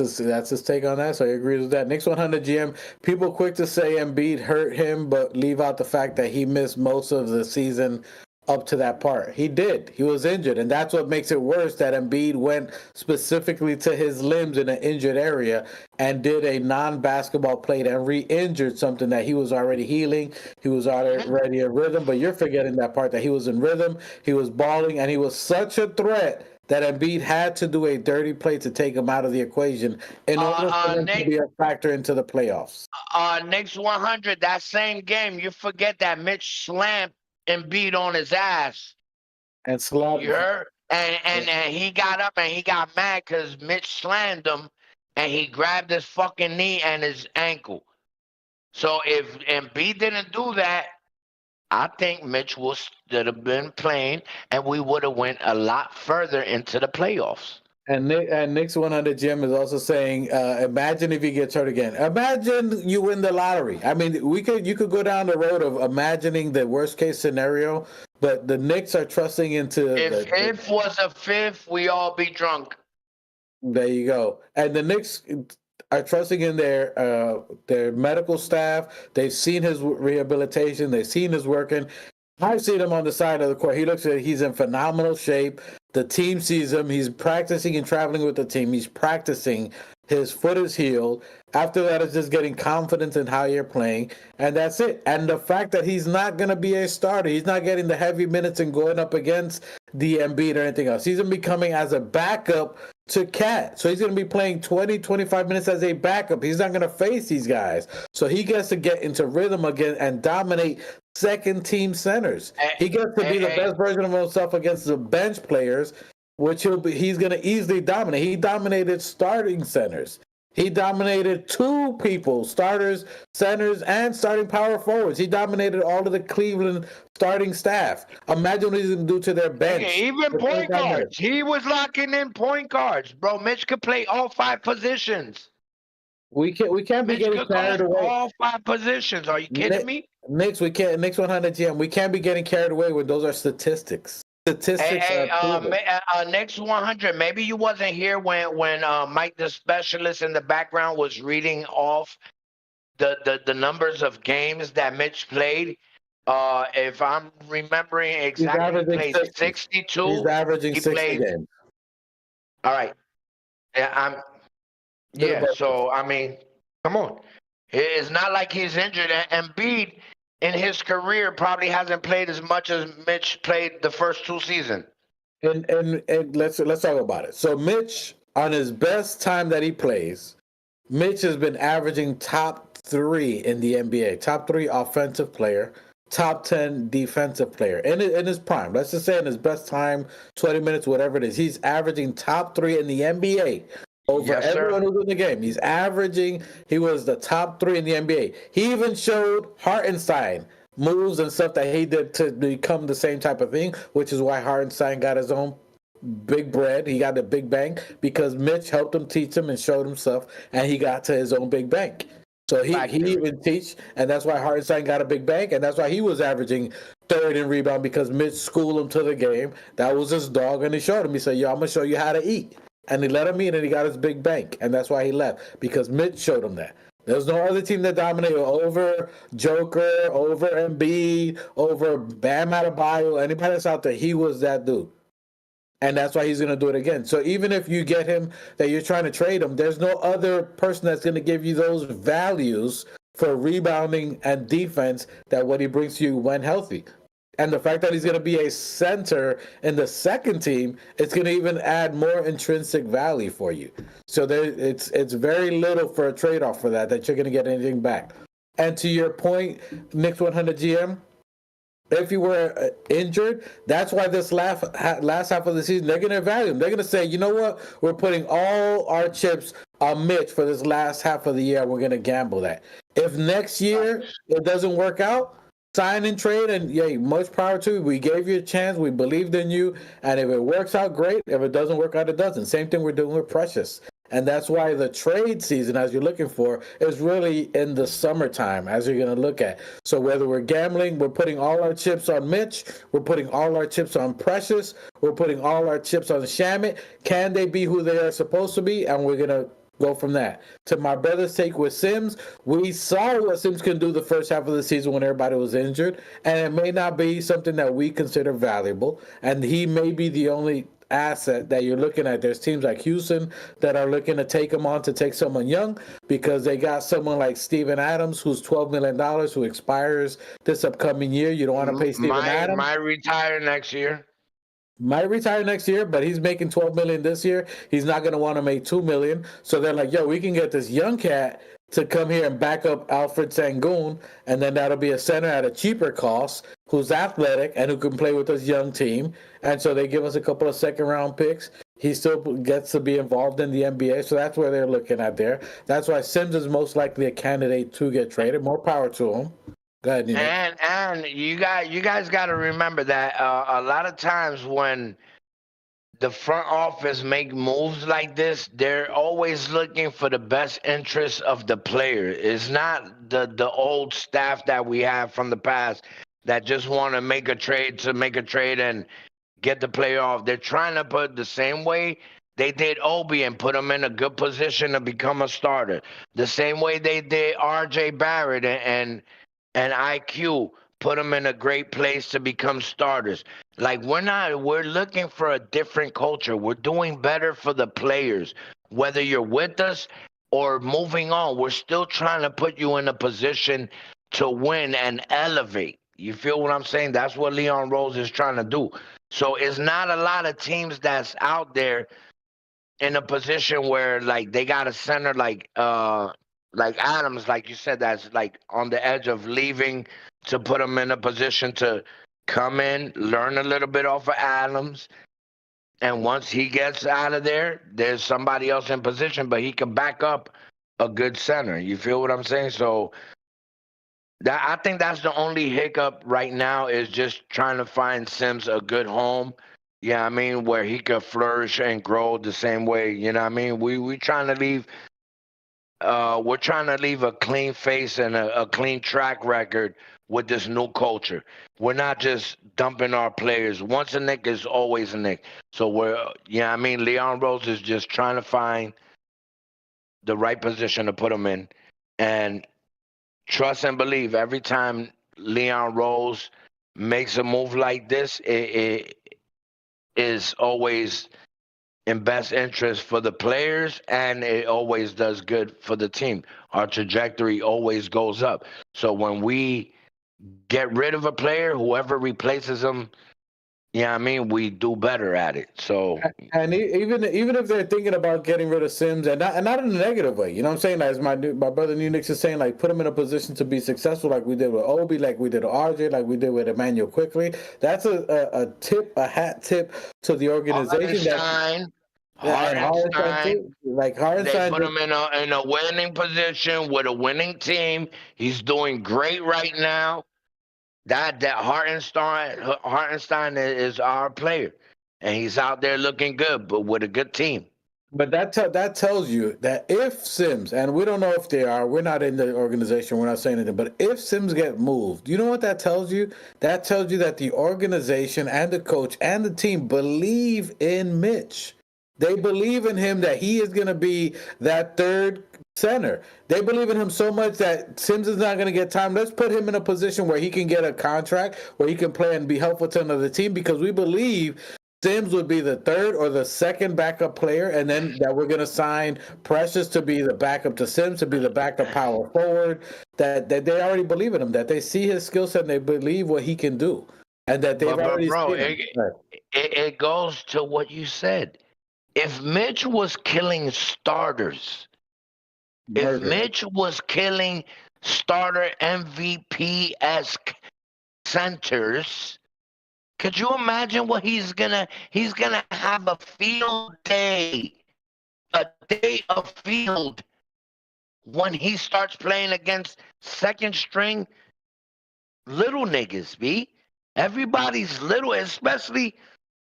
his take on that. So he agrees with that. Knicks 100 GM. People quick to say Embiid hurt him, but leave out the fact that he missed most of the season up to that part. He did. He was injured, and that's what makes it worse, that Embiid went specifically to his limbs in an injured area and did a non-basketball play and re-injured something that he was already healing. He was already in rhythm, but you're forgetting that part, that he was in rhythm, he was balling, and he was such a threat that Embiid had to do a dirty play to take him out of the equation in order for him to be a factor into the playoffs. Knicks 100, that same game, you forget that Mitch slammed Embiid on his ass. And slapped. You heard? And he got up and he got mad because Mitch slammed him and he grabbed his fucking knee and his ankle. So if Embiid didn't do that, I think Mitch would have been playing and we would have went a lot further into the playoffs. And Knicks 100 Jim is also saying, imagine if he gets hurt again. Imagine you win the lottery. I mean, you could go down the road of imagining the worst case scenario, but the Knicks are trusting into. If was a fifth, we all be drunk. There you go. And the Knicks are trusting in their medical staff. They've seen his rehabilitation. They've seen his working. I've seen him on the side of the court. He looks like he's in phenomenal shape. The team sees him. He's practicing and traveling with the team. He's practicing. His foot is healed. After that, it's just getting confidence in how you're playing. And that's it. And the fact that he's not going to be a starter, he's not getting the heavy minutes and going up against the Embiid or anything else. He's going to be coming as a backup to Cat. So he's going to be playing 20, 25 minutes as a backup. He's not going to face these guys. So he gets to get into rhythm again and dominate second-team centers. He gets to be the best version of himself against the bench players, which he's going to easily dominate. He dominated starting centers. He dominated two people, starters, centers, and starting power forwards. He dominated all of the Cleveland starting staff. Imagine what he's going to do to their bench. Even point guards. He was locking in point guards. Bro, Mitch could play all 5 positions. We can't be getting carried away. All 5 positions. Are you kidding me? Knicks 100 GM. We can't be getting carried away when those are statistics. Statistics Knicks 100. Maybe you wasn't here when Mike, the specialist in the background, was reading off the numbers of games that Mitch played. If I'm remembering exactly, he played 62. He's averaging 60 games. All right. So I mean, come on. It's not like he's injured. And Embiid in his career probably hasn't played as much as Mitch played the first 2 seasons. And let's talk about it. So Mitch, on his best time that he plays, Mitch has been averaging top 3 in the NBA. Top 3 offensive player, top 10 defensive player in his prime. Let's just say in his best time, 20 minutes, whatever it is. He's averaging top 3 in the NBA. Over everyone who's in the game. He was the top 3 in the NBA. He even showed Hartenstein moves and stuff that he did to become the same type of thing, which is why Hartenstein got his own big bread. He got a big bank because Mitch helped him, teach him, and showed him stuff, and he got to his own big bank. So he even teach, and that's why Hartenstein got a big bank, and that's why he was averaging 3rd in rebound because Mitch schooled him to the game. That was his dog, and he showed him. He said, yo, I'm going to show you how to eat. And he let him eat, and he got his big bank. And that's why he left, because Mitch showed him that. There's no other team that dominated over Joker, over Embiid, over Bam Adebayo, anybody that's out there. He was that dude. And that's why he's going to do it again. So even if you get him, that you're trying to trade him, there's no other person that's going to give you those values for rebounding and defense that what he brings to you when healthy. And the fact that he's going to be a center in the second team, it's going to even add more intrinsic value for you. So it's very little for a trade-off for that you're going to get anything back. And to your point, Knicks 100 GM, if you were injured, that's why this last half of the season, they're going to evaluate him. They're going to say, you know what? We're putting all our chips on Mitch for this last half of the year. We're going to gamble that. If next year it doesn't work out, sign and trade, and much power to you. We gave you a chance. We believed in you. And if it works out, great. If it doesn't work out, it doesn't. Same thing we're doing with Precious. And that's why the trade season, as you're looking for, is really in the summertime, as you're going to look at. So whether we're gambling, we're putting all our chips on Mitch. We're putting all our chips on Precious. We're putting all our chips on Shamit. Can they be who they are supposed to be? And we're going to go from that. To my brother's take with Sims, we saw what Sims can do the first half of the season when everybody was injured, and it may not be something that we consider valuable, and he may be the only asset that you're looking at. There's teams like Houston that are looking to take him on to take someone young because they got someone like Steven Adams who's $12 million who expires this upcoming year. You don't want to pay Steven Adams. Might retire next year. Might retire next year, but he's making $12 million this year. He's not going to want to make $2 million. So they're like, yo, we can get this young cat to come here and back up Alfred Sengun, and then that'll be a center at a cheaper cost who's athletic and who can play with this young team. And so they give us a couple of second-round picks. He still gets to be involved in the NBA, so that's where they're looking at there. That's why Sims is most likely a candidate to get traded. More power to him. Go ahead, Nino. And you guys got to remember that a lot of times when the front office make moves like this, they're always looking for the best interest of the player. It's not the old staff that we have from the past that just want to make a trade to make a trade and get the player off. They're trying to put the same way they did Obi and put him in a good position to become a starter. The same way they did R.J. Barrett and IQ, put them in a great place to become starters. Like we're looking for a different culture. We're doing better for the players. Whether you're with us or moving on, we're still trying to put you in a position to win and elevate. You feel what I'm saying? That's what Leon Rose is trying to do. So it's not a lot of teams that's out there in a position where like they got a center like Adams, like you said, that's like on the edge of leaving to put him in a position to come in, learn a little bit off of Adams. And once he gets out of there, there's somebody else in position, but he can back up a good center. You feel what I'm saying? So that I think that's the only hiccup right now is just trying to find Sims a good home. Yeah, I mean, where he could flourish and grow the same way. You know what I mean? We trying to leave we're trying to leave a clean face and a clean track record with this new culture. We're not just dumping our players. Once a Knick is always a Knick. So I mean, Leon Rose is just trying to find the right position to put him in. And trust and believe every time Leon Rose makes a move like this, it is always in best interest for the players, and it always does good for the team. Our trajectory always goes up. So when we get rid of a player, whoever replaces them, I mean, we do better at it. So And even if they're thinking about getting rid of Sims, and not in a negative way, you know what I'm saying? As my brother New Knicks is saying, like put him in a position to be successful, like we did with Obi, like we did with RJ, like we did with Emmanuel Quickly. That's a hat tip to the organization. Hartenstein, Like they Hartenstein, put him in a winning position with a winning team. He's doing great right now. That Hartenstein is our player, and he's out there looking good, but with a good team. but that tells you that if Sims, and we don't know if they are, we're not in the organization, we're not saying anything, but if Sims get moved, you know what that tells you? That tells you that the organization and the coach and the team believe in Mitch. They believe in him that he is going to be that third center. They believe in him so much that Sims is not going to get time. Let's put him in a position where he can get a contract, where he can play and be helpful to another team, because we believe Sims would be the third or the second backup player, and then that we're going to sign Precious to be the backup to Sims, to be the backup power forward, that they already believe in him, that they see his skill set and they believe what he can do, and that they've already seen him. It goes to what you said. If Mitch was killing starters, if Mitch was killing starter MVP-esque centers, could you imagine what he's gonna have a field day, a day of field when he starts playing against second string little niggas, B. Everybody's little, especially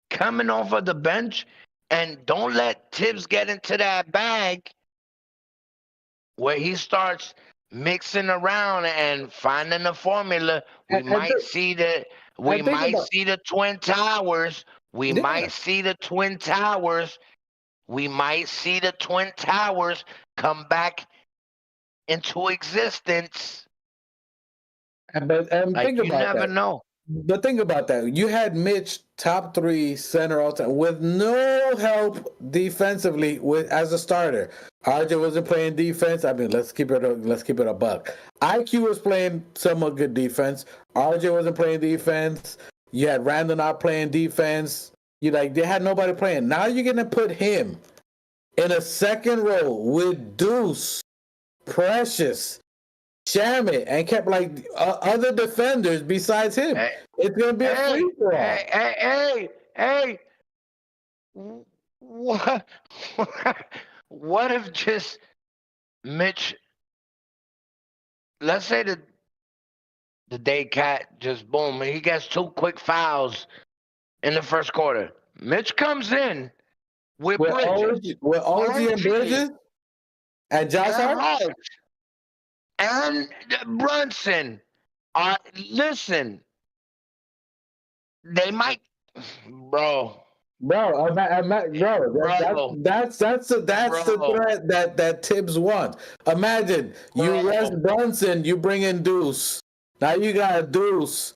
coming off of the bench. And don't let Thibbs get into that bag where he starts mixing around and finding the formula. We might see the Twin Towers. We might see the Twin Towers. We might see the Twin Towers come back into existence. But think you about never that. know. But think about that. You had Mitch top 3 center all time with no help defensively as a starter. RJ wasn't playing defense. I mean, let's keep it a buck. IQ was playing somewhat good defense. RJ wasn't playing defense. You had Randall not playing defense. They had nobody playing. Now you're gonna put him in a second row with Deuce, Precious, Shamit, and kept other defenders besides him. It's gonna be a free for all. Hey! What? What if just Mitch? Let's say the day Cat just boom, he gets 2 quick fouls in the first quarter. Mitch comes in with Bridges, with OG and Bridges and Josh and Hart. Hart, and Brunson. Listen, they might, bro. Bro, that's the threat that Thibbs wants. Imagine you rest Brunson, you bring in Deuce. Now you got Deuce,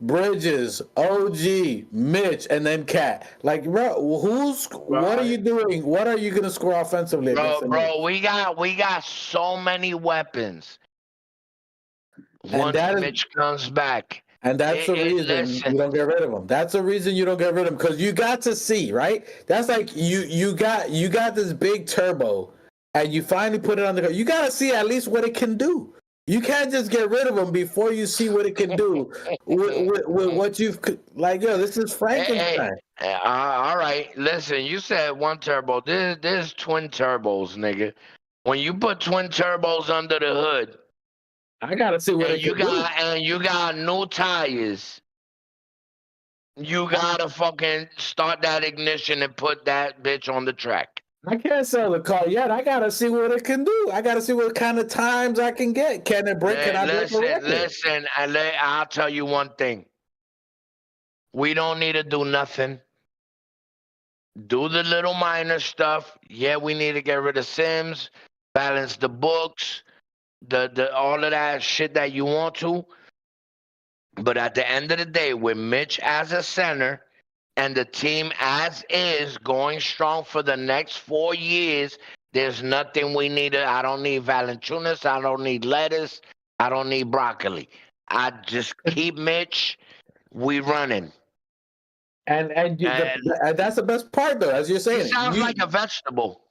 Bridges, OG, Mitch, and then Cat. Like, bro, what are you doing? What are you gonna score offensively? Bro, we got so many weapons. Once Mitch comes back. And that's the reason you don't get rid of him. That's the reason you don't get rid of him, because you got to see, right? That's like you got this big turbo, and you finally put it on the car. You got to see at least what it can do. You can't just get rid of him before you see what it can do with what you've like. Yo, this is Frankenstein. All right, listen. You said one turbo. There's twin turbos, nigga. When you put twin turbos under the hood. I gotta see what you got new tires. You gotta fucking start that ignition and put that bitch on the track. I can't sell the car yet. I gotta see what it can do. I gotta see what kind of times I can get. Can it break? Can I break the record? Listen. I'll tell you one thing. We don't need to do nothing. Do the little minor stuff. Yeah, we need to get rid of Sims, balance the books. The all of that shit that you want to, but at the end of the day, with Mitch as a center and the team as is going strong for the next 4 years, there's nothing we need. I don't need Valanciunas. I don't need lettuce. I don't need broccoli. I just keep Mitch. We running. And that's the best part, though, as you're saying. He sounds like a vegetable.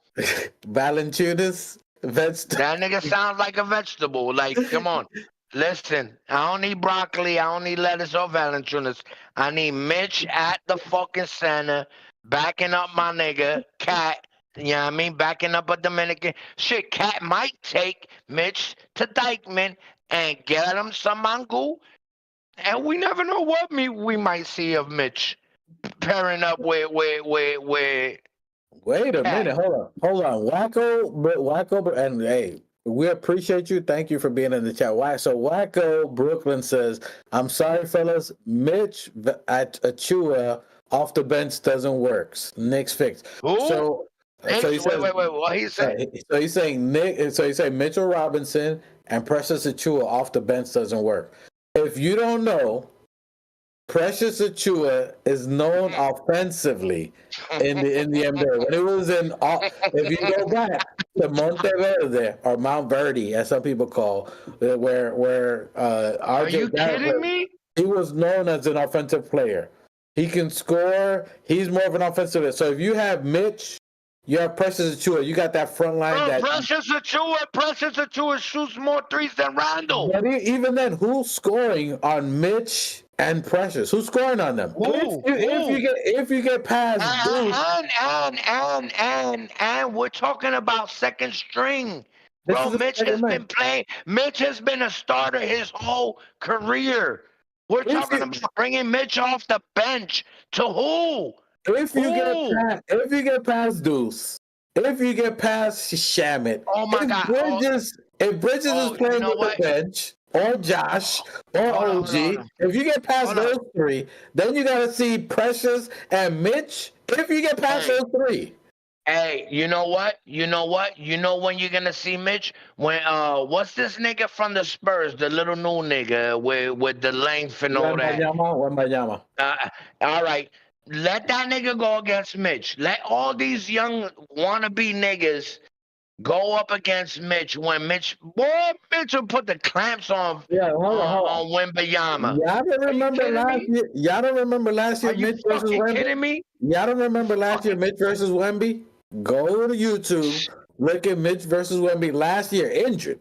Valanciunas. That nigga sounds like a vegetable. Like, come on. Listen, I don't need broccoli. I don't need lettuce or Valanciunas. I need Mitch at the fucking center, backing up my nigga, Cat. You know what I mean? Backing up a Dominican. Shit, Cat might take Mitch to Dykeman and get him some mango. And we never know what we might see of Mitch pairing up with Wait a minute, hold on. Wacko, and hey, we appreciate you. Thank you for being in the chat. So Wacko Brooklyn says, "I'm sorry, fellas. Mitch at Achua off the bench doesn't work. Knicks fixed." Ooh. So he says, wait. What he saying? So he's saying Mitchell Robinson and Precious Achua off the bench doesn't work. If you don't know, Precious Achua is known offensively in the NBA. When it was if you go back to Monteverde or Mount Verde, as some people call, where RJ Are you kidding me? He was known as an offensive player. He can score. He's more of an offensive player. So if you have Mitch, you have Precious Achua. You got that front line. Precious Achua shoots more threes than Rondo. But even then, who's scoring on Mitch and Precious? Who's scoring on them? If you get past and we're talking about second string. Bro, Mitch has been a starter his whole career. We're talking about bringing Mitch off the bench to who? If you get past Deuce, if you get past Shamit, if Bridges is playing on the bench, or Josh, or OG, if you get past those three, then you got to see Precious and Mitch. If you get past those three. Hey, you know what? You know when you're gonna see Mitch? When what's this nigga from the Spurs, the little new nigga with the length and all that? Wembanyama. All right. Let that nigga go against Mitch. Let all these young wannabe niggas go up against Mitch when Mitch will put the clamps on on Wembanyama. Y'all don't remember last year Mitch versus Wemby? Kidding me? Y'all don't remember last year Mitch versus Wemby? Go to YouTube, look at Mitch versus Wemby last year, injured.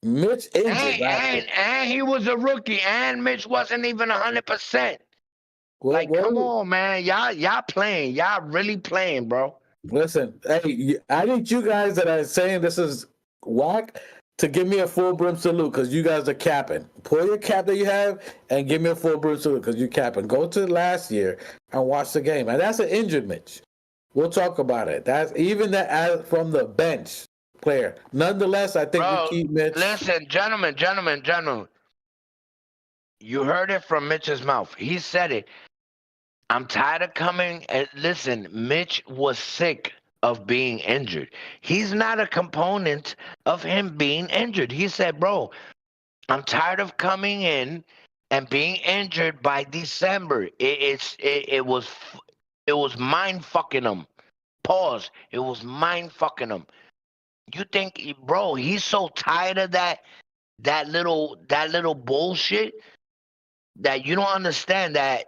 Mitch injured. And he was a rookie, and Mitch wasn't even 100%. Come on, man. Y'all playing. Y'all really playing, bro. Listen, hey, I think you guys that are saying this is whack, to give me a full brim salute because you guys are capping. Pull your cap that you have and give me a full brim salute because you're capping. Go to last year and watch the game. And that's an injured Mitch. We'll talk about it. That's even that from the bench player. Nonetheless, I think we keep Mitch. Listen, gentlemen. You heard it from Mitch's mouth. He said it. I'm tired of coming. And listen, Mitch was sick of being injured. He's not a component of him being injured. He said, bro, I'm tired of coming in and being injured by December. It was mind fucking him. Pause. It was mind fucking him. You think, bro, he's so tired of that little bullshit that you don't understand that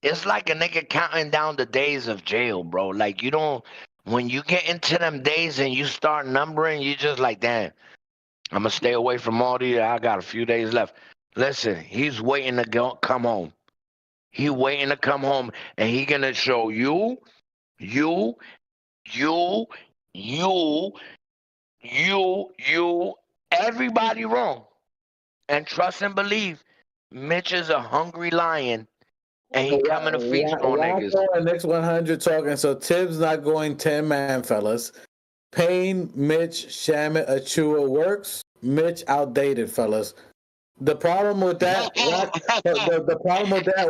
it's like a nigga counting down the days of jail, bro. Like, you don't, when you get into them days and you start numbering, you just like, damn, I'm going to stay away from all these. I got a few days left. Listen, he's waiting to come home. He waiting to come home, and he going to show you, everybody wrong. And trust and believe, Mitch is a hungry lion. And he coming to feast on niggas. Next 100 talking. So Thibbs not going 10-man, fellas. Payne, Mitch, Shamit, Achua works. Mitch outdated, fellas. The problem with that, the problem with that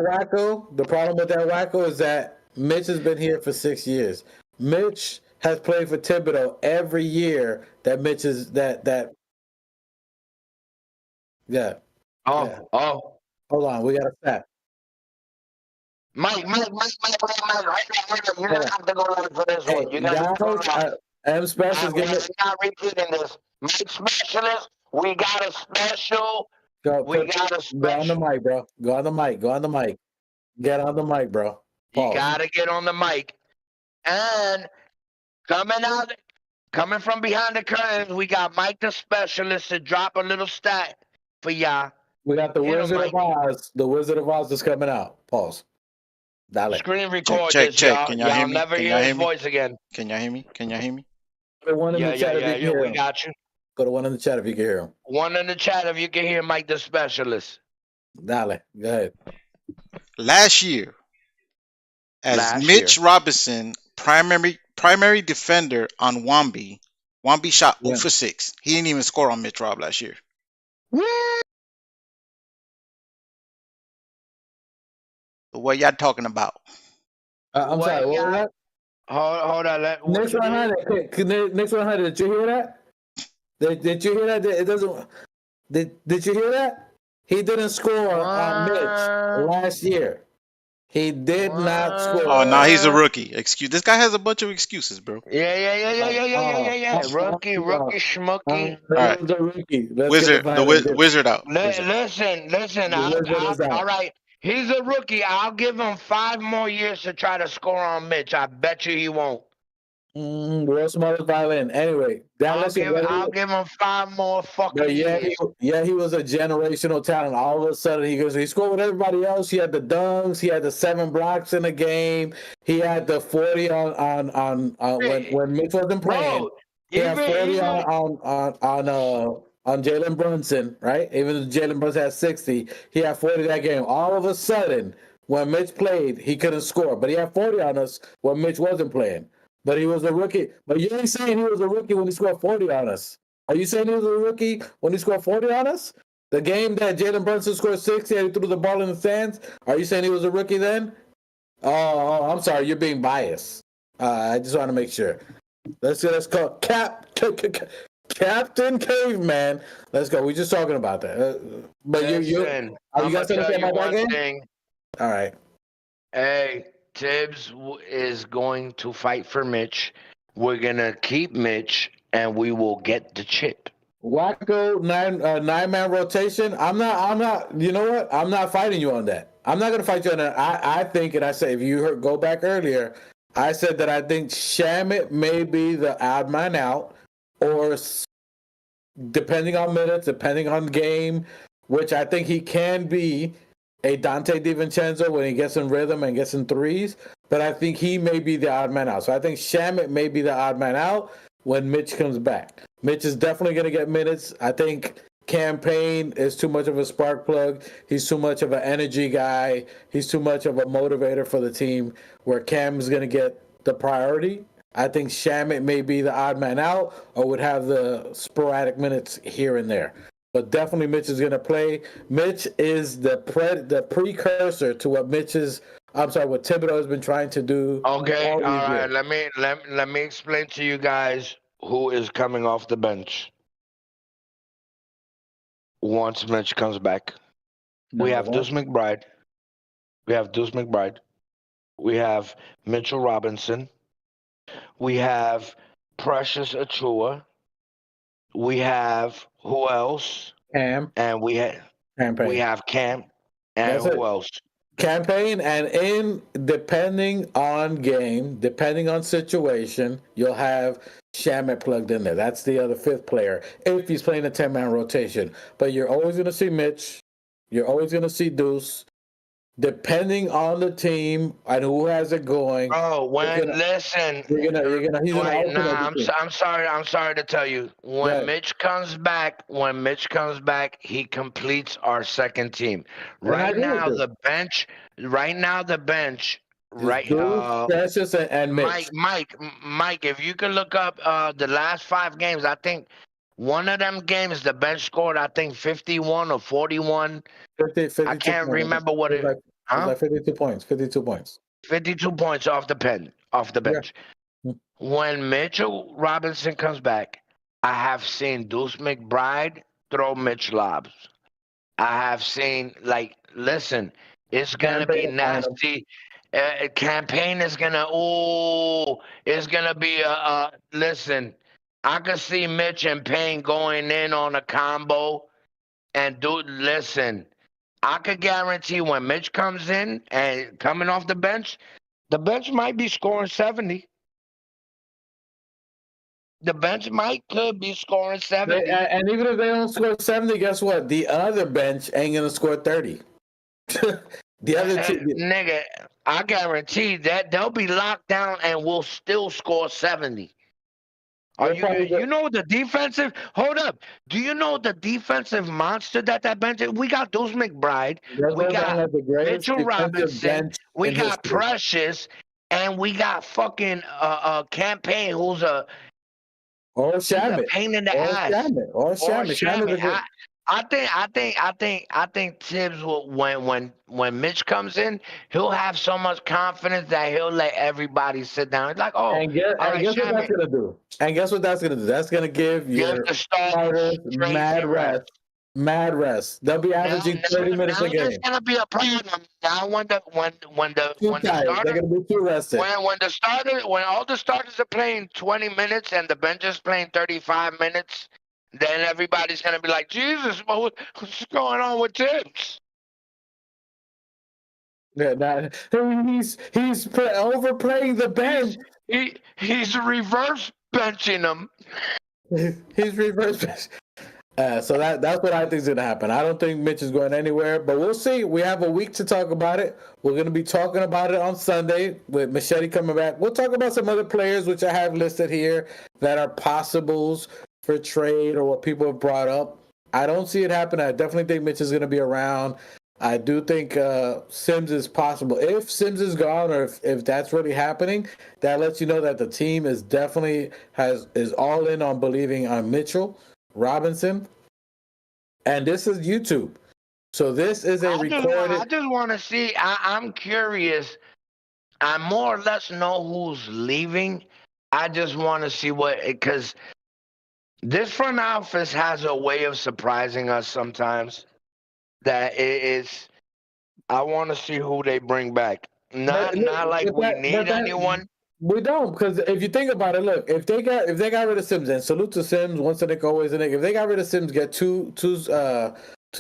wacko is that Mitch has been here for 6 years. Mitch has played for Thibodeau every year that Mitch is that. Yeah. Oh. Hold on, we got a stat. Mike, right now, you're gonna have to go on for this one. You gotta M Specialist, we're not repeating this. Mike Specialist, we got a special. Go on the mic, bro. Go on the mic. Get on the mic, bro. Pause. You gotta get on the mic. And coming from behind the curtains, we got Mike the Specialist to drop a little stat for y'all. We got the Wizard of Oz. The Wizard of Oz is coming out. Pause. Dale. Screen record check, this, check. y'all. Can y'all hear me? Never Can hear y'all his hear me? voice again. Can y'all hear me? Go to one in the chat if you can hear we him. got you. Go to one in the chat if you can hear him. One in the chat if you can hear Mike the Specialist. Dale. Go ahead. Last year, Mitch Robinson, primary defender on Wamby shot 0 for 6. He didn't even score on Mitch Rob last year. What y'all talking about? I'm sorry. What was that? Hold on. Next 100. Next 100. Did you hear that? Did you hear that? It doesn't. Did you hear that? He didn't score on Mitch last year. He did not score. Oh no, he's a rookie. This guy has a bunch of excuses, bro. Yeah. Rookie, schmucky. All right. Wizard out. Listen. All right. He's a rookie. I'll give him 5 more years to try to score on Mitch. I bet you he won't. Real smart violin. Anyway, I'll give him 5 more fucking years. He was a generational talent. All of a sudden, he scored with everybody else. He had the dunks. He had the 7 blocks in a game. He had the 40 on when Mitch wasn't playing. Bro, he had 40 on Jalen Brunson, right? Even though Jalen Brunson had 60, he had 40 that game. All of a sudden, when Mitch played, he couldn't score. But he had 40 on us when Mitch wasn't playing. But he was a rookie. But you ain't saying he was a rookie when he scored 40 on us. Are you saying he was a rookie when he scored 40 on us? The game that Jalen Brunson scored 60 and he threw the ball in the stands? Are you saying he was a rookie then? Oh, I'm sorry. You're being biased. I just want to make sure. Let's call Captain Caveman. Let's go. We're just talking about that. But you got something to say about that game? All right. Hey, Thibbs is going to fight for Mitch. We're going to keep Mitch, and we will get the chip. Wacko, 9-man rotation. I'm not, you know what? I'm not fighting you on that. I'm not going to fight you on that. I think, and I say, if you go back earlier, I said that I think Shamit may be the odd man out, or depending on minutes, depending on game, which I think he can be a Dante DiVincenzo when he gets in rhythm and gets in threes, but I think he may be the odd man out. So I think Shamit may be the odd man out when Mitch comes back. Mitch is definitely going to get minutes. I think Campaign is too much of a spark plug. He's too much of an energy guy. He's too much of a motivator for the team, where Cam is going to get the priority. I think Shamet may be the odd man out or would have the sporadic minutes here and there. But definitely Mitch is going to play. Mitch is the precursor to what what Thibodeau has been trying to do. Okay, all right. Let me explain to you guys who is coming off the bench once Mitch comes back. We have Deuce McBride. We have Mitchell Robinson. We have Precious Achua. We have who else? Cam. And we have Cam. And That's who it. else? Campaign, and depending on game, depending on situation, you'll have Shamet plugged in there. That's the other fifth player if he's playing a 10-man rotation. But you're always going to see Mitch. You're always going to see Deuce. Depending on the team and who has it going. Oh, listen. I'm sorry to tell you. When Mitch comes back, he completes our second team. Right now, the bench. Precious and Mitch. Mike, if you can look up the last 5 games, I think one of them games the bench scored, I think 51 or 41. 50, I can't remember what it was. Like 52 points. 52 points. 52 points off the bench. Yeah. When Mitchell Robinson comes back, I have seen Deuce McBride throw Mitch lobs. I have seen, listen, it's going to be nasty. Campaign is going to, it's going to be listen, I could see Mitch and Payne going in on a combo and listen, I could guarantee when Mitch comes in and coming off the bench might be scoring 70. The bench could be scoring 70. And even if they don't score 70, guess what? The other bench ain't going to score 30. The other team. Nigga, I guarantee that they'll be locked down and will still score 70. You know the defensive? Hold up. Do you know the defensive monster that bench is? We got Deuce McBride. We got Mitchell Robinson. We got Precious. And we got fucking Campaign, who's a pain in the ass. Or Shamet. I think Thibbs will, when Mitch comes in, he'll have so much confidence that he'll let everybody sit down. It's like, and guess what that's gonna do? That's gonna give your starters mad rest. They'll be averaging 30 minutes a game. It's gonna be a problem. Now when the they're gonna be too rested. When all the starters are playing 20 minutes and the bench is playing 35 minutes. Then everybody's going to be like, Jesus, what's going on with Thibbs? Yeah, he's overplaying the bench. He's reverse benching them. He's reverse bench. So that's what I think is going to happen. I don't think Mitch is going anywhere, but we'll see. We have a week to talk about it. We're going to be talking about it on Sunday with Machete coming back. We'll talk about some other players, which I have listed here, that are possibles for trade or what people have brought up. I don't see it happen. I definitely think Mitch is going to be around. I do think Sims is possible. If Sims is gone or if that's really happening, that lets you know that the team is definitely is all in on believing on Mitchell Robinson. And this is YouTube. So this is a recorded. I just want to see. I'm curious. I more or less know who's leaving. I just want to see because this front office has a way of surprising us sometimes. That it is. I want to see who they bring back. Not like we need anyone. We don't, because if you think about it, look, if they got rid of Sims, and salute to Sims, once a Nick, always a Nick. If they got rid of Sims, get two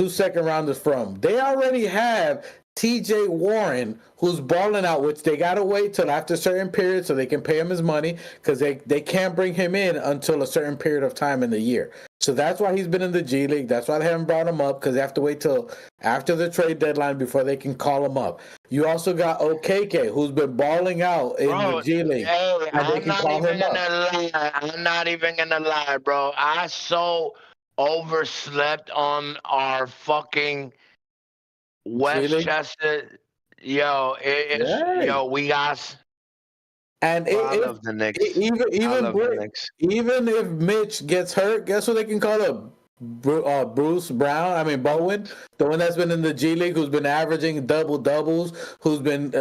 second rounders from. They already have TJ Warren, who's balling out, which they got to wait till after a certain period so they can pay him his money because they can't bring him in until a certain period of time in the year. So that's why he's been in the G League. That's why they haven't brought him up because they have to wait till after the trade deadline before they can call him up. You also got Okeke, who's been balling out in the G League. Hey, and they I'm can not call even him up. gonna lie. I'm not even gonna lie, bro. I so overslept on our fucking Westchester. Yo, we got. And Well, I love the Knicks. even if Mitch gets hurt, guess what they can call him? Bruce Bowen, the one that's been in the G League, who's been averaging doubles, who's been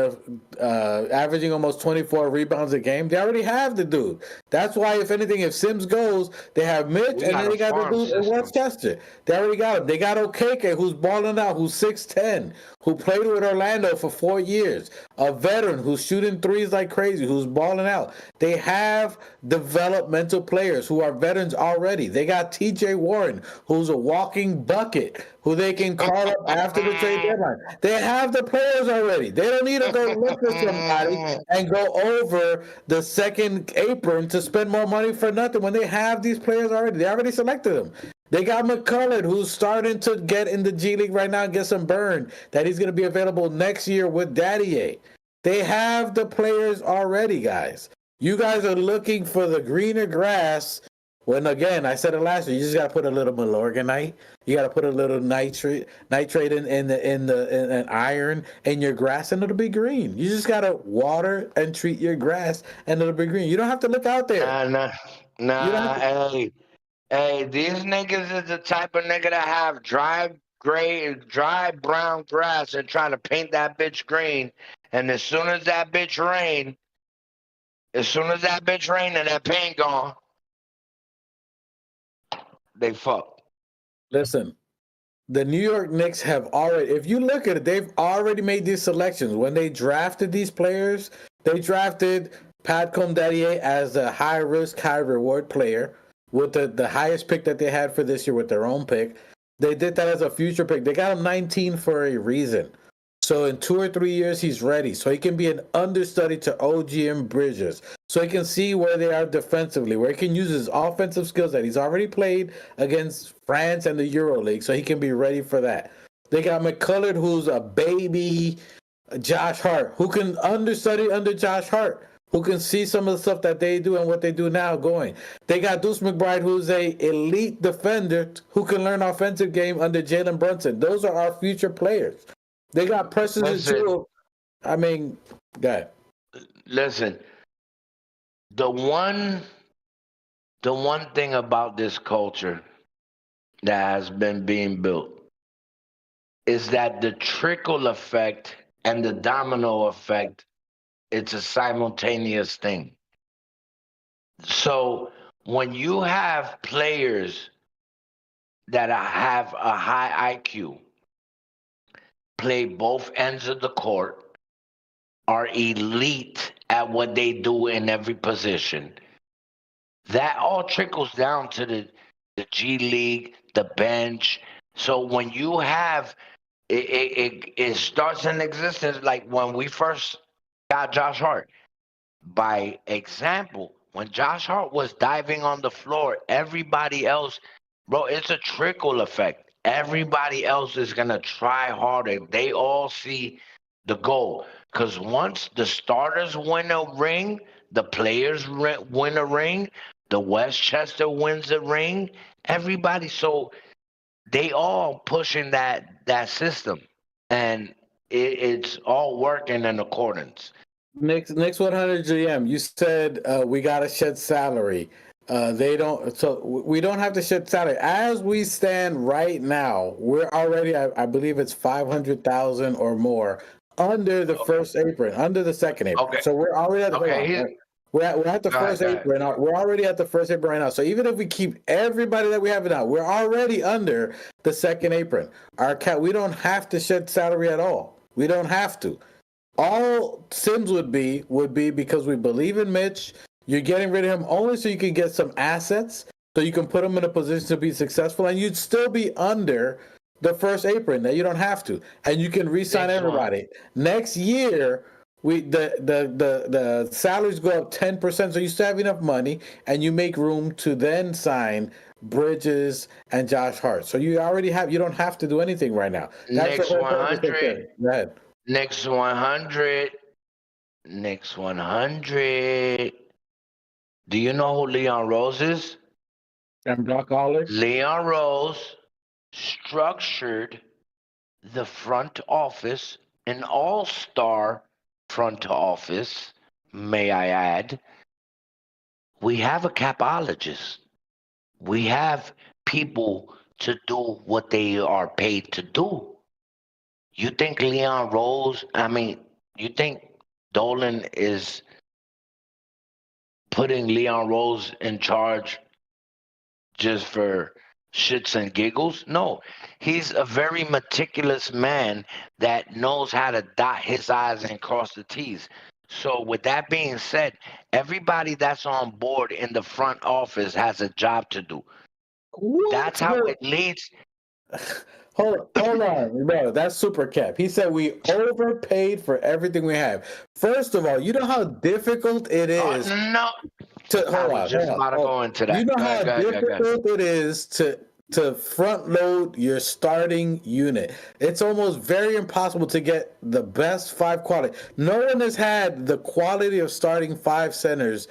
averaging almost 24 rebounds a game. They already have the dude. That's why, if anything, if Sims goes, they have Mitch, and then they got the dude in Westchester. They already got him. They got Okeke, who's balling out, who's 6'10", who played with Orlando for 4 years, a veteran who's shooting threes like crazy, who's balling out. They have developmental players who are veterans already. They got TJ Warren, who's a walking bucket, who they can call up after the trade deadline. They have the players already. They don't need to go look for somebody and go over the second apron to spend more money for nothing when they have these players already. They already selected them. They got McCullough, who's starting to get in the G League right now and get some burn, that he's going to be available next year with Daddy. They have the players already, guys. You guys are looking for the greener grass. When, again, I said it last year, you just got to put a little Milorganite. You got to put a little nitrate in iron in your grass, and it'll be green. You just got to water and treat your grass, and it'll be green. You don't have to look out there. Hey, these niggas is the type of nigga that have dry brown grass and trying to paint that bitch green. And as soon as that bitch rain and that paint gone, they fuck. Listen, the New York Knicks have already, if you look at it, they've already made these selections. When they drafted these players, they drafted Pat Condadier as a high-risk, high-reward player with the highest pick that they had for this year with their own pick. They did that as a future pick. They got him 19 for a reason. So in 2 or 3 years, he's ready. So he can be an understudy to OGM Bridges. So he can see where they are defensively, where he can use his offensive skills that he's already played against France and the EuroLeague. So he can be ready for that. They got McCullough, who's a baby Josh Hart, who can understudy under Josh Hart, who can see some of the stuff that they do and what they do now going. They got Deuce McBride, who's a elite defender who can learn offensive game under Jalen Brunson. Those are our future players. They got Precious too. I mean, God. Listen, the one thing about this culture that has been being built is that the trickle effect and the domino effect, it's a simultaneous thing. So when you have players that have a high IQ, play both ends of the court, are elite at what they do in every position, that all trickles down to the G League, the bench. So when you have, it starts in existence like when we first got Josh Hart. By example, when Josh Hart was diving on the floor, everybody else, bro, it's a trickle effect. Everybody else is going to try harder. They all see the goal. Because once the starters win a ring, the players win a ring, the Westchester wins a ring, everybody. So they all pushing that system. And it's all working in accordance. Knicks 100 GM, you said we got to shed salary. We don't have to shed salary. As we stand right now, we're already, I believe it's 500,000 or more under the first apron, under the second apron. Okay. So we're already at we're at the first apron. We're already at the first apron right now. So even if we keep everybody that we have now, we're already under the second apron. We don't have to shed salary at all. We don't have to. All Sims would be because we believe in Mitch. You're getting rid of him only so you can get some assets, so you can put him in a position to be successful, and you'd still be under the first apron. That you don't have to, and you can re-sign Next one. everybody. Next year, the salaries go up 10%, so you still have enough money, and you make room to then sign Bridges and Josh Hart. So you don't have to do anything right now. That's Next the whole purpose of 100. it. Go ahead. Next 100. Next 100. Do you know who Leon Rose is? And Brock Aller. Leon Rose structured the front office, an all-star front office, may I add. We have a capologist. We have people to do what they are paid to do. You think Leon Rose, you think Dolan is putting Leon Rose in charge just for shits and giggles? No, he's a very meticulous man that knows how to dot his I's and cross the T's. So with that being said, everybody that's on board in the front office has a job to do. That's how it leads. Hold on, bro. That's super cap. He said we overpaid for everything we have. First of all, you know how difficult it is. No. I was just about to go into that. You know how difficult it is to front load your starting unit. It's almost very impossible to get the best five quality. No one has had the quality of starting starters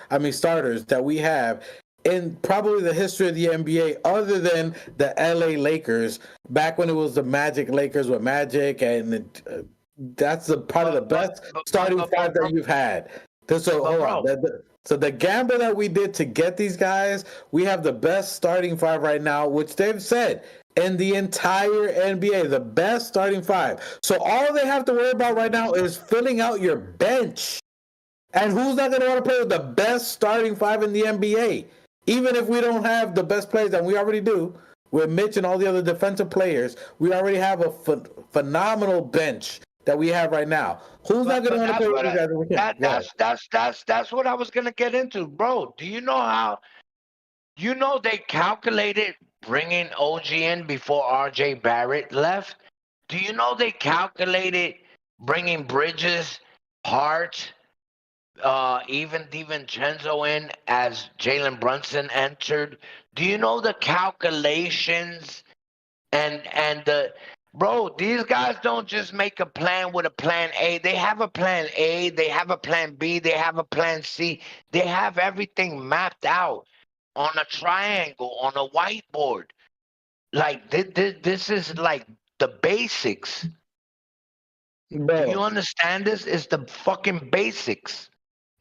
that we have in probably the history of the NBA, other than the LA Lakers back when it was the Magic Lakers with Magic, and that's probably the best starting five that you've had. So hold on. So the gamble that we did to get these guys, we have the best starting five right now, which they've said in the entire NBA, the best starting five. So all they have to worry about right now is filling out your bench. And who's not going to want to play with the best starting five in the NBA? Even if we don't have the best players, and we already do, with Mitch and all the other defensive players, we already have a phenomenal bench that we have right now. Who's not going to want to play with these guys? That's what I was going to get into, bro. Do you know how? You know they calculated bringing OG in before RJ Barrett left. Do you know they calculated bringing Bridges, Hart, even DiVincenzo in as Jalen Brunson entered? Do you know the calculations and the bro? These guys don't just make a plan with a plan A. They have a plan A. They have a plan B. They have a plan C. They have everything mapped out on a triangle on a whiteboard. Like this is like the basics. Bro. Do you understand this? It's the fucking basics.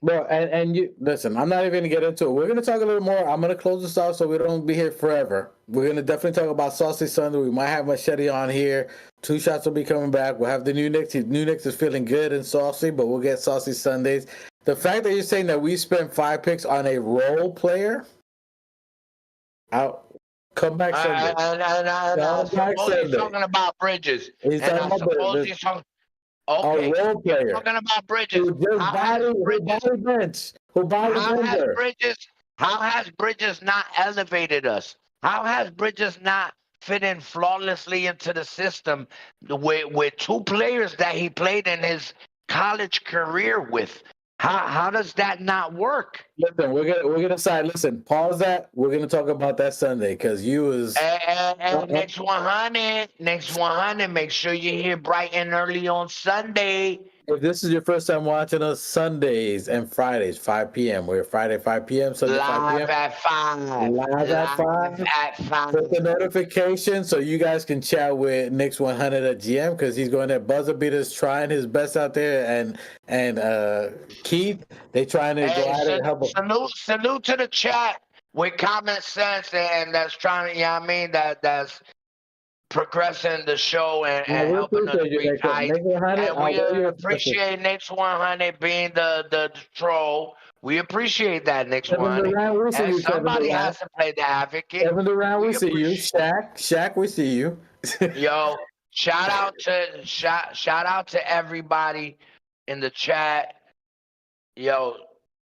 Bro, and you listen, I'm not even going to get into it. We're going to talk a little more. I'm going to close this off so we don't be here forever. We're going to definitely talk about Saucy Sunday. We might have Machete on here. Two Shots will be coming back. We'll have the new Knicks. New Knicks is feeling good and saucy, but we'll get Saucy Sundays. The fact that you're saying that we spent 5 picks on a role player, come back Sunday. He's talking about Bridges. He's talking about he's talking. Okay, a role player. Talking about Bridges. Who How has Bridges not elevated us? How has Bridges not fit in flawlessly into the system with 2 players that he played in his college career with? How does that not work? Listen, we're gonna decide. Listen, pause that. We're gonna talk about that Sunday because you was next 100. Make sure you're here bright and early on Sunday. If this is your first time watching us, Sundays and Fridays, 5 p.m. We're Friday, 5 p.m. Sunday, 5 p.m. At 5. Live at 5. Put the notification so you guys can chat with Knicks 100 at GM because he's going there. Buzzer beaters trying his best out there, and Keith, they trying to go out and help him. Salute to the chat with common sense and that's trying to, that's progressing the show and helping us reach heights. And we appreciate Knicks 100 being the troll. We appreciate that, Knicks 100. And somebody has to play the advocate. Kevin Durant, we see you. Shaq, we see you. Yo, shout out to everybody in the chat. Yo,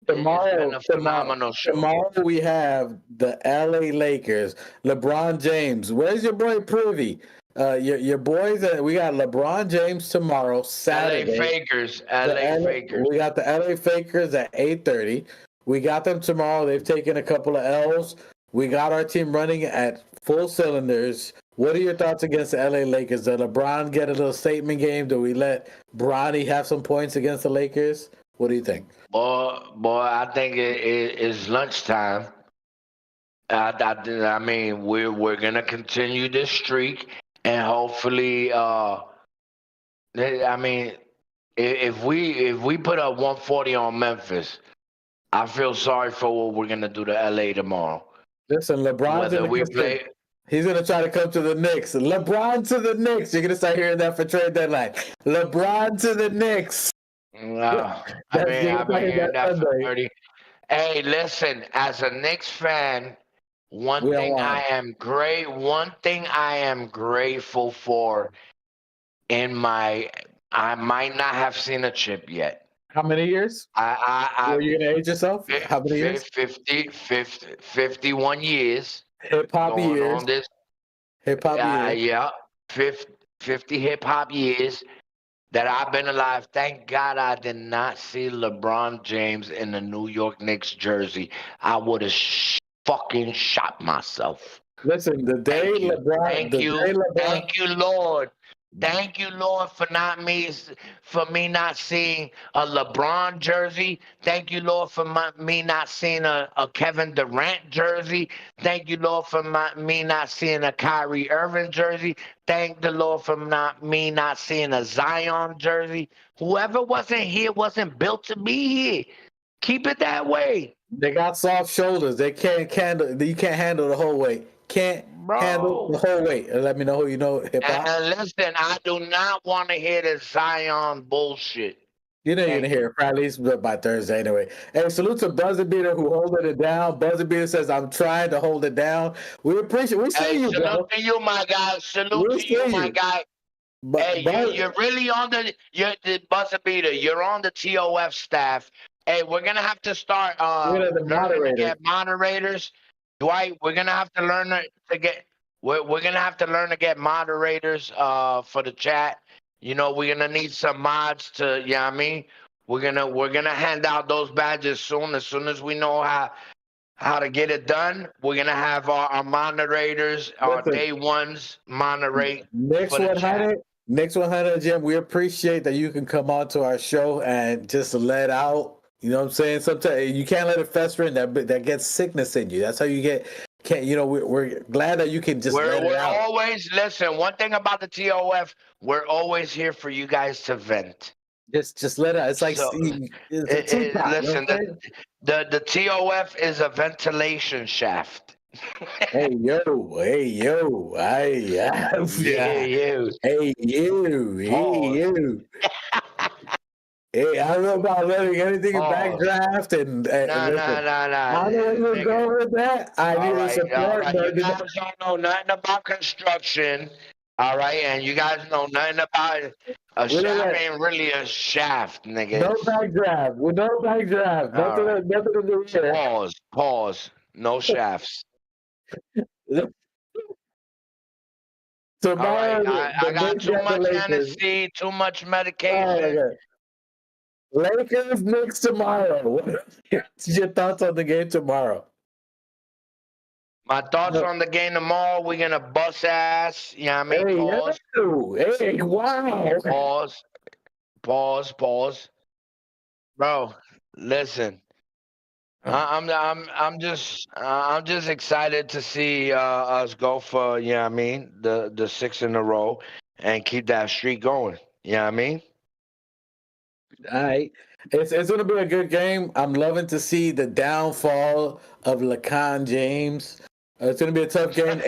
Tomorrow, it's been a phenomenal show. Tomorrow we have the LA Lakers, LeBron James. Where's your boy Privy? Your boys. We got LeBron James tomorrow, Saturday. LA Fakers. LA Fakers. We got the LA Fakers at 8:30. We got them tomorrow. They've taken a couple of L's. We got our team running at full cylinders. What are your thoughts against the LA Lakers? Did LeBron get a little statement game? Do we let Bronny have some points against the Lakers? What do you think? Boy, I think it's lunchtime. I mean, we're gonna continue this streak, and hopefully, I mean, if we put up 140 on Memphis, I feel sorry for what we're gonna do to LA tomorrow. Listen, LeBron's Whether we play. He's going to try to come to the Knicks. LeBron to the Knicks. You're going to start hearing that for trade deadline. LeBron to the Knicks. No, I've been hearing that for 30. Hey, listen, as a Knicks fan, one thing I am grateful for I might not have seen a chip yet. How many years? Are you going to age yourself? How many years? 51 years. Hip-hop years. Hip-hop years. Yeah, 50 hip-hop years that I've been alive. Thank God I did not see LeBron James in the New York Knicks jersey. I would have fucking shot myself. Listen, the day LeBron... Thank you, Lord. Thank you, Lord, for me not seeing a LeBron jersey. Thank you, Lord, for me not seeing a Kevin Durant jersey. Thank you, Lord, for me not seeing a Kyrie Irving jersey. Thank the Lord for me not seeing a Zion jersey. Whoever wasn't here wasn't built to be here. Keep it that way. They got soft shoulders. They can't handle. You can't handle the whole weight. Can't handle the whole weight. Let me know who you know. Hip-hop. And listen, I do not want to hear the Zion bullshit. You know you're gonna hear it probably at least by Thursday anyway. Hey, salute to Buzzer Beater who holding it down. Buzzer Beater says, "I'm trying to hold it down." We appreciate. We see you, bro. Salute to you, my guy. Salute to you, my guy. You're really on the Buzzer Beater. You're on the TOF staff. Hey, we're gonna have to start learning to get moderators. Dwight, we're gonna have to learn to get. We're gonna have to learn to get moderators for the chat. You know, we're gonna need some mods to. You know what I mean? We're gonna hand out those badges soon. As soon as we know how to get it done, we're gonna have our moderators, our day ones moderate. Next 100, Jim. We appreciate that you can come on to our show and just let out. You know what I'm saying? Sometimes you can't let it fester in that gets sickness in you. That's how you get. We're glad that you can just let it out. Always listen. One thing about the TOF, we're always here for you guys to vent. Just let it out. It's like listen. The TOF is a ventilation shaft. Hey yo, Hey, I don't know about letting anything in backdraft and no. I don't know go with that. I need to support. You guys don't know nothing about construction, all right? And you guys know nothing about a shaft. Ain't really a shaft, nigga. No backdraft. With no backdraft. Nothing to do here. Pause. No shafts. Tomorrow, I got too much Hennessy, too much medication. Lakers Knicks tomorrow. What's your thoughts on the game tomorrow? My thoughts on the game tomorrow, we're going to bust ass. You know what I mean? Hey, wow. Pause. Bro, listen. I'm just excited to see us go for, you know what I mean, the 6 in a row and keep that streak going. You know what I mean? All right. It's going to be a good game. I'm loving to see the downfall of LeBron James. It's going to be a tough game.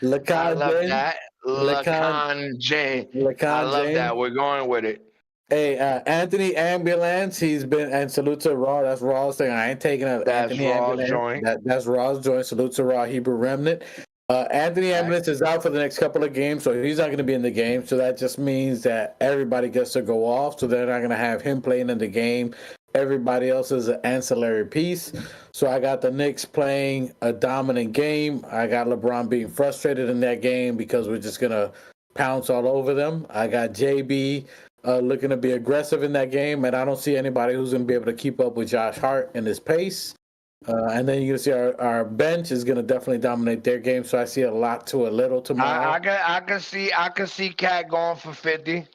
LeBron James. I love that. We're going with it. Hey, Anthony Ambulance, he's been, and salute to Raw. That's Raw's thing. I ain't taking a Anthony Ambulance joint. That's Raw's joint. Salute to Raw Hebrew Remnant. Anthony Ambulance is out for the next couple of games, so he's not going to be in the game. So that just means that everybody gets to go off. So they're not going to have him playing in the game Everybody else is an ancillary piece. So I got the Knicks playing a dominant game. I got LeBron being frustrated in that game because we're just going to pounce all over them. I got JB looking to be aggressive in that game, and I don't see anybody who's going to be able to keep up with Josh Hart and his pace. And then you're going to see our bench is going to definitely dominate their game. So I see a lot to a little tomorrow. I can see Cat going for 50.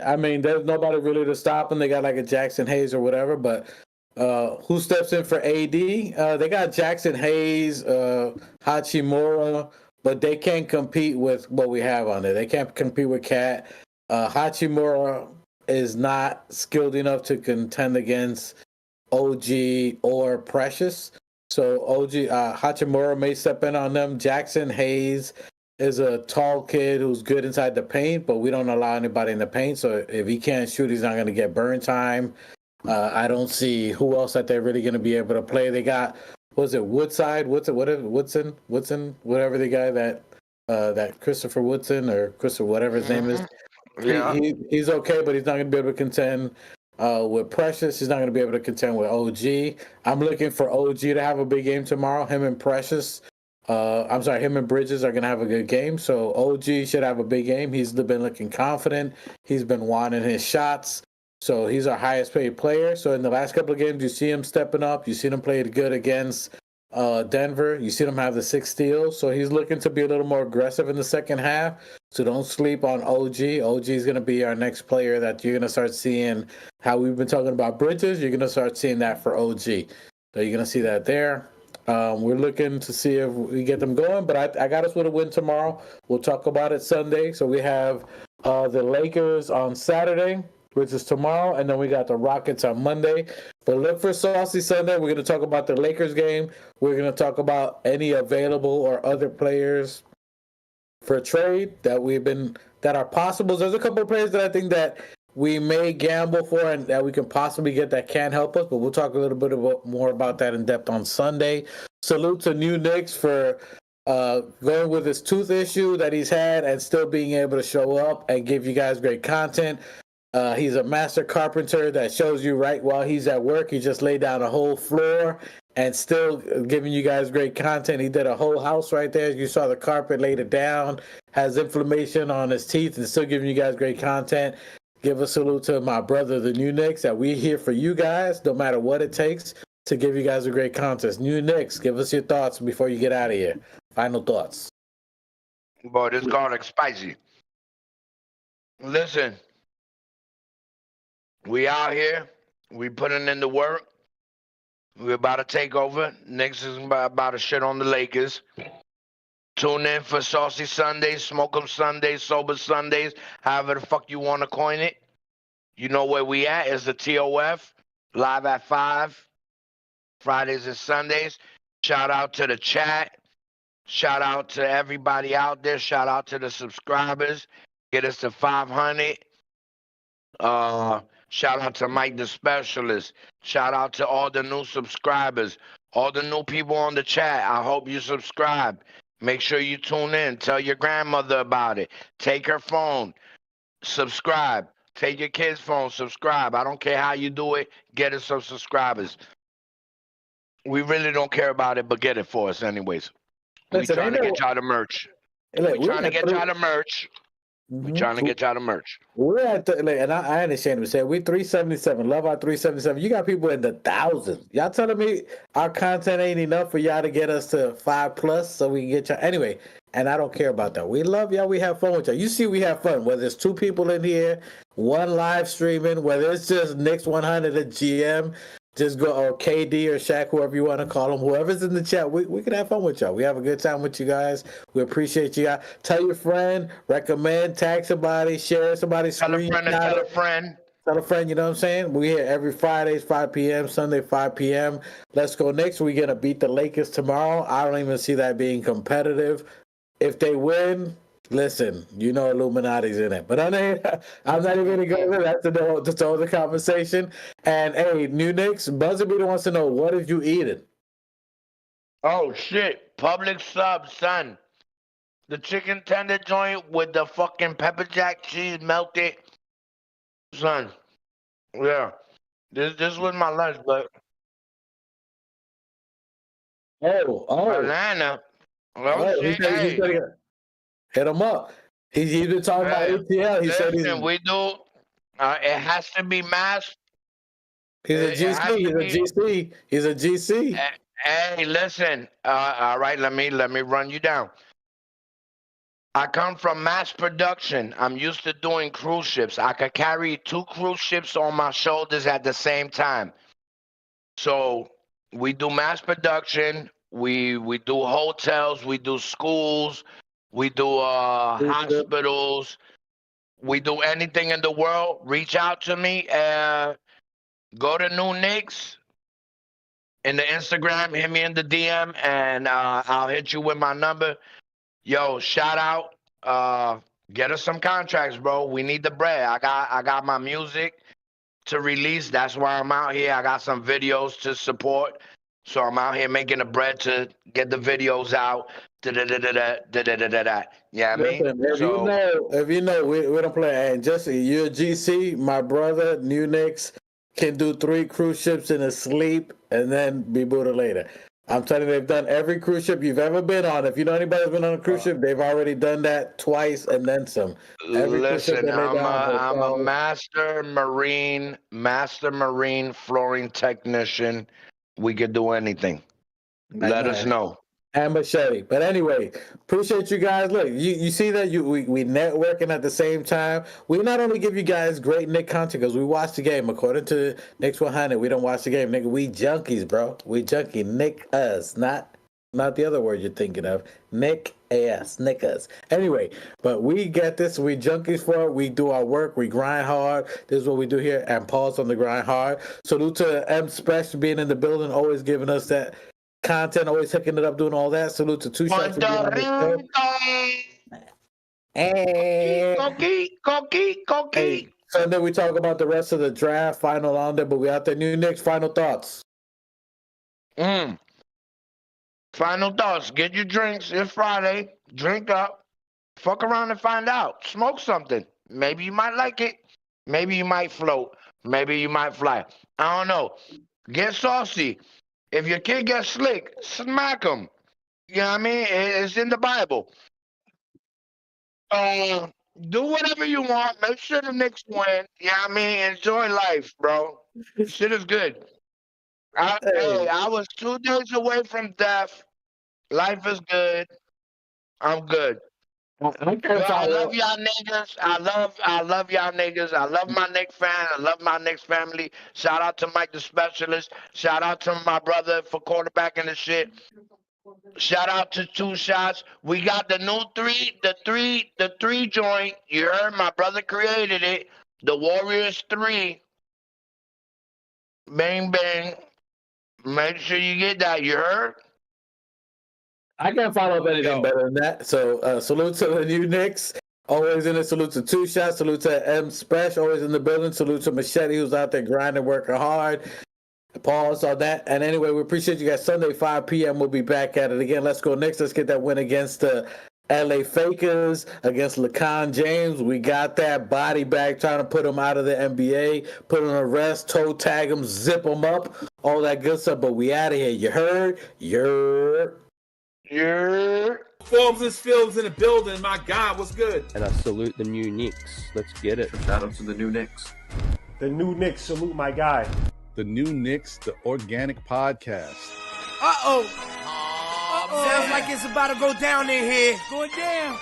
I mean, there's nobody really to stop him. They got like a Jackson Hayes or whatever, but who steps in for AD? They got Jackson Hayes, Hachimura, but they can't compete with what we have on there. They can't compete with Cat. Hachimura is not skilled enough to contend against OG or Precious. So Hachimura may step in on them. Jackson Hayes is a tall kid who's good inside the paint, but we don't allow anybody in the paint. So if he can't shoot, he's not going to get burn time. I don't see who else that they're really going to be able to play. They got, was it Woodson, whatever the guy that Christopher Woodson or Christopher, whatever his name is. Yeah. He's okay, but he's not going to be able to contend with Precious. He's not going to be able to contend with OG. I'm looking for OG to have a big game tomorrow. Him and Bridges are going to have a good game. So OG should have a big game. He's been looking confident. He's been wanting his shots. So he's our highest paid player. So in the last couple of games, you see him stepping up. You see him play good against Denver. You see him have the 6 steals. So he's looking to be a little more aggressive in the second half. So don't sleep on OG. OG is going to be our next player that you're going to start seeing. How we've been talking about Bridges, you're going to start seeing that for OG. So you're going to see that there. We're looking to see if we get them going, but I got us with a win tomorrow. We'll talk about it Sunday. So we have the Lakers on Saturday, which is tomorrow, and then we got the Rockets on Monday. But look for Saucy Sunday. We're going to talk about the Lakers game. We're going to talk about any available or other players for trade that are possible. There's a couple of players that I think that we may gamble for and that we can possibly get that can help us, but we'll talk a little bit more about that in depth on Sunday. Salute to New Knicks for going with his tooth issue that he's had and still being able to show up and give you guys great content. He's a master carpenter that shows you right while he's at work. He just laid down a whole floor and still giving you guys great content. He did a whole house right there. You saw the carpet, laid it down, has inflammation on his teeth, and still giving you guys great content. Give a salute to my brother, the New Knicks, that we're here for you guys, no matter what it takes, to give you guys a great contest. New Knicks, give us your thoughts before you get out of here. Final thoughts. Boy, this garlic spicy. Listen, we out here. We putting in the work. We're about to take over. Knicks is about to shit on the Lakers. Tune in for Saucy Sundays, Smoke 'em Sundays, Sober Sundays, however the fuck you want to coin it. You know where we at. It's the TOF, live at 5, Fridays and Sundays. Shout out to the chat. Shout out to everybody out there. Shout out to the subscribers. Get us to 500. Shout out to Mike the Specialist. Shout out to all the new subscribers. All the new people on the chat. I hope you subscribe. Make sure you tune in. Tell your grandmother about it. Take her phone. Subscribe. Take your kid's phone. Subscribe. I don't care how you do it. Get us some subscribers. We really don't care about it, but get it for us anyways. We trying to get y'all the merch. We trying to get y'all the merch. We trying to get y'all the merch. We're at and I ain't ashamed to say we 377. Love our 377. You got people in the thousands. Y'all telling me our content ain't enough for y'all to get us to 5+ so we can get y'all anyway. And I don't care about that. We love y'all. We have fun with y'all. You see, we have fun. Whether it's 2 people in here, 1 live streaming, whether it's just Knicks 100 at GM. Just go, or KD or Shaq, whoever you want to call them, whoever's in the chat, we can have fun with y'all. We have a good time with you guys. We appreciate you guys. Tell your friend, recommend, tag somebody, share somebody, tell a friend, tell a friend. Tell a friend, you know what I'm saying? We're here every Fridays, 5 p.m., Sunday, 5 p.m. Let's go Knicks. We're going to beat the Lakers tomorrow. I don't even see that being competitive. If they win, listen, you know Illuminati's in it. But I'm not even going to go there. That's the whole conversation. And, hey, New Knicks, Buzzer Beater wants to know, what have you eaten? Oh, shit. Public sub, son. The chicken tender joint with the fucking pepper jack cheese melted. Son. Yeah. This was my lunch, but Oh, Atlanta. Oh oh, shit, he's hey, gonna hit him up. He's been talking about hey. ATL. He said Listen, we do. It has to be mass. he's a It GC. has to He's a be. GC. He's a GC. Hey, listen. All right, let me run you down. I come from mass production. I'm used to doing cruise ships. I could carry 2 cruise ships on my shoulders at the same time. So we do mass production. We do hotels. We do schools. We do hospitals. We do anything in the world. Reach out to me. Go to New Knicks in the Instagram. Hit me in the DM, and I'll hit you with my number. Yo, shout out. Get us some contracts, bro. We need the bread. I got my music to release. That's why I'm out here. I got some videos to support. So I'm out here making the bread to get the videos out. Yeah, I mean. Listen, So if you know, we don't play. And Jesse, you're a GC. My brother, New Knicks, can do 3 cruise ships in a sleep and then be booted later. I'm telling you, they've done every cruise ship you've ever been on. If you know anybody's been on a cruise ship, they've already done that twice and then some. Every cruise ship listen, that they I'm a down. master marine flooring technician. We could do anything. Let us know. And Machete. But anyway, appreciate you guys. Look, you see that we networking at the same time. We not only give you guys great Nick content because we watch the game. According to Knicks 100, we don't watch the game. Nigga, we junkies, bro. We junkie. Nick us. Not the other word you're thinking of. Nick ass. Nick us. Anyway, but we get this. We junkies for it. We do our work. We grind hard. This is what we do here. And pause on the grind hard. Salute to M Special being in the building, always giving us that content, always hooking it up, doing all that. Salute to 2 Shots for being on the show. And hey, Sunday we talk about the rest of the draft, final on there, but we out there. New Knicks, final thoughts. Final thoughts. Get your drinks. It's Friday. Drink up. Fuck around and find out. Smoke something. Maybe you might like it. Maybe you might float. Maybe you might fly. I don't know. Get saucy. If your kid gets slick, smack him. You know what I mean? It's in the Bible. Do whatever you want. Make sure the Knicks win. You know what I mean? Enjoy life, bro. Shit is good. I was 2 days away from death. Life is good. I'm good. I love y'all niggas. I love y'all niggas. I love my Knicks fan. I love my Knicks family. Shout out to Mike the Specialist. Shout out to my brother for quarterbacking the shit. Shout out to 2 Shots. We got the new the three joint. You heard my brother created it. The Warriors 3. Bang bang. Make sure you get that. You heard? I can't follow up anything better than that. So salute to the New Knicks. Always in it. Salute to 2 Shots. Salute to M Special. Always in the building. Salute to Machete, who's out there grinding, working hard. Pause on that. And anyway, we appreciate you guys. Sunday, 5 p.m. We'll be back at it again. Let's go Knicks. Let's get that win against the LA Fakers, against LeCon James. We got that body bag, trying to put him out of the NBA, put him on arrest, toe tag him, zip him up, all that good stuff. But we out of here. You heard? Forbes and Phillips in the building. My God, what's good? And I salute the new Knicks. Let's get it. Shout out to the new Knicks. The new Knicks, salute my guy. The new Knicks, the organic podcast. Uh-oh. Sounds like it's about to go down in here. Going down.